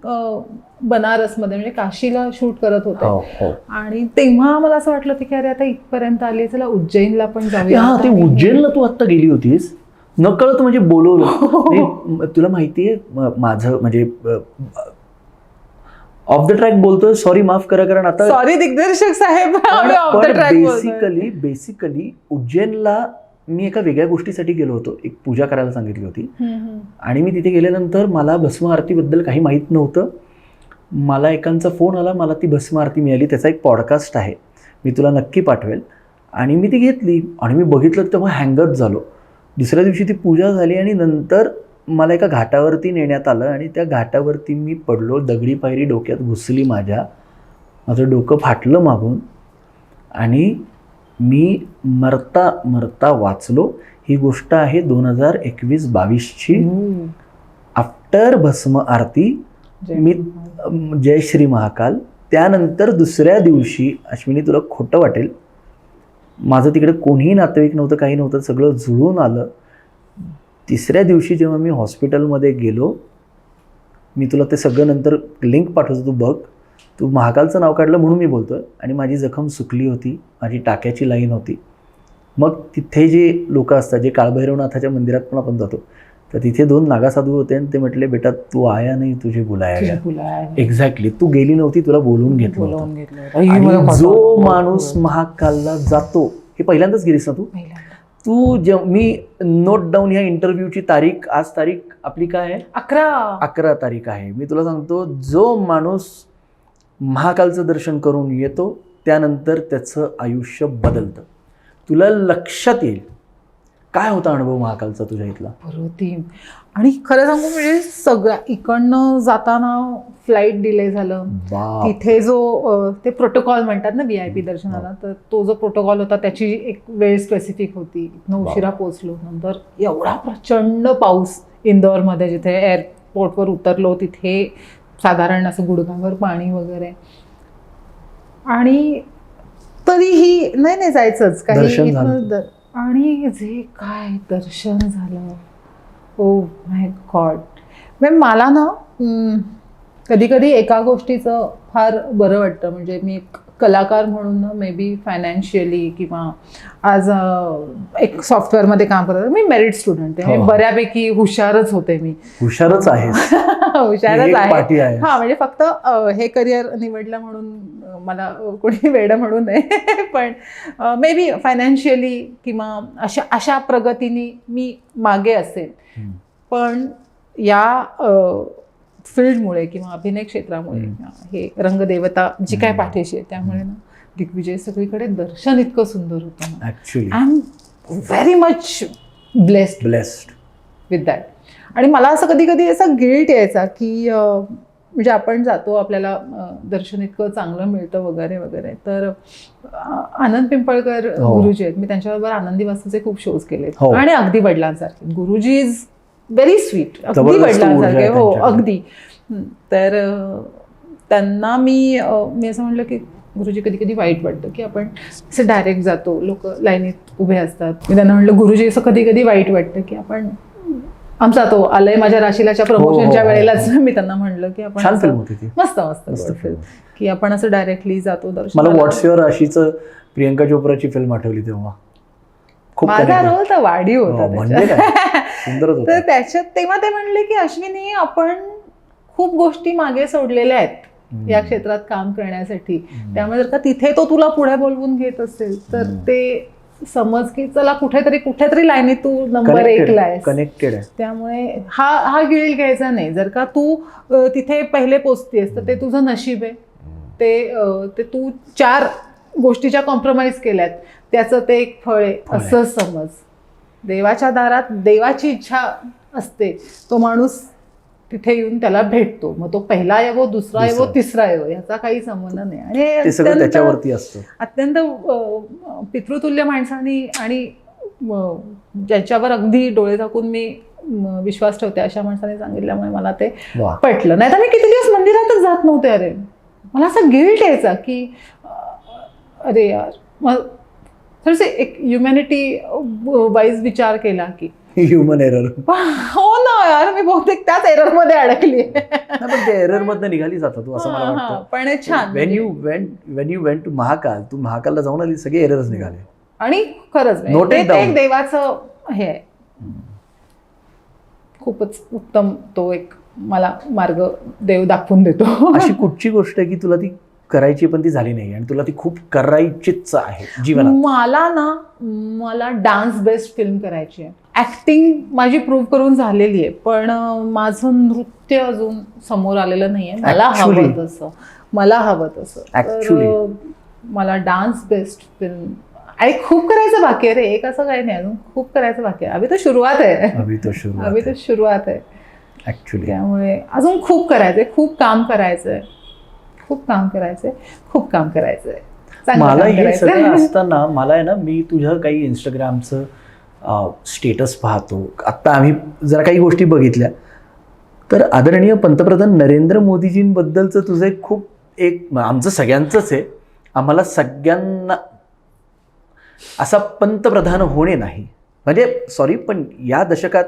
बनारसमध्ये म्हणजे काशीला शूट करत होते. आणि तेव्हा मला असं वाटलं की अरे आता इथपर्यंत आली, चला उज्जैनला पण जाऊया. ते उज्जैनला तू आता गेली होतीस नकळत, म्हणजे बोलवलं. तुला माहितीये माझं म्हणजे ऑफ द ट्रॅक बोलतोय, सॉरी माफ करा, कारण आता सॉरी दिग्दर्शक साहेब. बेसिकली उज्जैनला मी एका वेगळ्या गोष्टीसाठी गेलो होतो. एक पूजा करायला सांगितली होती आणि मी तिथे गेल्यानंतर मला भस्म आरतीबद्दल काही माहीत नव्हतं. मला एकांचा फोन आला, मला ती भस्म आरती मिळाली. त्याचा एक पॉडकास्ट आहे मी तुला नक्की पाठवेल. आणि मी ती घेतली आणि मी बघितलं तेव्हा हँगच झालो. दुसऱ्या दिवशी ती पूजा झाली आणि नंतर मला एका घाटावरती नेण्यात आलं आणि त्या घाटावरती मी पडलो. दगडी पायरी डोक्यात घुसली माझ्या. माझं डोकं फाटलं मागून आणि मी मरता मरता वाचलो. ही गोष्ट आहे 2021-22ची. आफ्टर भस्म आरती मी जय श्री महाकाल. त्यानंतर दुसऱ्या दिवशी, अश्विनी तुला खोटं वाटेल, माझं तिकडे कोणीही नातेवाईक नव्हतं, काही नव्हतं, सगळं जुळून आलं. तिसऱ्या दिवशी जेव्हा मी हॉस्पिटलमध्ये गेलो, मी तुला ते सगळं नंतर लिंक पाठवतो, तू बघ. तू महाकालचं नाव काढलं म्हणून मी बोलतोय. आणि माझी जखम सुकली होती, माझी टाक्याची लाईन होती. मग तिथे जे लोक असतात, जे काळभैरवनाथाच्या मंदिरात पण आपण जातो, तर तिथे 2 नागासाधू होते आणि ते म्हटले, बेटा तू आया नाही तुझे बुलाया गया. एक्झॅक्टली, तू गेली नव्हती, तुला बोलवून घेतलं होतं. आणि जो माणूस महाकालला जातो, हे पहिल्यांदाच गेलीस ना तू? तू मी नोट डाऊन ह्या इंटरव्ह्यूची तारीख, आज तारीख आपली काय आहे? 11 तारीख आहे. मी तुला सांगतो, जो माणूस महाकालचं दर्शन करून येतो त्यानंतर त्याचं आयुष्य बदलतं. तुला लक्षात येईल काय होता अनुभव महाकालचा तुझ्या इथला. अप्रतिम. आणि खरं सांगू म्हणजे सगळ्या इकडनं जाताना फ्लाईट डिले झालं. तिथे जो ते प्रोटोकॉल म्हणतात ना VIP दर्शनाला, तर तो जो प्रोटोकॉल होता त्याची एक वेळ स्पेसिफिक होती. इथनं उशिरा पोचलो. नंतर एवढा प्रचंड पाऊस इंदोरमध्ये, जिथे एअरपोर्टवर उतरलो तिथे साधारण असं गुडघावर पाणी वगैरे. आणि तरीही नाही जायचंच काही. आणि जे काय दर्शन झालं, ओ माय गॉड. म्हणजे मला ना कधी कधी एका गोष्टीचं फार बरं वाटतं. म्हणजे मी एक कलाकार म्हणून ना, मे बी फायनान्शियली किंवा आज एक सॉफ्टवेअरमध्ये काम करत, मी मेरिट स्टुडंट आहे. बऱ्यापैकी हुशारच होते. मी हुशारच आहे. हा, म्हणजे फक्त हे करिअर निवडलं म्हणून मला कोणी वेडं म्हणू नये. पण मे बी फायनान्शियली किंवा अशा प्रगतीने मी मागे असेल. पण या फील्डमुळे किंवा अभिनय क्षेत्रामुळे, हे रंगदेवता जी काय पाठीशी आहे त्यामुळे ना, दिग्विजय सगळीकडे दर्शन इतकं सुंदर होतं. Actually I am very much blessed with that. आणि मला असं कधी कधी असा गिल्ट यायचा की म्हणजे आपण जातो, आपल्याला दर्शन इतकं चांगलं मिळतं वगैरे वगैरे. तर आनंद पिंपळकर गुरुजी आहेत, मी त्यांच्याबरोबर आनंदी वास्तूचे खूप शोज केलेत. आणि अगदी वडिलांसारखे. गुरुजी इज व्हेरी स्वीट, अगदी वडिलांसारखे. हो, अगदी. तर त्यांना मी असं म्हणलं की गुरुजी, कधी कधी वाईट वाटतं की आपण असं डायरेक्ट जातो, लोक लाईनीत उभे असतात. मी त्यांना म्हटलं, गुरुजी असं कधी कधी वाईट वाटतं की आपण आमचा तो आलय माझ्या राशीलाच्या प्रमोशनच्या वेळेलाच मी त्यांना म्हणलं की आपण मस्त फिल्म की आपण असं डायरेक्टली जातो दर्शन. मला व्हॉट्स युअर राशीचं प्रियंका चोप्राची फिल्म आठवली तेव्हा. माझा रोल तर वाढीव होता. तर त्याच्यात तेव्हा ते म्हणले की अश्विनी, आपण खूप गोष्टी मागे सोडलेल्या आहेत या क्षेत्रात काम करण्यासाठी. त्यामुळे जर का तिथे तो तुला पुढे बोलवून घेत असेल तर ते समज की चला कुठेतरी लाईनीत तू नंबर 1 ला आहेस, कनेक्टेड आहे. त्यामुळे हा गिल्ट घ्यायचा नाही. जर का तू तिथे पहिले पोचतेस तर ते तुझं नशीब आहे. ते तू 4 गोष्टीच्या कॉम्प्रोमाइज केल्यात, त्याचं ते एक फळ आहे असं समज. देवाच्या दारात देवाची इच्छा असते, तो माणूस तिथे येऊन त्याला भेटतो. मग तो पहिला येवो, दुसरा येवो, तिसरा येवो, याचा काही संबंध नाही. आणि अत्यंत पितृतुल्य माणसांनी आणि ज्यांच्यावर अगदी डोळे झाकून मी विश्वास ठेवते अशा माणसाने सांगितल्यामुळे मला ते पटलं. नाही तर मी किती दिवस मंदिरातच जात नव्हते. अरे मला असा गिल्ट यायचा की अरे यार, थोडंसं एक ह्युमॅनिटी वाईज विचार केला की ह्युमन एरर. हो ना यार, मी बहुतेक त्याच एरर मध्ये अडकली. पण त्या एरर मधनं निघाली जातात तू, असं मला वाटतं. पण छान, when you went to Mahakal, तू महाकालला जाऊन आली, सगळे एरर्स निघाले. आणि खरंच एक देवाचं हे आहे, खूपच उत्तम. तो एक मला मार्ग देव दाखवून देतो. अशी कुठची गोष्ट आहे की तुला ती करायची पण ती झाली नाही आणि तुला ती खूप करायचीच आहे जीवनात? मला डान्स बेस्ड फिल्म करायची आहे. ऍक्टिंग माझी प्रूव्ह करून झालेली आहे, पण माझं नृत्य अजून समोर आलेलं नाहीये. मला हवं तसं. मला डान्स बेस्ट फिल्म, आणि खूप करायचं बाकी आहे रे, एक असं काही नाही, अजून खूप करायचं बाकी आहे. अभी तो शुरुआत आहे, अभी तो शुरुआत आहे ऍक्च्युली. त्यामुळे अजून खूप करायचंय, खूप काम करायचंय. मला हे सगळं असताना मला आहे ना, मी तुझं काही इंस्टाग्रामचं स्टेटस पाहतो. आत्ता आम्ही जरा काही गोष्टी बघितल्या, तर आदरणीय पंतप्रधान नरेंद्र मोदीजींबद्दलचं तुझं एक खूप आमचं सगळ्यांचंच आहे, आम्हाला सगळ्यांना असा पंतप्रधान होणे नाही, म्हणजे सॉरी, पण या दशकात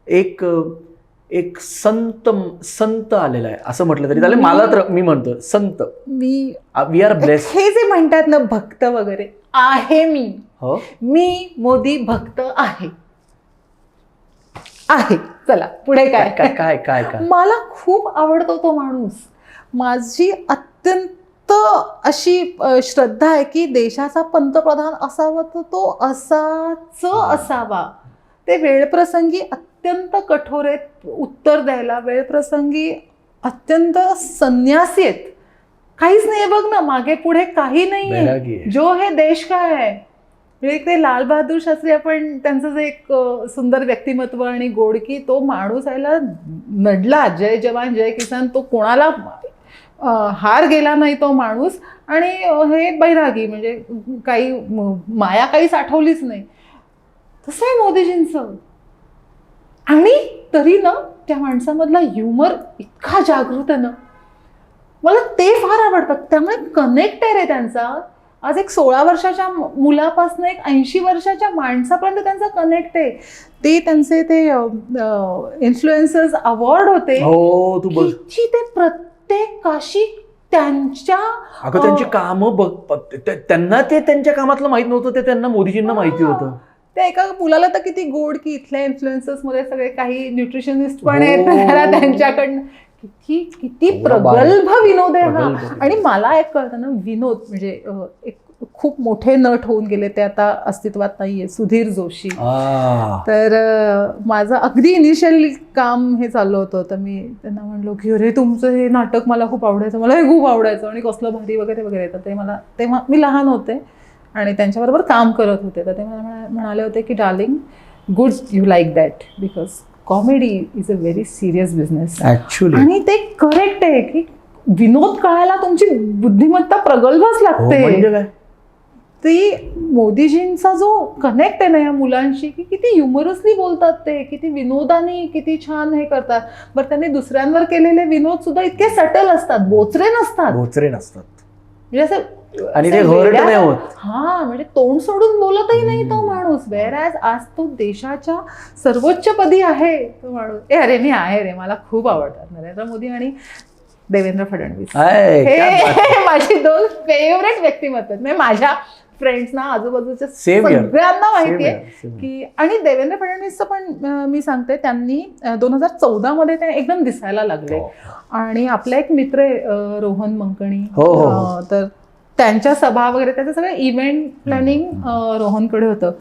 एक संत आलेला आहे असं म्हटलं तरी चालेल. मला तर मी म्हणतो संत, वी आर ब्लेस्ड. हे जे म्हणतात ना भक्त वगैरे, आहे हो, मी मोदी भक्त आहे. चला पुढे काय काय काय काय काय मला खूप आवडतो तो माणूस. माझी अत्यंत अशी श्रद्धा आहे की देशाचा पंतप्रधान असावा तर तो असाच असावा. ते वेळप्रसंगी अत्यंत कठोर आहेत उत्तर द्यायला, वेळप्रसंगी अत्यंत संन्यासी आहेत. काहीच नाही बघ ना, मागे पुढे काही नाहीये. जो हे देश काय आहे, म्हणजे ते लाल बहादूर शास्त्री, आपण त्यांचं जे एक सुंदर व्यक्तिमत्व आणि गोडकी, तो माणूस यायला नडला, जय जवान जय किसान, तो कोणाला हार गेला नाही तो माणूस. आणि हे बैरागी, म्हणजे काही माया काही साठवलीच नाही. तसं आहे मोदीजींचं. आणि तरी ना त्या माणसामधला ह्युमर इतका जागृत आहे ना, मला ते फार आवडतं. त्यामुळे कनेक्ट आहे रे त्यांचा. आज एक 16 वर्षाच्या मुलापासून एक 80 वर्षाच्या माणसापर्यंत त्यांचा कनेक्ट आहे. ते त्यांचे ते इन्फ्लुएन्सर्स अवॉर्ड होते, हो तू बघ, ते प्रत्येकाशी त्यांच्या त्यांची कामं बघ, त्यांना ते त्यांच्या कामातलं माहित नव्हतं, ते त्यांना मोदीजींना माहिती होतं. त्या एका मुलाला तर किती गोड की इथल्या इन्फ्लुएन्सर्स मध्ये सगळे काही न्यूट्रिशनिस्ट पण आहेत त्यांच्याकडनं. किती प्रगल्भ विनोद आहे हा. आणि मला एक कळतं ना, विनोद म्हणजे एक खूप मोठे नट होऊन गेले, ते आता अस्तित्वात नाहीये, सुधीर जोशी. तर माझं अगदी इनिशियल काम हे चाललं होतं, तर मी त्यांना म्हणलो की अरे तुमचं हे नाटक मला खूप आवडायचं, मला हे खूप आवडायचं आणि कसलं भारी वगैरे वगैरे. तर ते मला, तेव्हा मी लहान होते आणि त्यांच्याबरोबर काम करत होते, तर ते मला म्हणाले होते की darling, good you like that, because comedy is a very serious business. आणि ते करेक्ट आहे की विनोद कळायला तुमची बुद्धिमत्ता प्रगल्भच लागते. ती मोदीजींचा जो कनेक्ट आहे ना या मुलांशी, की किती ह्युमरसली बोलतात ते, किती विनोदाने किती छान हे करतात. बरं, त्यांनी दुसऱ्यांवर केलेले विनोद सुद्धा इतके सटल असतात, बोचरे नसतात म्हणजे असं, आणि ते हर्ट नाही होत. हा, म्हणजे तोंड सोडून बोलतही नाही तो माणूस. वेअरॅज आज तो देशाच्या सर्वोच्च पदी आहे तो माणूस. अरे मी आहे रे, मला खूप आवडतात नरेंद्र मोदी आणि देवेंद्र फडणवीस. हे माझी 2 फेवरेट व्यक्तिमत्व आहेत. म्हणजे माझ्या फ्रेंड्सना, आजूबाजूच्या सगळ्यांना माहितीये की. आणि देवेंद्र फडणवीसचं पण मी सांगते, त्यांनी 2014 मध्ये ते एकदम दिसायला लागले. आणि आपला एक मित्र आहे रोहन मंकणी, तर त्यांच्या सभा वगैरे त्याचं सगळं इव्हेंट प्लॅनिंग रोहनकडे होतं.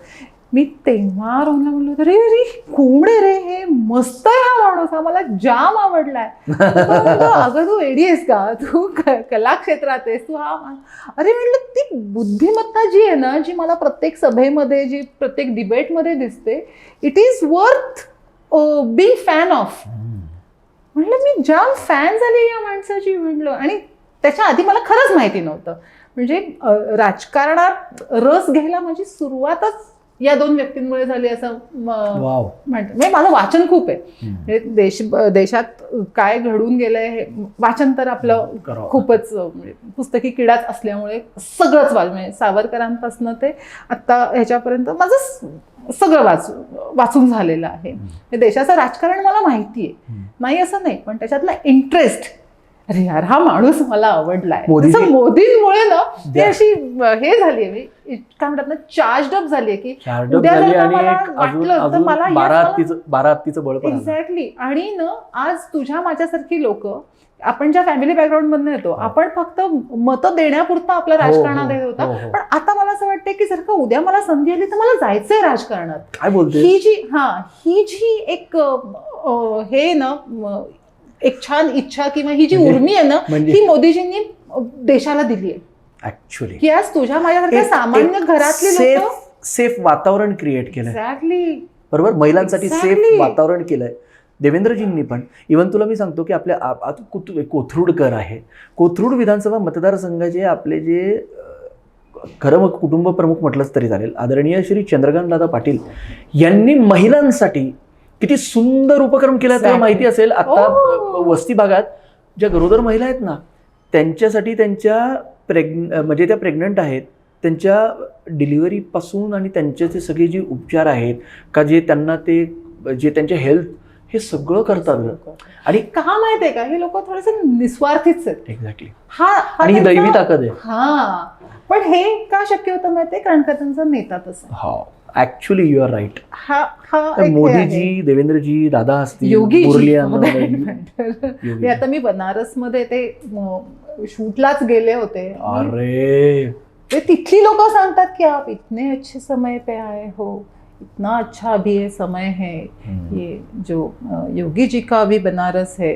मी तेव्हा रोहनला म्हणलो, अरे अरे कोण आहे रे हे, मस्त आहे हा माणूस, हा मला जाम आवडलाय. अगं तू एडी आहेस का, तू कलाक्षेत्रात आहेस तू, हा. अरे म्हटलं, ती बुद्धिमत्ता जी आहे ना, जी मला प्रत्येक सभेमध्ये, जी प्रत्येक डिबेटमध्ये दिसते, it is worth being fan of. म्हटलं मी जाम फॅन झाले या माणसाची म्हटलं. आणि त्याच्या आधी मला खरंच माहिती नव्हतं. म्हणजे राजकारणात रस घ्यायला माझी सुरुवातच या 2 व्यक्तींमुळे झाली असं म्हणतो. म्हणजे माझं वाचन खूप आहे, देशात काय घडून गेलंय हे वाचन तर आपलं खूपच, म्हणजे पुस्तकी किडाच असल्यामुळे सगळंच म्हणजे सावरकरांपासून ते आत्ता ह्याच्यापर्यंत माझं सगळं वाचून झालेलं आहे. देशाचं राजकारण मला माहिती आहे, नाही असं नाही, पण त्याच्यातला इंटरेस्ट, अरे यार हा माणूस मला आवडलाय. मोदींमुळे ना ती अशी हे झालीये, काय म्हणतात ना, चार्ज अप झालीये की उद्या जर मला वाटलं तर मला 12 हत्तीचं बळ. एक्झॅक्टली. आणि ना आज तुझ्या माझ्यासारखी लोक, आपण ज्या फॅमिली बॅकग्राऊंड मधून येतो, आपण फक्त मतं देण्यापुरतं आपलं राजकारणात येत होता. पण आता मला असं वाटतं की जर का उद्या मला संधी आली तर मला जायचंय राजकारणात. काय बोलते? ही जी एक हे ना, एक छान इच्छा किंवा ही जी उर्मी आहे ना, ही मोदीजींनी देशाला दिली आहे. ऍक्च्युली की आज तुझ्या माझ्यासारख्या सामान्य घरातली लोक सेफ वातावरण क्रिएट केलंय. एक्झॅक्टली बरोबर, महिलांसाठी सेफ Exactly. वातावरण केलंय देवेंद्रजींनी पण. इव्हन तुला मी सांगतो की आपल्या कोथरूडकर आहे, कोथरूड विधानसभा मतदारसंघाचे आपले जे खरं मग कुटुंब प्रमुख म्हटलंच तरी चालेल, आदरणीय श्री चंद्रकांत दादा पाटील यांनी महिलांसाठी किती सुंदर उपक्रम केला त्याला Exactly. माहिती असेल. आता Oh. वस्ती भागात ज्या गरोदर महिला आहेत ना, त्यांच्यासाठी त्यांच्या म्हणजे त्या प्रेग्नंट आहेत, त्यांच्या डिलिव्हरीपासून आणि त्यांचे ते सगळे जे उपचार आहेत का, जे त्यांना ते जे त्यांच्या हेल्थ, हे सगळं करतात. आणि का माहितीये का, हे लोक थोडेसे निस्वार्थीच आहेत. एक्झॅक्टली, हा आणि ही दैवी ताकद आहे. हा, पण हे का शक्य होतं माहितीये, कारण का त्यांचा नेता तसा. हो, ऍक्च्युली यू आर राईट. हा हा एक हे आहे. मोदीजी, देवेंद्रजी, दादा असतील, योगी मुरली मी आता मी बनारसमध्ये ते शूटलाच गेले होते. अरे ते तिथली लोक सांगतात की आप इतने अच्छे समय पे आए हो, इतना अच्छा अभी ये समय है, ये जो योगी जी का अभी बनारस है.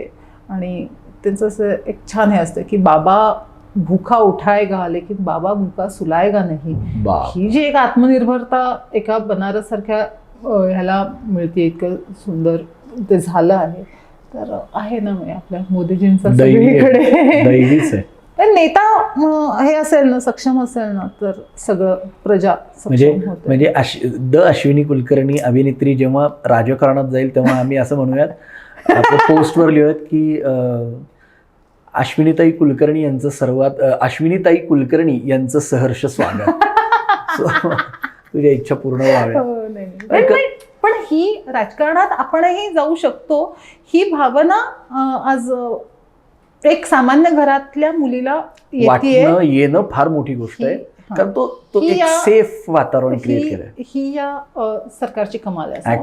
आणि त्यांचं असं एक छान हे असतं की बाबा भूखा उठाएगा लेकिन बाबा भूखा सुलाएगा नाही. ही जी एक आत्मनिर्भरता एका बनारस सारख्या ह्याला मिळते, इतकं सुंदर ते झालं आहे. तर आहे ना आपल्या मोदीजींचं सगळीकडे दैवीच आहे. नेता हे असेल ना, सक्षम असेल ना, तर सगळं प्रजा सक्षम होते. म्हणजे अश्विनी कुलकर्णी अभिनेत्री जेव्हा राजकारणात जाईल तेव्हा आम्ही असं म्हणूयात, आपल्या पोस्टवर लिहूयात की अश्विनीताई कुलकर्णी यांचं सहर्ष स्वागत. तुझ्या इच्छा पूर्ण व्हाव्या. पण ही राजकारणात आपणही जाऊ शकतो, ही भावना आज एक सामान्य घरातल्या मुलीला येणं फार मोठी गोष्ट आहे. कारण तो एक सेफ वातावरण क्रिएट केलंय. ही या सरकारची कमाल आहे.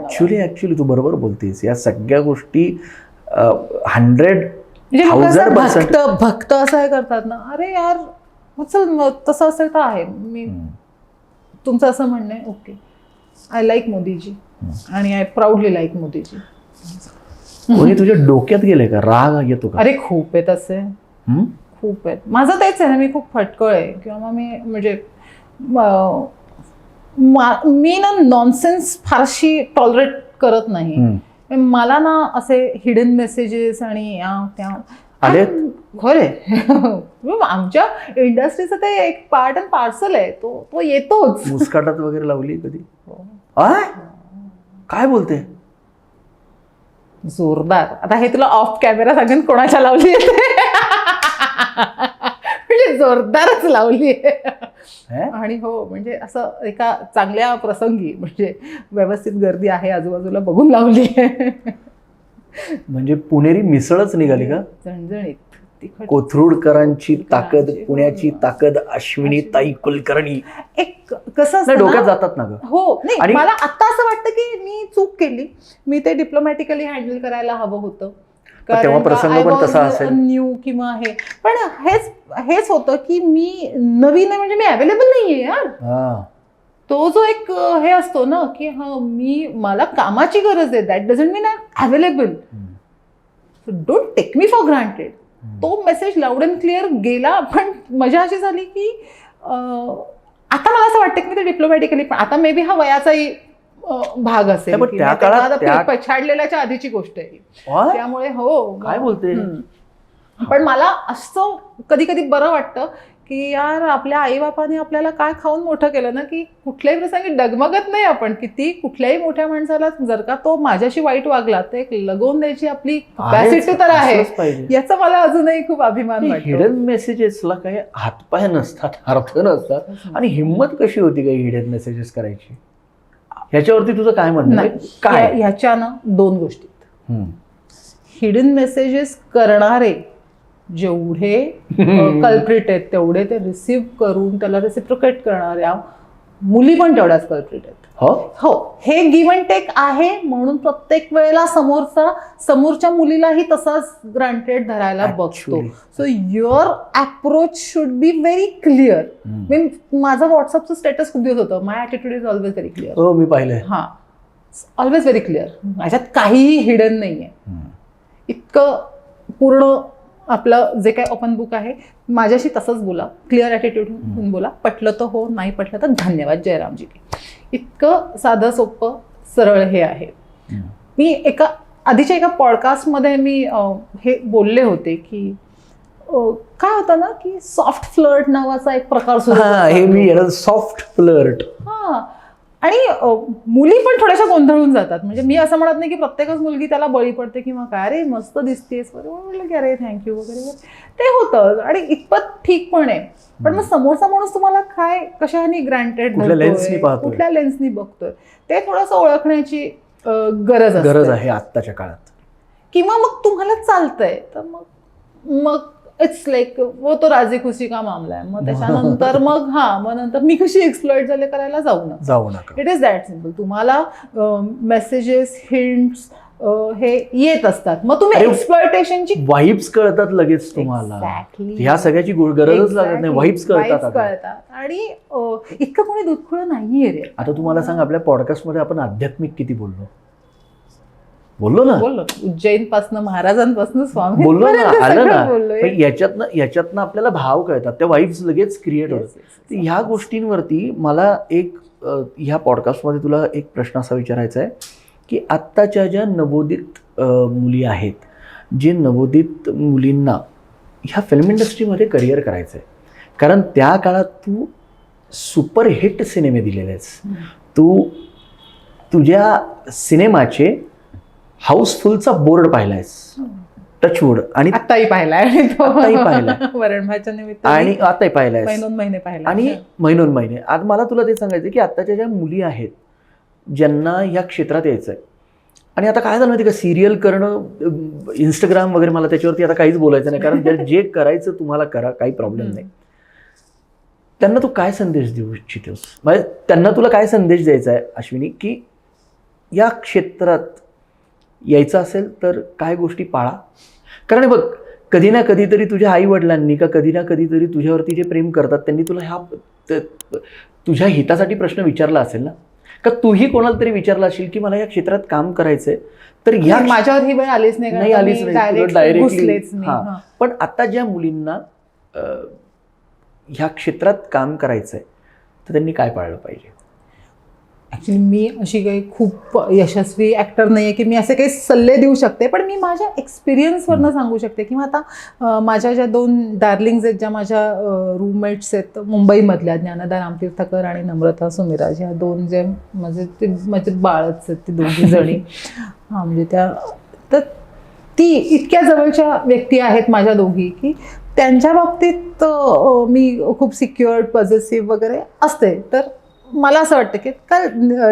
ऍक्च्युली तू बरोबर बोलतेस. या सगळ्या गोष्टी 100% भक्त असं हे करतात ना, अरे यार चल तसं असेल तर आहे. मी तुमचं असं म्हणणं आहे, ओके, आय लाईक मोदीजी आणि आय प्राऊडली लाईक मोदीजी. कोणी तुझ्या डोक्यात गेले का, राग येतो का? अरे खूप आहेत असे, खूप आहेत. माझं तेच आहे ना, मी खूप फटकळ आहे, किंवा मी म्हणजे मी ना नॉनसेन्स फारशी टॉलरेट करत नाही. मला ना असे हिडन मेसेजेस आणि त्या खरे आमच्या इंडस्ट्रीचं ते एक पार्ट अँड पार्सल आहे, तो येतोच. मुस्काटात वगैरे लावली कधी? काय बोलते? जोरदार. आता हे तुला ऑफ कॅमेरा सांगेन कोणाच्या लावली म्हणजे जोरदारच लावली आणि हो, म्हणजे असं एका चांगल्या प्रसंगी, म्हणजे व्यवस्थित गर्दी आहे आजूबाजूला बघून लावली. म्हणजे पुणेरी मिसळच निघाली का? झणझणीत. कोथरूडकरांची ताकद, पुण्याची ताकद, अश्विनीताई कुलकर्णी. एक कसं डोक्यात जातात ना ग. हो, नाही मला आता असं वाटतं की मी चूक केली, मी ते डिप्लोमॅटिकली हँडल करायला हवं होतं. तेव्हा प्रसंग पण तसा असेल, न्यू किंवा हे. पण हेच होतं की मी नवीन आहे, म्हणजे मी अवेलेबल नाहीये यार. तो जो एक हे असतो ना की मला कामाची गरज आहे, that doesn't mean I am available. Don't take me for granted. तो मेसेज लाऊड अँड क्लिअर गेला. पण मजा अशी झाली की आता मला असं वाटतं की मी ते डिप्लोमॅटिकली, पण आता मे बी हा वयाचाही भाग असेल, त्या काळात पछाडलेल्याच्या आधीची गोष्ट आहे, त्यामुळे हो. काय बोलते? पण मला असं कधी कधी बरं वाटतं की यार आपल्या आईबापाने आपल्याला काय खाऊन मोठं केलं ना, की कुठल्याही प्रसंगी डगमगत नाही आपण. किती कुठल्याही मोठ्या माणसाला जर का तो माझ्याशी वाईट वागला तर एक लगवून द्यायची आपली कॅपॅसिटी तर आहे, याचा मला अजूनही खूप अभिमान वाटतो. हिडन मेसेजेसला काही हातपाय नसतात, अर्थ नसतात, आणि हिंमत कशी होती काही हिडन मेसेजेस करायची? ह्याच्यावरती तुझं काय म्हणणं? काय ह्याच्या ना दोन गोष्टी. हिडन मेसेजेस करणारे जेवढे कल्प्रिट आहेत, तेवढे ते रिसीव्ह करून त्याला रेसिप्रोकेट करणाऱ्या मुली पण तेवढ्याच कल्प्रिट आहेत. हो, हे गिव्ह अँड टेक आहे. म्हणून प्रत्येक वेळेला समोरच्या मुलीलाही तसाच ग्रांटेड धरायला बघतो. So your approach should be very clear. माझं व्हॉट्सअपचं स्टेटस खूप दिवस होतं, my attitude is always very clear. हो, मी पाहिलंय. हां, ऑलवेज व्हेरी क्लिअर. माझ्यात काहीही हिडन नाहीये. इतकं पूर्ण आपलं जे काही ओपन बुक आहे माझ्याशी तसंच बोला, क्लिअर ॲटिट्यूडहून बोला, पटलं तर हो, नाही पटलं तर धन्यवाद जयरामजी. इतकं साधं सोपं सरळ हे आहे. मी आधीच्या एका पॉडकास्टमध्ये मी हे बोलले होते की काय होतं ना की सॉफ्ट फ्लर्ट नावाचा एक प्रकार सुरू हे मी सॉफ्ट फ्लर्ट. हां, आणि मुली पण थोड्याशा गोंधळून जातात. म्हणजे मी असं म्हणत नाही की प्रत्येकच मुलगी त्याला बळी पडते किंवा काय रे मस्त दिसतेस वगैरे, म्हटलं की अरे थँक्यू वगैरे, ते होतं आणि इतपत ठीक पण आहे. पण मग समोरचा माणूस तुम्हाला काय कशाने ग्रँटेड कुठल्या लेन्सनी बघतोय ते थोडंसं ओळखण्याची गरज आहे आत्ताच्या काळात. किंवा मग तुम्हाला चालतंय तर मग इट्स लाईक वो तो राजी खुशी का मामला आहे. मग त्याच्यानंतर मग नंतर मी कशी एक्सप्लॉइट झाले करायला जाऊ नका. It is that simple. तुम्हाला मेसेजेस, हिंट्स हे येत असतात, मग तुम्ही एक्सप्लॉयटेशनची वाइब्स कळतात लगेच तुम्हाला. ह्या सगळ्याची गरजच लागत नाही, वाइब्स कळतात. आणि इतकं कोणी दुधखुळं नाहीये रे. आता तुम्हाला सांग, आपल्या पॉडकास्टमध्ये आपण आध्यात्मिक किती बोललो ना उज्जैन पासून महाराजांपासून स्वामी बोललो ना, आलं ना. याच्यातनं आपल्याला भाव कळतात, त्या वाइब्स लगेच क्रिएट होतात. ह्या गोष्टींवरती मला एक ह्या पॉडकास्टमध्ये तुला एक प्रश्न असा विचारायचा आहे की आत्ताच्या ज्या नवोदित मुली आहेत, जे नवोदित मुलींना ह्या फिल्म इंडस्ट्रीमध्ये करिअर करायचं आहे, कारण त्या काळात तू सुपरहिट सिनेमे दिलेले आहेस. तू तुझ्या सिनेमाचे हाऊसफुलचा बोर्ड पाहिलायस, टचवूड, आणि आत्ताही पाहिलाय वरणभाच्या निमित्त, आणि आताही पाहिलाय, महिने पाहिला, आणि महिने. आज मला तुला ते सांगायचं की आत्ताच्या ज्या मुली आहेत ज्यांना ह्या क्षेत्रात यायचं आहे, आणि आता काय झालं माहिती का, सिरियल करणं, इंस्टाग्राम वगैरे, मला त्याच्यावरती आता काहीच बोलायचं नाही, कारण जे करायचं तुम्हाला करा, काही प्रॉब्लेम नाही. त्यांना तू काय संदेश देऊ इच्छितोस? म्हणजे त्यांना तुला काय संदेश द्यायचा आहे अश्विनी, की या क्षेत्रात यायचं असेल तर काय गोष्टी पाळा? कारण बघ, कधी ना कधीतरी तुझ्या आई वडिलांनी का कधी ना कधीतरी तुझ्यावरती जे प्रेम करतात त्यांनी तुला तुझ्या हितासाठी प्रश्न विचारला असेल ना, का तूही कोणाला तरी विचारला असेल की मला या क्षेत्रात काम करायचंय, तर या माझ्यावर ही वेळ आलीच नाही, डायरेक्टली. पण आता ज्या मुलींना ह्या क्षेत्रात काम करायचंय तर त्यांनी काय पाळलं पाहिजे? ॲक्च्युली मी अशी काही खूप यशस्वी ॲक्टर नाही आहे की मी असे काही सल्ले देऊ शकते, पण मी माझ्या एक्सपिरियन्सवरनं सांगू शकते. किंवा आता माझ्या ज्या 2 डार्लिंग्स आहेत, ज्या माझ्या रूममेट्स आहेत मुंबईमधल्या, ज्ञानदा रामतीर्थकर आणि नम्रता सुमिराज, ह्या 2 जे माझे बाळच आहेत, ते 2 जणी. म्हणजे तर ती इतक्या जवळच्या व्यक्ती आहेत माझ्या दोघी की त्यांच्या बाबतीत मी खूप सिक्युअर्ड, पॉझिटिव्ह वगैरे असते. तर मला असं वाटतं की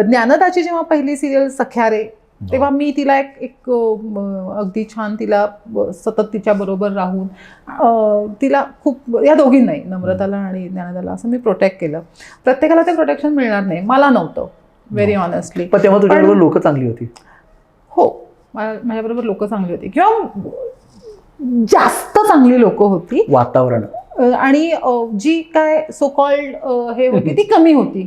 ज्ञानदाची जेव्हा पहिली सिरियल सख्या रे, तेव्हा मी तिला एक अगदी छान, तिला सतत तिच्याबरोबर राहून तिला खूप, या दोघींनाही, नम्रताला आणि ज्ञानदाला, असं मी प्रोटेक्ट केलं. प्रत्येकाला ते प्रोटेक्शन मिळणार नाही, मला नव्हतं, व्हेरी ऑनेस्टली. पण तेव्हा तुझ्याबरोबर लोक चांगली होती? हो, माझ्याबरोबर लोक चांगली होती, किंवा जास्त चांगली लोक होती. वातावरण आणि जी काय सो कॉल्ड हे होती ती कमी होती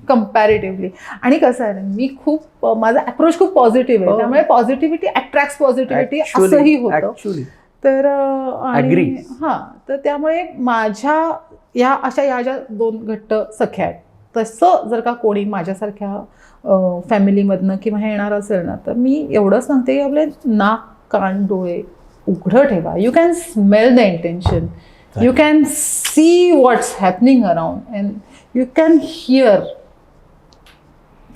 कम्पॅरेटिव्हली. आणि कसं आहे, मी खूप, माझा अप्रोच खूप पॉझिटिव्ह आहे, त्यामुळे पॉझिटिव्हिटी अट्रॅक्ट्स पॉझिटिव्हिटी असंही होतं. तर तर त्यामुळे माझ्या या ज्या 2 घट्ट सख्या आहेत, तसं जर का कोणी माझ्यासारख्या फॅमिलीमधनं किंवा हे येणार असेल ना, तर मी एवढंच सांगते की आपले नाक, कान, डोळे उघडं ठेवा. You can smell the intention, you can see what's happening around and you can hear.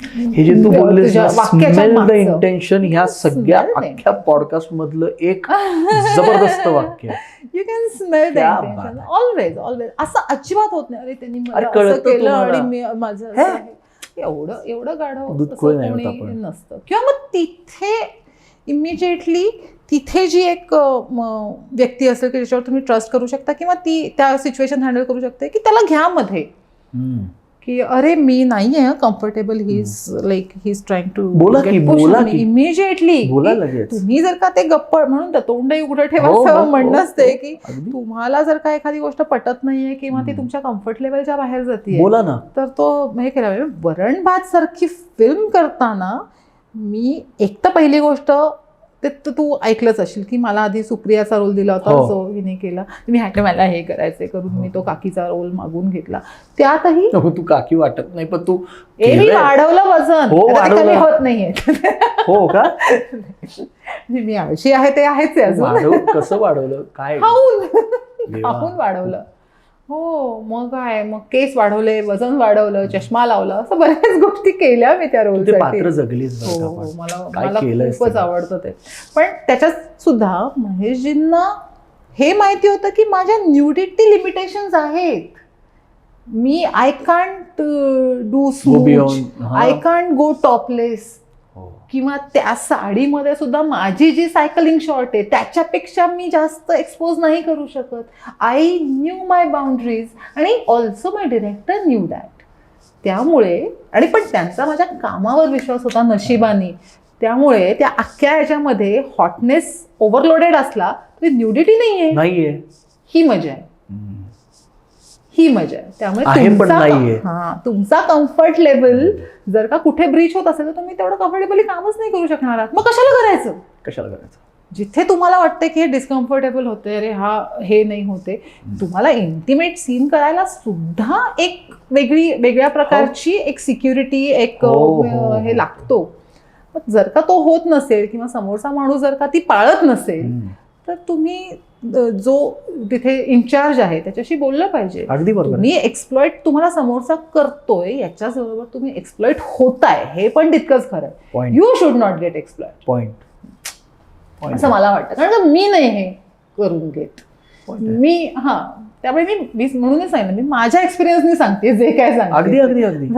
हे जे तू बोललेस स्मेल द इंटेन्शन, ह्या सगळ्या अख्ख्या पॉडकास्ट मधलं एक जबरदस्त वाक्य. You can smell the intention always. असं अजिबात होत नाही, अरे त्यांनी मला असं केलं आणि मी माझं एवढं गाढव कोणी नसतं. किंवा मग तिथे इमिजिएटली तिथे जी एक व्यक्ती असेल की ज्याच्यावर तुम्ही ट्रस्ट करू शकता, किंवा ती त्या सिच्युएशन हँडल करू शकते, की त्याला घ्या मध्ये, की अरे मी नाही आहे comfortable, he is trying to बोला इमिजिएटली. तुम्ही जर का ते गप्प म्हणून तोंडही उघडं ठेवायचं म्हणणं असते की तुम्हाला जर का एखादी गोष्ट पटत नाहीये किंवा ती तुमच्या कम्फर्ट लेवलच्या बाहेर जाते, तर तो हे केला पाहिजे. वरण भात सारखी फिल्म करताना मी एक तर पहिली गोष्ट ते तर तू ऐकलंच असेल की मला आधी सुप्रियाचा रोल दिला होता, हो. जो हिने केला. मी म्हटलं मला हे करायचंय करून मी तो काकीचा रोल मागून घेतला. त्यातही तू काकी वाटत नाही, पण तू मी केलंय. वाढवलं वजन. हो, आता ते कमी वाढवलं. होत नाहीये. हो का? मी आळशी आहे ते आहेच आहे अजून. कसं वाढवलं काय? खाऊन देवा. खाऊन वाढवलं. हो, मग काय, मग केस वाढवले, वजन वाढवलं, चष्मा लावला, असं बऱ्याच गोष्टी केल्या मी त्या तू ते रोलसाठी. पात्र जगलीच बरं का हो, पण. मला काय मला केलंयस खूपच ते? आवडतं ते. पण त्याच्यात सुद्धा महेशजींना हे माहिती होतं की माझ्या न्यूडिटी लिमिटेशन्स आहेत. मी I can't do smooch, beyond. हा. आय कांट गो टॉपलेस, हो. किंवा त्या साडीमध्ये सुद्धा माझी जी सायकलिंग शॉर्ट आहे त्याच्यापेक्षा मी जास्त एक्सपोज नाही करू शकत. आय न्यू माय बाउंड्रीज आणि also my director knew that. त्यामुळे आणि पण त्यांचा माझ्या कामावर विश्वास होता नशिबाने. त्यामुळे त्या अख्ख्या ह्याच्यामध्ये हॉटनेस ओव्हरलोडेड असला तरी न्यूडिटी नाहीये. ही मजा आहे, ही मजा आहे. त्यामुळे आहे पण नाहीये. तुमचा कम्फर्ट लेवल जर का कुठे ब्रीच होत असेल तर तुम्ही तेवढं कम्फर्टेबली कामच नाही करू शकणार आहात. मग कशाला करायचं? कशाला करायचं? जिथे तुम्हाला वाटतं की हे डिस्कम्फर्टेबल होते, अरे हे नाही होते, तुम्हाला इंटिमेट सीन करायला सुद्धा एक वेगळ्या प्रकारची एक सिक्युरिटी, एक हे लागतो. जर का तो होत नसेल किंवा समोरचा माणूस जर का ती पाळत नसेल तर तुम्ही जो तिथे इन्चार्ज आहे त्याच्याशी बोललं पाहिजे. अगदी बरोबर. तुम्ही एक्सप्लॉइट तुम्हाला समोरचा करतोय याच्याबरोबर तुम्ही एक्सप्लॉइट होताय हे पण तितकंच खरं आहे. You should not gate exploit point असं मला वाटतं. कारण मी नाही हे करून घेत. त्यामुळे मी म्हणूनच सांगितलं, मी माझ्या एक्सपिरियन्सनी सांगते जे काय सांगते.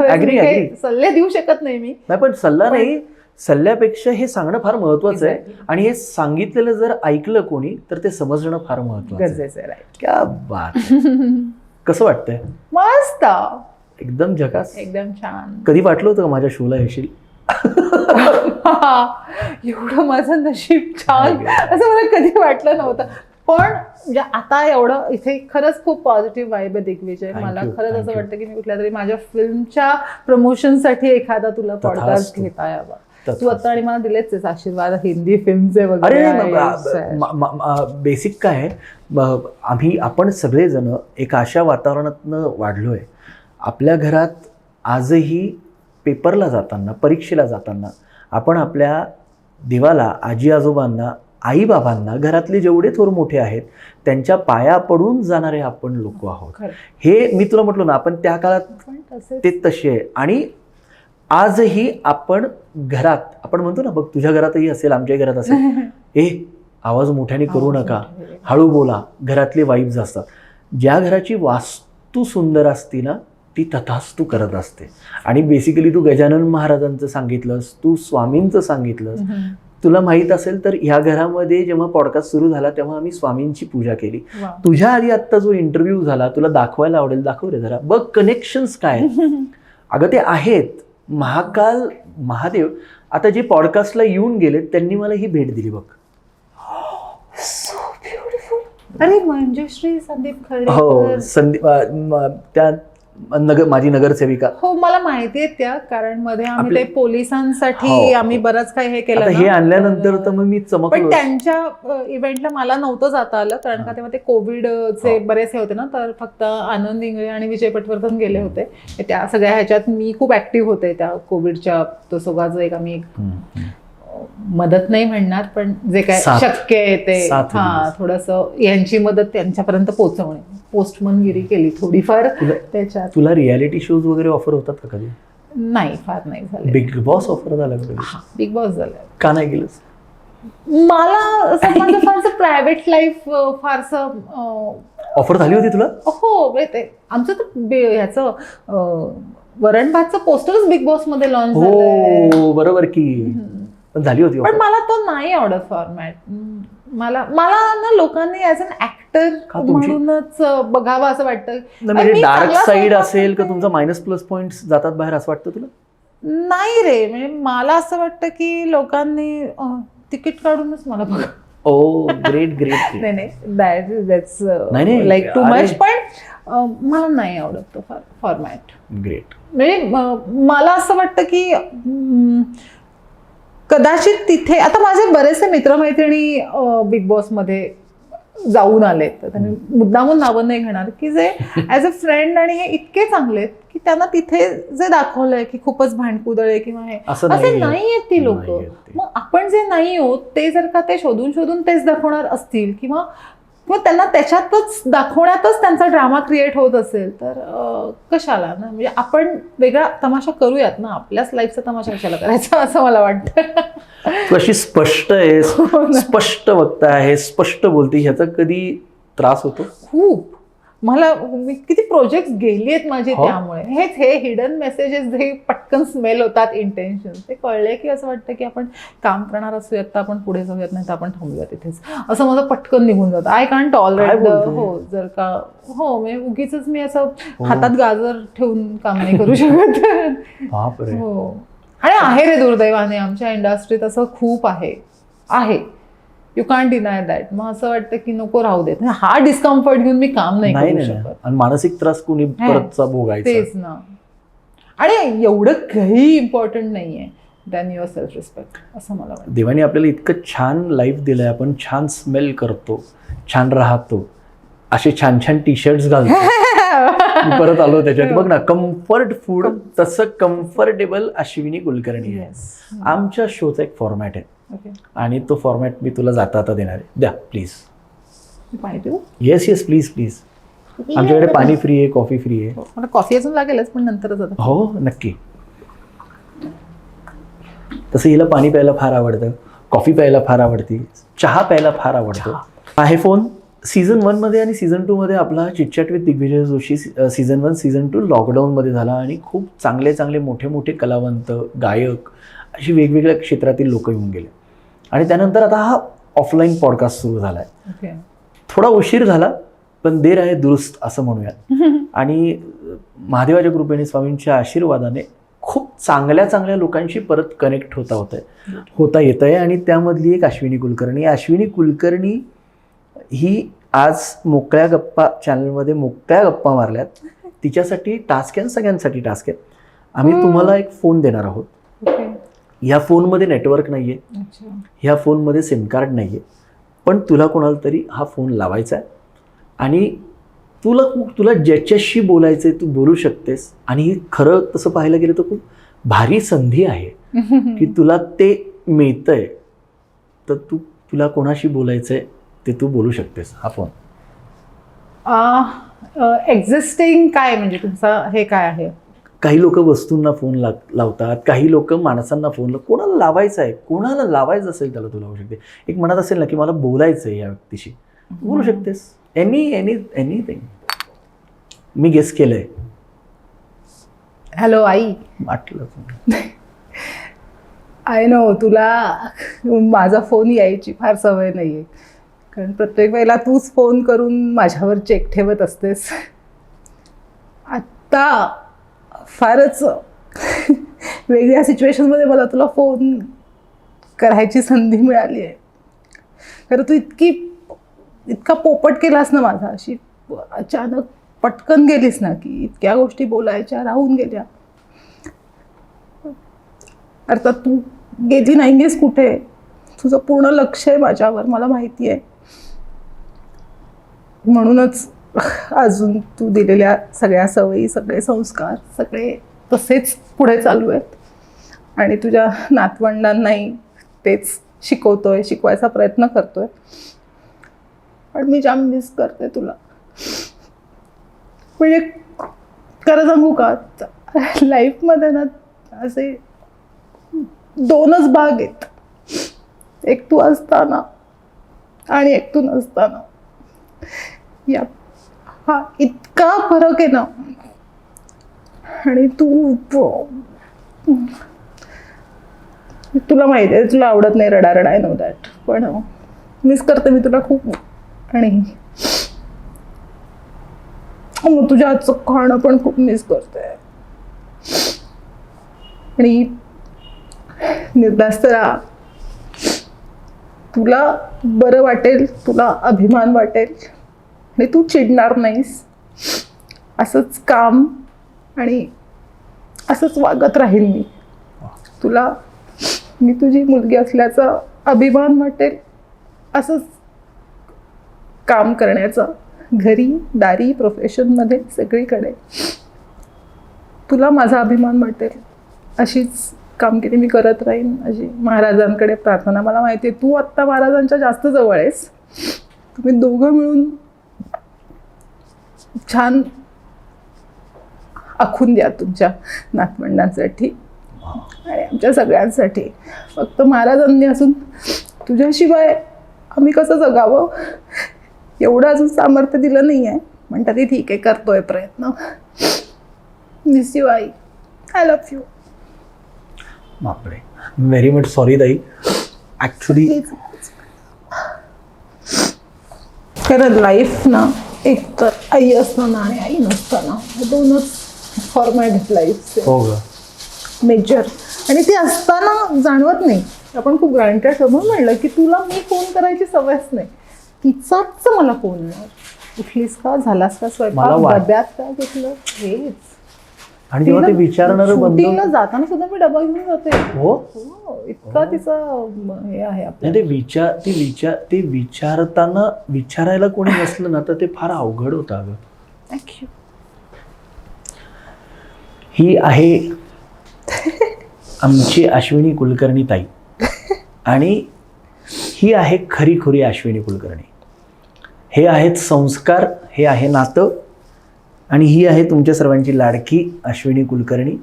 अगदी सल्ले देऊ शकत नाही मी. नाही, पण सल्ला नाही, सल्ल्यापेक्षा हे सांगणं फार महत्वाचं आहे. आणि हे सांगितलेलं जर ऐकलं कोणी तर ते समजणं फार महत्वाचं गरजेचं आहे. राईट. क्या बात. कसं वाटतंय? मस्त, एकदम झकास, एकदम छान. कधी वाटलं होतं का माझ्या शोला येशील? एवढं माझं नशीब छान असं मला कधी वाटलं नव्हतं. पण म्हणजे आता एवढं इथे खरंच खूप पॉझिटिव्ह वाईब आहे दिग्विजय. मला खरंच असं वाटतं की मी कुठल्या तरी माझ्या फिल्मच्या प्रमोशनसाठी एखादा तुला पॉडकास्ट घेता यावा. तू आता आणि मला दिलेच आहे आशीर्वाद हिंदी फिल्मचे वगैरे. बेसिक काय आहे, आपण सगळेजण एक अशा वातावरणातनं वाढलोय. आपल्या घरात आजही पेपरला जाताना, परीक्षेला जाताना आपण आपल्या देवाला, आजी आजोबांना, आई बाबांना, घरातले जेवढे थोर मोठे आहेत त्यांच्या पाया पडून जाणारे आपण लोक आहोत. हे मी तुला म्हटलं ना, आपण त्या काळात ते तसे आहे. आणि आजही आपण घरात, आपण म्हणतो ना, बघ तुझ्या घरातही असेल, आमच्याही घरात असेल, आवाज मोठ्याने करू नका, हळू बोला, घरातले वाईब्स असतात. ज्या घराची वास्तू सुंदर असती ना ती तथास्तू करत असते. आणि बेसिकली तू गजानन महाराजांचं सांगितलंस, तू स्वामींचं सांगितलंस. तुला माहित असेल तर ह्या घरामध्ये जेव्हा पॉडकास्ट सुरू झाला तेव्हा आम्ही स्वामींची पूजा केली. तुझ्या आधी आत्ता जो इंटरव्ह्यू झाला तुला दाखवायला आवडेल, दाखव रे जरा, बघ कनेक्शन्स काय. अगं ते आहेत. महाकाल महादेव आता जे पॉडकास्टला येऊन गेले त्यांनी मला ही भेट दिली बघ. So beautiful. अरे मंजुश्री संदीप खर्डे. हो, संदीप, त्या माझी नगरसेविका. हो, मला माहिती आहे त्या. कारण मध्ये आम्ही ते पोलिसांसाठी आम्ही बरंच काही हे केलं. हे आणल्यानंतर तर मग मी चमकलो. पण त्यांच्या इव्हेंटला मला नव्हतं जाता आलं कारण का तेव्हा ते कोविडचे बरेच हे होते ना, तर फक्त आनंद इंगळे आणि विजय पटवर्धन गेले होते. त्या सगळ्या ह्याच्यात मी खूप ऍक्टिव्ह होते त्या कोविडच्या. तो सगळा जो एक आम्ही मदत नाही म्हणणार पण जे काय शक्य आहे ते थोडंसं यांची मदत त्यांच्यापर्यंत पोहोचवणे, पोस्टमनगिरी केली थोडीफार त्याच्यात. तुला रियालिटी शोज वगैरे ऑफर होतात का कधी? नाही, फार नाही झाले. बिग बॉस ऑफर झाला कधी? बिग बॉस झालं. का नाही गेलंस? मला माझं फारसं प्रायव्हेट लाईफ फारसं. ऑफर झाली होती तुला? हो, आमचं तर ह्याचं वरण भातचं पोस्टरच बिग बॉस मध्ये लॉन्च झालं. हो बरोबर की, झाली होती. पण मला तो नाही आवडत फॉर्मॅट. मला ना लोकांनी ॲज अन ऍक्टर म्हणूनच बघावं असं वाटतं. म्हणजे डार्क साईड असेल का तुमचा मायनस प्लस पॉइंट जातात बाहेर असं वाटतं तुला? नाही रे, म्हणजे मला असं वाटतं की लोकांनी तिकीट काढूनच मला बघा. ओ ग्रेट ग्रेट. नाही दॅट्स लाईक टू मच. पण मला नाही आवडत तो फॉर्मॅट. ग्रेट. म्हणजे मला असं वाटतं की कदाचित तिथे आता माझे बरेचसे मित्रमैत्रिणी बिग बॉसमध्ये जाऊन आलेत, तर त्यांनी मुद्दामून नावं नाही घेणार, की जे ॲज अ फ्रेंड आणि हे इतके चांगले आहेत की त्यांना तिथे जे दाखवलंय की खूपच भांडकुदळे किंवा हे असं असे नाहीये. नाही आहेत ती लोक. नाहीये ते. मग आपण जे नाही आहोत ते जर का ते शोधून शोधून तेच दाखवणार असतील किंवा त्यांना त्याच्यातच दाखवण्यातच त्यांचा ड्रामा क्रिएट होत असेल तर कशाला ना, म्हणजे आपण वेगळा तमाशा करूयात ना, आपल्याच लाईफचा तमाशा कशाला करायचा असं मला वाटतं. तू अशी स्पष्ट आहे, स्पष्ट वक्ता आहे, स्पष्ट बोलते, ह्याचा कधी त्रास होतो? खूप. मला मी किती प्रोजेक्ट गेली आहेत माझे हो. त्यामुळे. हेच हे हिडन मेसेजेस जे पटकन स्मेल होतात, इंटेन्शन ते कळले की असं वाटतं की आपण काम करणार असूयात तर आपण पुढे जाऊयात, नाही तर आपण थांबूयात इथेच, असं माझं पटकन निघून जातं. आय कांट टॉलरेट हो जर का म्हणजे उगीच मी असं हातात गाजर ठेवून काम नाही करू शकत. बापरे. हो. आणि आहे रे दुर्दैवाने आमच्या इंडस्ट्रीत असं खूप आहे. You can't deny that. मग असं वाटतं की नको राहू देत, हा डिस्कम्फर्ट घेऊन मी काम नाही करू शकत. आणि मानसिक त्रास कोणी परतचा भोगायचा. तेच ना. आणि एवढं काही इम्पॉर्टंट नाहीये दॅन युअर सेल्फ रिस्पेक्ट असं मला वाटतं. देवाने आपल्याला इतकं छान लाईफ दिलंय, आपण छान स्मेल करतो, छान राहतो, असे छान छान टी शर्ट्स घालतो. मी परत आलो त्याच्यात. बघ ना, कम्फर्ट फूड तसं कम्फर्टेबल अश्विनी कुलकर्णी आहे. आमच्या शोचा एक फॉर्मॅट आहे आणि तो फॉर्मॅट मी तुला जाता आता देणार आहे. द्या please. Yes yes please please. आमच्याकडे पाणी फ्री आहे, कॉफी फ्री आहे. मला कॉफी अजून लागेलच पण नंतरच आता. हो नक्की. तसं हिला पाणी प्यायला फार आवडतं, कॉफी प्यायला फार आवडती, चहा प्यायला फार आवडतो. आहे फोन. सीझन 1 मध्ये आणि सीझन 2 मध्ये आपला chitchat with Digvijay Joshi season 1 season 2 लॉकडाऊनमध्ये झाला आणि खूप चांगले चांगले मोठे मोठे कलावंत, गायक अशी वेगवेगळ्या क्षेत्रातील लोक येऊन गेले. आणि त्यानंतर आता हा ऑफलाईन पॉडकास्ट सुरू झाला आहे. थोडा उशीर झाला पण देर आहे दुरुस्त असं म्हणूयात. आणि महादेवाच्या कृपेने, स्वामींच्या आशीर्वादाने खूप चांगल्या चांगल्या लोकांशी परत कनेक्ट होता येत आहे. आणि त्यामधली एक अश्विनी कुलकर्णी. अश्विनी कुलकर्णी ही आज मोकळ्या गप्पा चॅनलमध्ये मोकळ्या गप्पा मारल्यात. तिच्यासाठी टास्क आहे, सगळ्यांसाठी टास्क आहे. आम्ही तुम्हाला एक फोन देणार आहोत. ह्या फोनमध्ये नेटवर्क नाही आहे, ह्या फोनमध्ये सिम कार्ड नाही आहे, पण तुला कोणाला तरी हा फोन लावायचा आहे आणि तुला ज्याच्याशी बोलायचं आहे तू बोलू शकतेस. आणि खरं तसं पाहायला गेलं तर खूप भारी संधी आहे की तुला ते मिळतंय, तर तुला कोणाशी बोलायचं आहे ते तू बोलू शकतेस. हा फोन एक्झिस्टिंग काय म्हणजे तुमचा हे काय आहे? काही लोक वस्तूंना फोन लावतात, काही लोक माणसांना फोन कोणाला लावायचं आहे, कोणाला लावायचं असेल त्याला तू लावू शकते. एक मनात असेल ना की मला बोलायचं आहे या व्यक्तीशी, बोलू शकतेस. एनिथिंग. मी गेस केलंय. हॅलो आई. वाटलं आय नो तुला माझा फोन यायची फार सवय नाहीये, कारण प्रत्येक वेळेला तूच फोन करून माझ्यावर चेक ठेवत असतेस. आत्ता फारच वेगळ्या सिच्युएशनमध्ये मला तुला फोन करायची संधी मिळाली आहे. खरं तू इतका पोपट केलास ना माझा, अशी अचानक पटकन गेलीस ना की इतक्या गोष्टी बोलायच्या राहून गेल्या. अर्थात तू गेली नाहीयेस कुठे, तुझं पूर्ण लक्ष आहे माझ्यावर, मला माहिती आहे. म्हणूनच अजून तू दिलेल्या सगळ्या सवयी, सगळे संस्कार, सगळे तसेच पुढे चालू आहेत आणि तुझ्या नातवंडांनाही तेच शिकवायचा प्रयत्न करतोय. पण मी जाम मिस करते तुला. म्हणजे खरं सांगू का, लाईफमध्ये ना असे 2च भाग आहेत, एक तू असताना आणि एक तू नसताना. हा इतका फरक आहे ना. आणि तुला माहिती आहे तुला आवडत नाही रडा, आय नो दॅट, पण मिस करते मी तुला खूप. आणि तुझ्या हातचं खाणं पण खूप मिस करते. आणि निर्धास्त राहा, तुला बरं वाटेल, तुला अभिमान वाटेल आणि तू चिडणार नाहीस. असंच काम आणि असंच वागत राहील मी. तुला मी तुझी मुलगी असल्याचा अभिमान वाटेल असंच काम करण्याचं, घरी दारी प्रोफेशनमध्ये सगळीकडे तुला माझा अभिमान वाटेल अशीच कामगिरी मी करत राहीन, अशी महाराजांकडे प्रार्थना. मला माहिती आहे तू आत्ता महाराजांच्या जास्त जवळ आहेस. तुम्ही दोघं मिळून छान आखून द्या तुमच्या नातवंडांसाठी आणि आमच्या सगळ्यांसाठी. फक्त महाराजांनी असून तुझ्याशिवाय आम्ही कसं जगावं एवढं अजून सामर्थ्य दिलं नाही आहे. म्हणतात ते ठीक आहे, करतोय प्रयत्न. Miss you I, I love you. बापरे, व्हेरी मच सॉरी ताई. ॲक्च्युली खरं लाईफ ना, एक तर आई असतं ना आणि आई नसतं ना, हे दोनच फॉर्मॅट लाईफ हो ग, मेजर. आणि ते असताना जाणवत नाही. आपण खूप ग्रांटेड समोर म्हणलं की तुला मी फोन करायची सवयच नाही, तिचाच मला फोन येणार. उठलीस का, झालास का स्वयंपाक, डब्यात काय घेतलं, हेच. आणि जेव्हा ते विचारणारं बंद शूटिंगला जाताना सुद्धा मी डबा घेऊन जाते. हो, इतका तिचा हे आहे आपल्या. ते विचारताना विचारायला कोणी नसलं ना तर ते फार अवघड होतं अगं. थँक्यू. ही आहे आमची अश्विनी कुलकर्णी ताई आणि ही आहे खरीखुरी अश्विनी कुलकर्णी. हे आहेत संस्कार, हे आहे नातं आणि ही आहे तुमच्या सर्वांची लाडकी अश्विनी कुलकर्णी.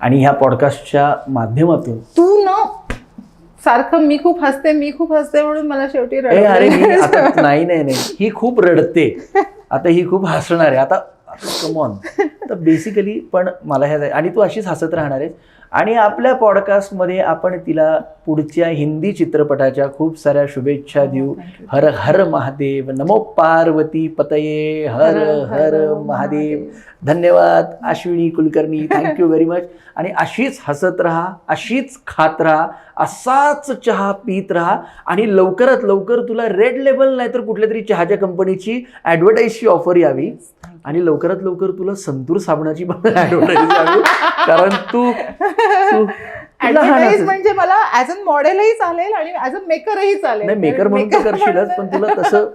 आणि ह्या पॉडकास्टच्या माध्यमातून तू ना सारखं मी खूप हसते म्हणून मला शेवटी अरे मी आता नाही ही खूप रडते, आता ही खूप हसणार आहे. आता कमॉन. तर बेसिकली पण मला ह्या आणि तू अशीच हसत राहणार आहेस. आणि आपल्या पॉडकास्टमध्ये आपण तिला पुढच्या हिंदी चित्रपटाच्या खूप साऱ्या शुभेच्छा देऊ. हर हर महादेव, नमो पार्वती पतये, हर हर महादेव. धन्यवाद Ashwini Kulkarni, thank you very much. आणि अशीच हसत राहा, अशीच खात राहा, असाच चहा पीत राहा. आणि लवकरात लवकर तुला रेड लेबल नाही तर कुठल्या तरी चहाच्या कंपनीची ॲडव्हर्टाईजची ऑफर यावी. आणि लवकरात लवकर तुला संतूर साबणाची पण ॲडव्हर्टाईज यावी. कारण तू ऍडव्हर्टाईज म्हणजे मला ऍज अ मॉडेलही चालेल आणि ऍज अ मेकरही चालेल. नाही, मेकर म्हणून तर करशीलच, पण तुला तसं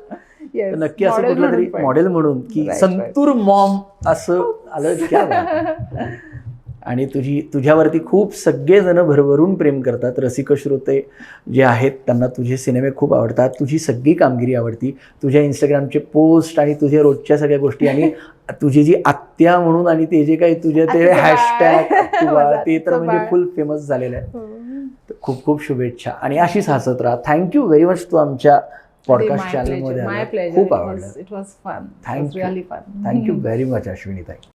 नक्की असं कुठलं तरी मॉडेल म्हणून की संतूर मॉम असं आलं क्या बात. आणि तुझ्यावरती खूप सगळेजण भरभरून प्रेम करतात. रसिक श्रोते जे आहेत त्यांना तुझे सिनेमे खूप आवडतात, तुझी सगळी कामगिरी आवडती, तुझ्या इंस्टाग्रामचे पोस्ट आणि तुझ्या रोजच्या सगळ्या गोष्टी आणि तुझी जी आत्या म्हणून आणि ते जे काही तुझे ते हॅशटॅग ते तर म्हणजे फुल फेमस झालेलं आहे. खूप खूप शुभेच्छा आणि अशीच हसत राहा. Thank you very much. तू आमच्या पॉडकास्ट चॅनलमध्ये खूप आवडलं. थँक्यू व्हेरी मच अश्विनी ताई.